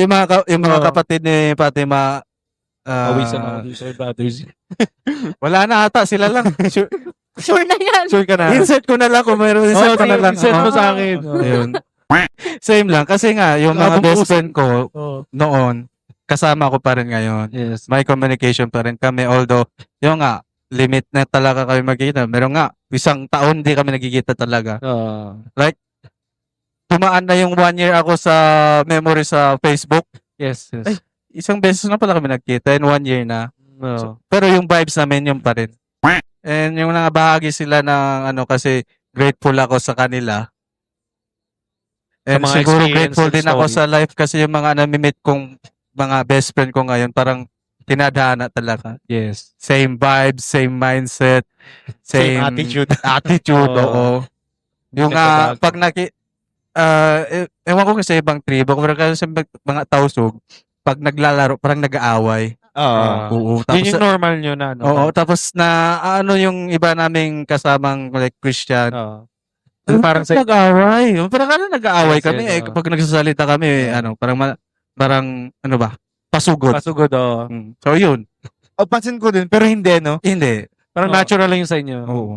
Yung mga kapatid ni Fatima. Awisan ako dito sa brothers. Wala na ata, sila lang. Sure na yan. Sure ka na? Insert ko na lang kung meron. Insert ko na lang. Insert mo Oo. sa akin. Yun. Same lang. Kasi nga, yung mga best friend ko noon, kasama ko pa rin ngayon. Yes. May communication pa rin kami. Although, yung nga, limit na talaga kami magkikita. Meron nga, isang taon di kami nagkikita talaga. Tumaan na yung 1 year ako sa memory sa Facebook. Yes. Ay, isang beses na pala kami nagkita and 1 year na. No. Pero yung vibes namin yung pa rin. And yung bahagi sila ng kasi grateful ako sa kanila. And mga siguro experience grateful and din ako story. sa life kasi yung mga namimit kong mga best friend ko ngayon parang tinadhana talaga. Yes. Same vibes, same mindset, Same same attitude. attitude, oo. Yung Same pag ewan ko kasi ibang tribo, pero kasi sa mga tausog, pag naglalaro, parang nag-aaway. Oo. Yun Tapos, yung normal nyo na. No? oo, tapos na yung iba naming kasamang like Christian, Parang sa... nag-aaway. Parang nag-aaway Yes, kami yes, kapag nagsasalita kami, parang pasugod. Pasugod, So yun. Pansin ko din, pero hindi, no? Hindi. Parang Oo. natural lang yung sa inyo. Oo.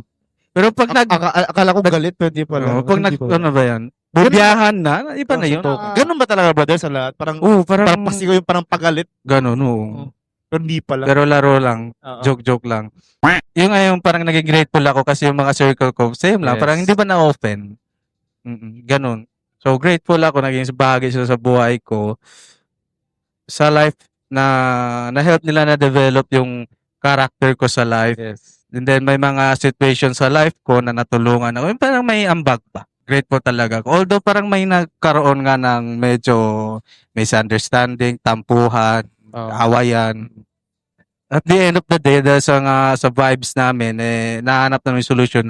Pero pag Akala ko galit, pwede pala. pag ano ba yan? Bubiyahan na, iba na yun. Ganun ba talaga, brother, sa lahat? Parang, Oo, parang parang pasigaw yung parang pagalit, ganun, oo. pero hindi pala. Pero laro lang. Joke lang. Yung parang naging grateful ako kasi yung mga circle ko, same lang. Yes. Parang hindi ba na-open? Ganun. So, grateful ako naging bahagi sila sa buhay ko. Sa life na-help nila na-develop yung character ko sa life. Yes. And then, may mga situations sa life ko na natulungan ako. Yung parang may ambag pa. Grateful talaga ako. Although, parang may nagkaroon nga ng medyo misunderstanding, tampuhan, awayan. At the end of the day, dahil sa vibes namin, nahanap namin yung solution,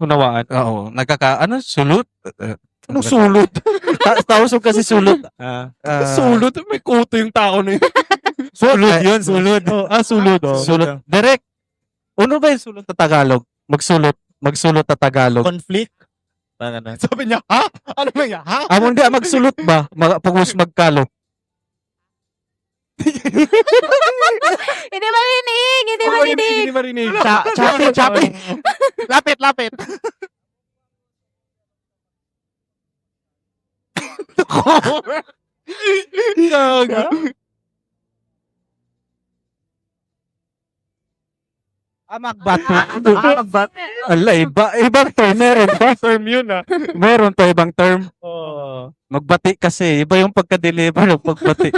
Kunawaan. sulot? Anong sulot? Tausog kasi sulot. Sulot? May kuto yung tao na yun. Sulot yun, sulot. Sulot. Sulot. Direct. Ano ba yung sulot na Tagalog? Magsulot na Tagalog. Conflict. Sabi niya, ha? Ano ba niya? Ha? Amon di, magsulot ba? Pagmus magkalo. Hindi marinig! Hindi marinig! Hindi marinig. Chappy. Lapit. Magbato. Magbat. Ala, ibang term. Meron ba? Term yun Meron to ibang term. Oh. Magbati kasi. Iba yung pagka-deliver ng pagbati.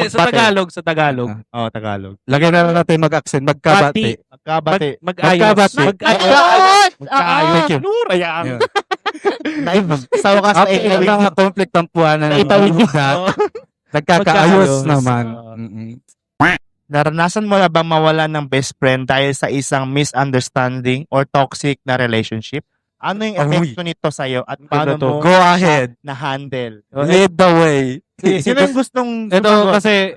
Sa Tagalog. Tagalog. Lagyan na lang natin mag-accent. Magkabati. Magkabati. Magkabati. Ayos! Thank you. Nurayaan. Yun. Sa wakas na After ng mga conflict tampuan na nagkakaayos naman. Naranasan mo na bang mawalan ng best friend dahil sa isang misunderstanding or toxic na relationship? Ano yung epekto nito sa'yo at paano mo Go ahead. na-handle? Lead the way. Sino yung gustong Ito kasi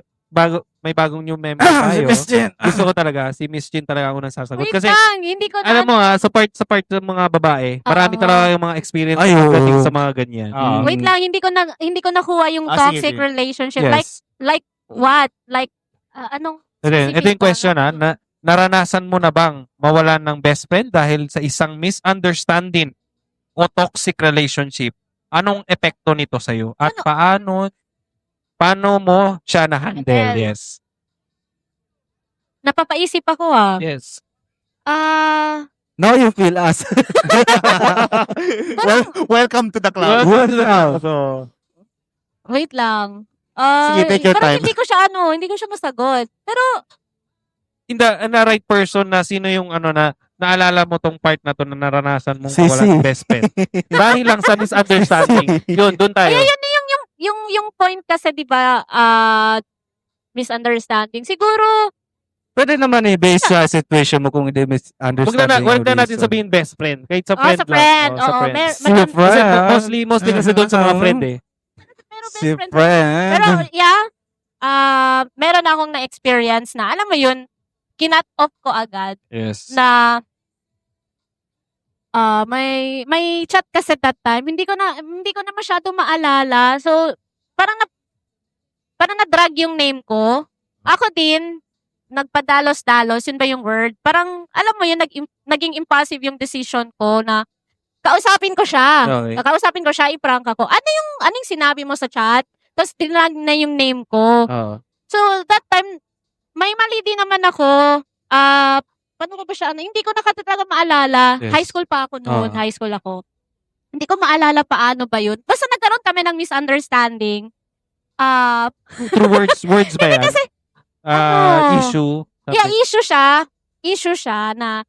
may bagong new member Si tayo. Miss Jen. Gusto ko talaga si Miss Chin talaga ang unang sasagot Wait kasi lang, hindi ko na... alam mo sa part ng mga babae, marami Oo. talaga yung mga experience Ay, oo. pagdating sa mga ganyan. Wait lang, hindi ko nakuha yung Sige, toxic sige. relationship. Yes. Like what? Like, anong... Ito yung question na naranasan mo na bang mawalan ng best friend dahil sa isang misunderstanding o toxic relationship? Anong epekto nito sa'yo? At paano mo siya na-handle? Handle. Yes. Napapaisip ako Yes. Now you feel us. Welcome to the club. So, Wait lang. Sige, take your parang time. hindi ko siya masagot. Pero, Na right person na sino yung na naalala mo tong part na to na naranasan mong Sisi. mawalan ng best friend. Dahil lang sa misunderstanding. Yun, doon tayo. yung point kasi, di ba, misunderstanding. Siguro, Pwede naman based sa situation mo kung hindi misunderstanding. Huwag na natin sabihin best friend. Kahit sa friend sa friend. lang. Sa Oo, friend. Si friend. Mostly kasi doon sa mga friend eh. pero best Si friend. friend. Pero, meron akong na-experience na, alam mo yun, kinat off ko agad Yes. na may chat kasi that time. Hindi ko na masyado maalala. So, parang na-drag yung name ko. Ako din, nagpadalos-dalos, yun ba yung word? Parang, alam mo yun, naging impulsive yung decision ko na kausapin ko siya. Okay. Kausapin ko siya, i-prank ako. Anong sinabi mo sa chat? Tapos, tinag na yung name ko. Oo. So, that time, may mali din naman ako. Paano ko ba siya? Hindi ko na talaga maalala. Yes. High school pa ako noon. Oo. High school ako. Hindi ko maalala paano ba yun. Basta nagkaroon kami ng misunderstanding. Through words ba yan? Kasi, Issue. yeah, issue siya na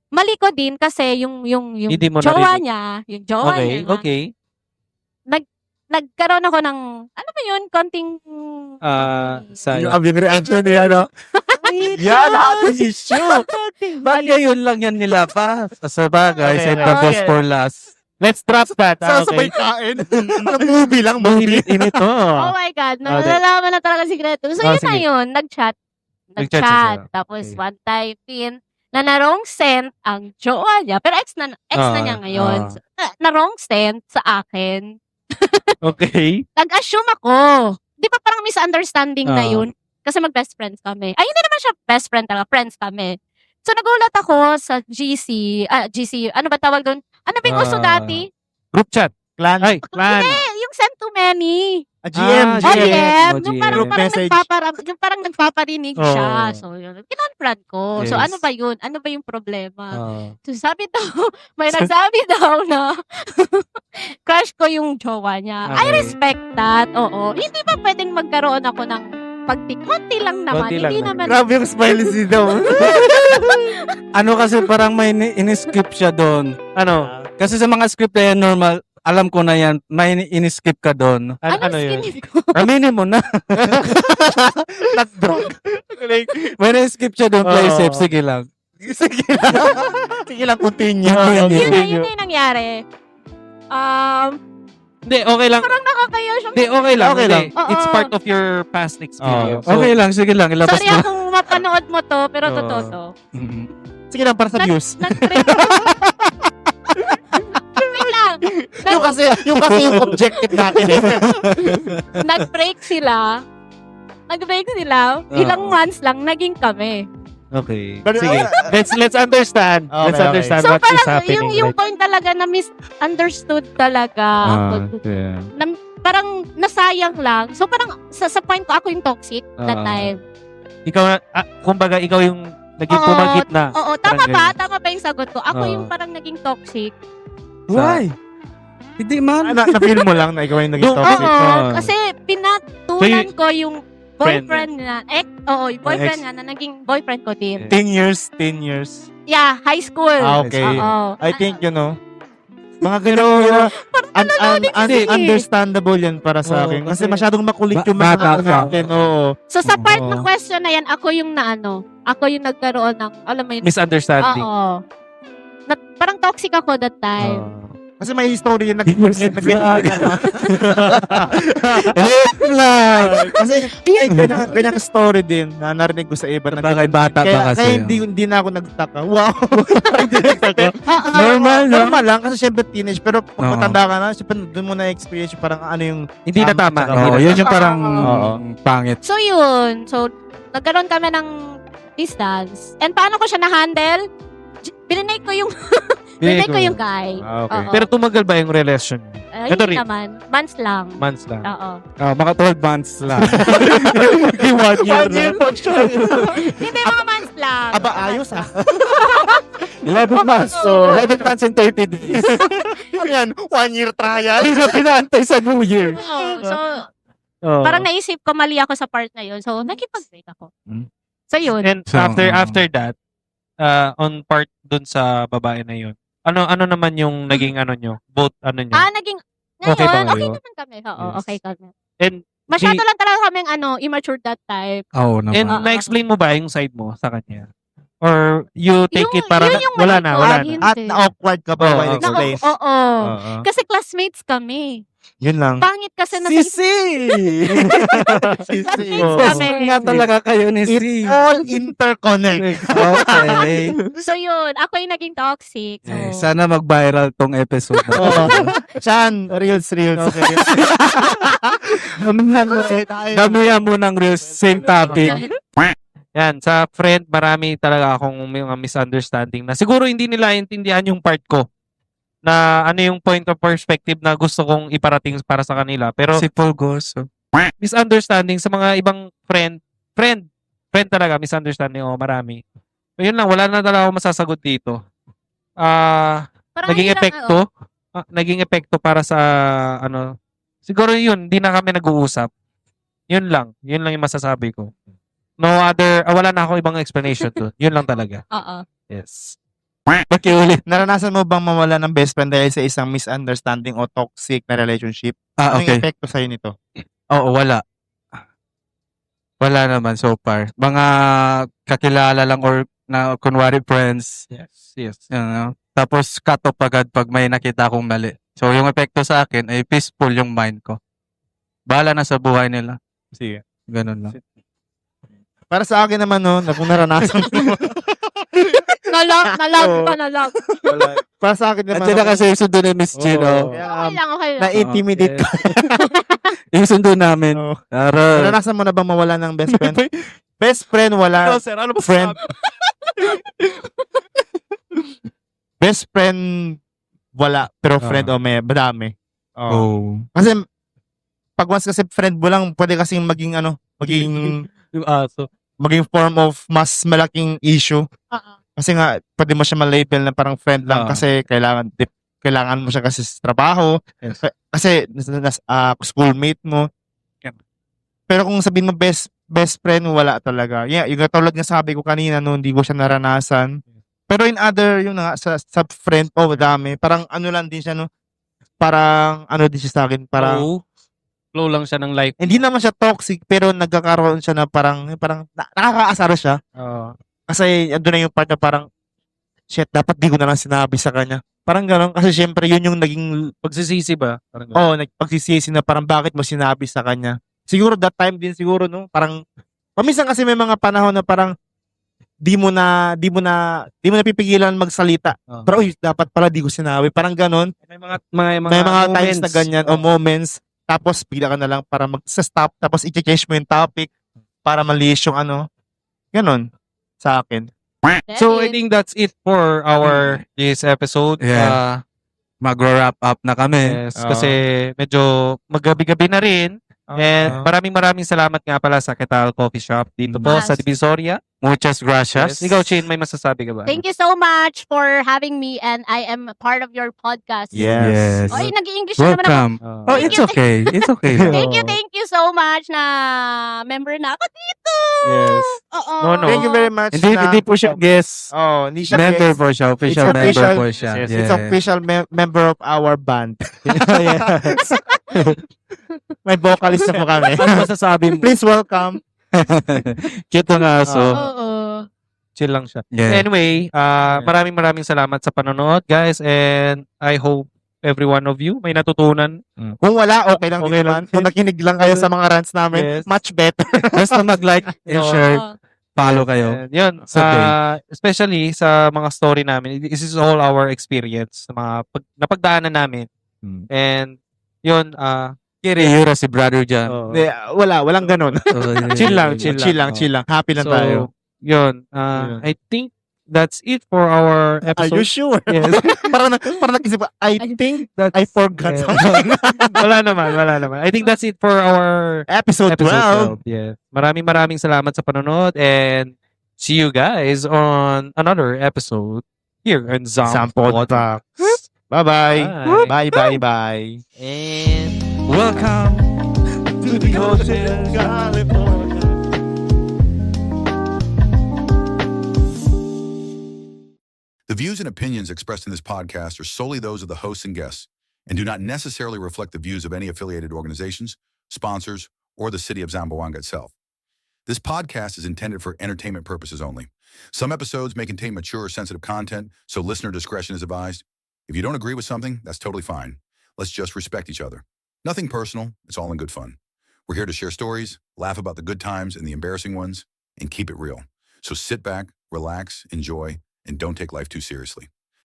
mali ko din kasi yung Hindi mo jowa narinig. niya, yung jowa Okay, niya. okay. Nagkaroon ako ng, ano ba yun, konting... Sayang. abing reaction niya, no? Yan, happy issue. Bagay yun lang yan nila pa. Sa bagay, Okay, save the okay. best for last. Let's drop that. Sasabay kain. Movie lang, movie. Init to. Oh my God, nalalaman na talaga sikreto. So, yun na sige. yun, nag-chat. Nag-chat siya. Tapos, Okay. one time, na wrong send ang jowa niya. Pero ex na niya ngayon. So, na wrong send sa akin. Okay. Nag-assume ako. Di ba parang misunderstanding na yun? Kasi mag-best friends kami. Ay, hindi naman siya best friend talaga. Friends kami. So, nagulat ako sa GC. Ano ba tawag doon? Ano ba yung uso dati? Group chat. Clan. Ay, clan. Yung send to many. GM. Ah, GM, GM. yung parang, Group message. yung parang nagpaparinig siya. Oo. So, yun. Kinonfront ko. So, Yes. ano ba yun? Ano ba yung problema? Oo. So, sabi daw, may nagsabi daw na crush ko yung jowa niya. I Okay. respect that. Oo. Hindi ba pwedeng magkaroon ako ng konti lang naman. Konti lang Hindi naman. naman. Grabe yung smiley si daw. Ano kasi parang may in-skip siya doon. Ano? Kasi sa mga script na yan, normal, alam ko na yan, may in-skip ka doon. Ano yun? skinny ko? Aminin mo na. Nag-drog. May na-skip siya doon, play Oo. safe, sige lang. Sige lang. Sige lang, continue. Yun na yung nangyari. Hindi, okay lang. Parang nakakaya siya. Hindi, okay lang. Okay Hindi. lang. Oo. It's part of your past experience. Okay lang, sige lang, ilabas Sorry mo. kung mapanood mo to, pero Oo. totoo to. Mhm. Sige lang, para sa views. Nag-break. Wait lang. yung kasi yung objective natin eh. Nag-break sila. Ilang months lang, naging kami. Okay. Pero, Sige. Let's understand. Okay, Let's okay. understand So what is parang happening. yung right? point talaga na misunderstood talaga. ako. yeah. Parang nasayang lang. So parang sa point ko, ako yung toxic that Ah. time. Ikaw na, kumbaga, ikaw yung naging Oo, pumagit na. Oo, Parang tama ba? ganun. Tama ba yung sagot ko? Ako Oo. yung parang naging toxic. Why? Hindi man. Na-feel mo lang na ikaw yung naging Yung- toxic. Oo, kasi pinatulan ko yung Friend. boyfriend na, yung boyfriend nga na naging boyfriend ko din. 10 years. Yeah, high school. Okay. Oo. I think, mga ganun, understandable yan para sa Oo, akin. Kasi kasi- masyadong makulit yung mga Bata ano ka. natin. Oo. So sa part Oo. ng question na yan, ako yung ako yung nagkaroon ng, alam mo yun, Misunderstanding. oo. Parang toxic ako that time. Oo. Kasi may history yung Kasi ganyan story din na narinig ko sa iba. Na Bakit bata kaya, pa kasi? kaya hindi na ako nagtaka. Wow! Hindi nagtaka. Normal, no? Normal lang kasi syempre teenage. Pero pag Oo. matanda ka na, syempre doon mo na-experience yung parang ano yung Hindi na tama. tsaka- Oo, yun yung parang Oo. pangit. So yun, so nagkaroon kami ng distance. And paano ko siya na-handle? Binigay ko yung guy. Ah, okay. Oo. Pero tumagal ba yung relation? Ito Hindi rin. naman. Months lang. Months lang. Oo. Mga 12 months lang. Yung 1 year na. Hindi, mga months lang. Aba, ayos ah. 11 months. So, 11 months and 30 days. Ano yan? 1 year trial? Hindi na pinaantay sa New Year. Oo. So, Oo. parang naisip ko mali ako sa part na yun. So, nakipag-break ako. Hmm. So, yun. And So, after that, on part dun sa babae na yun, ano naman yung naging nyo? Both nyo? Naging, Okay ba ngayon, okay kayo? naman kami. Oo, Yes. okay kami. And Masyado lang talaga kaming immature that time. Oo And naman. na-explain mo ba yung side mo sa kanya? Or you take Yung- it para yun yung wala mali na, ko. wala Hindi. na. At na-awkward ka pa Oo, while oo. explain. Oo. Oo. Kasi classmates kami. Yun lang. Pangit kasi na Sisi! Classmates Oo. kami. Nga talaga kayo ni It Si. all interconnect. Okay. So yun, ako yung naging toxic. So, Sana mag-viral tong episode na to. Oo. Chan, reels. Okay. Damihan mo, damihan mo ng reels, same topic. Yan, sa friend, marami talaga akong mga misunderstanding na siguro hindi nila intindihan yung part ko na ano yung point of perspective na gusto kong iparating para sa kanila. Pero Si Paul Goso. misunderstanding sa mga ibang friend talaga, misunderstanding, marami. Yun lang, wala na talaga ako masasagot dito. parang Naging hirap, naging epekto para sa siguro yun, hindi na kami nag-uusap. Yun lang yung masasabi ko. No other, wala na ako ibang explanation to. Yun lang talaga. Oo. Yes. Pakiulit. Naranasan mo bang mawala ng best friend dahil sa isang misunderstanding o toxic na relationship? Anong Okay. epekto sa'yo nito? Oo, wala. Wala naman so far. Mga kakilala lang or na kunwari friends. Yes. Tapos cut off agad pag may nakita akong mali. So yung epekto sa akin ay peaceful yung mind ko. Bahala na sa buhay nila. Sige. Ganun lang. Para sa akin naman, kung naranasan mo. Nalag. Wala. Para sa akin naman. Andiyan na kasi yung sundo ni Miss Gino. Kaya, Okay lang. na-intimidate ka. Yung sundo namin. Oo. Aral. Naranasan mo na bang mawala ng best friend? Best friend, wala. sir, ano ba Friend. Best friend, wala. Pero friend, may madami. Oo. Oh. Kasi, pag once kasi friend mo lang, pwede kasing maging Yung aso. maging form of mas malaking issue. Oo. Kasi nga, pwede mo siya ma-label na parang friend lang kasi kailangan mo siya kasi sa trabaho. Yes. Kasi schoolmate mo. Yep. Pero kung sabihin mo best friend, wala talaga. Yeah, yung katulad nga sabi ko kanina, no, hindi ko siya naranasan. Pero in other, yun na nga, sa friend, dami. Parang ano lang din siya, no? Parang ano din siya sa akin. Parang, Flow lang siya ng life. hindi naman siya toxic, pero nagkakaroon siya na parang nakakaasar siya. Kasi ando na yung part na parang, shit, dapat di ko na lang sinabi sa kanya. Parang gano'n. Kasi syempre, yun yung naging, Pagsisisi ba? Parang ganun. nagpagsisisi na parang bakit mo sinabi sa kanya. Siguro that time din siguro, no? Parang, paminsan kasi may mga panahon na parang, di mo na pipigilan magsalita. Pero, dapat pala di ko sinabi. Parang gano'n. May May mga times moments. na ganyan, o moments. Tapos, bigla ka na lang para mag-stop. Tapos, i-change mo yung topic para maliis yung ano. Ganon. Sa akin. So, I think that's it for our this episode. Yeah. Mag-wrap up na kami. Yes, kasi medyo maggabi-gabi na rin. And maraming salamat nga pala sa Ketal Coffee Shop dito po Yes. sa Divisoria. Muchas gracias. Yes. Ikaw, Chin, may masasabi ka ba? Thank you so much for having me and I am a part of your podcast. Yes. Oy, nag-English na naman ako. Welcome. Oh, Thank it's you, okay. It's okay. Thank you so much na member na ako dito. Yes. Oo. No. Thank you very much. Hindi po siya guest. Oh, hindi siya Member guest. po siya. Official It's member official. po siya. Yes, It's official member of our band. Yes. May vocalist na po kami. Ano masasabi mo? Please welcome. Cute ng aso. Oo. Chill lang siya. Yeah. Anyway, maraming salamat sa panonood, guys. And I hope every one of you may natutunan. Kung wala, okay lang Okay din lang. naman. Kung nakinig lang kayo sa mga rants namin, Yes. much better. Basta mag-like and share. Oo. Follow kayo. And yun, Sa day. especially sa mga story namin, this is all our experience, sa mga napagdaanan namin. And yun, Hira si brother dyan. oo. Hindi, walang ganun. Chill lang. Chill lang. Happy lang So, tayo. yun, I think that's it for our Are episode. you sure? Yes. parang nag-isip ko, I think That's, I forgot Yeah. something. wala naman. I think that's it for our Episode 12. 12. Yeah. Maraming salamat sa panonood and see you guys on another episode here in Zam Podcast. Bye-bye. Bye. Bye. And Welcome To the Hotel California. The views and opinions expressed in this podcast are solely those of the hosts and guests and do not necessarily reflect the views of any affiliated organizations, sponsors, or the city of Zamboanga itself. This podcast is intended for entertainment purposes only. Some episodes may contain mature or sensitive content, so listener discretion is advised. If you don't agree with something, that's totally fine. Let's just respect each other. Nothing personal, it's all in good fun. We're here to share stories, laugh about the good times and the embarrassing ones, and keep it real. So sit back, relax, enjoy, and don't take life too seriously.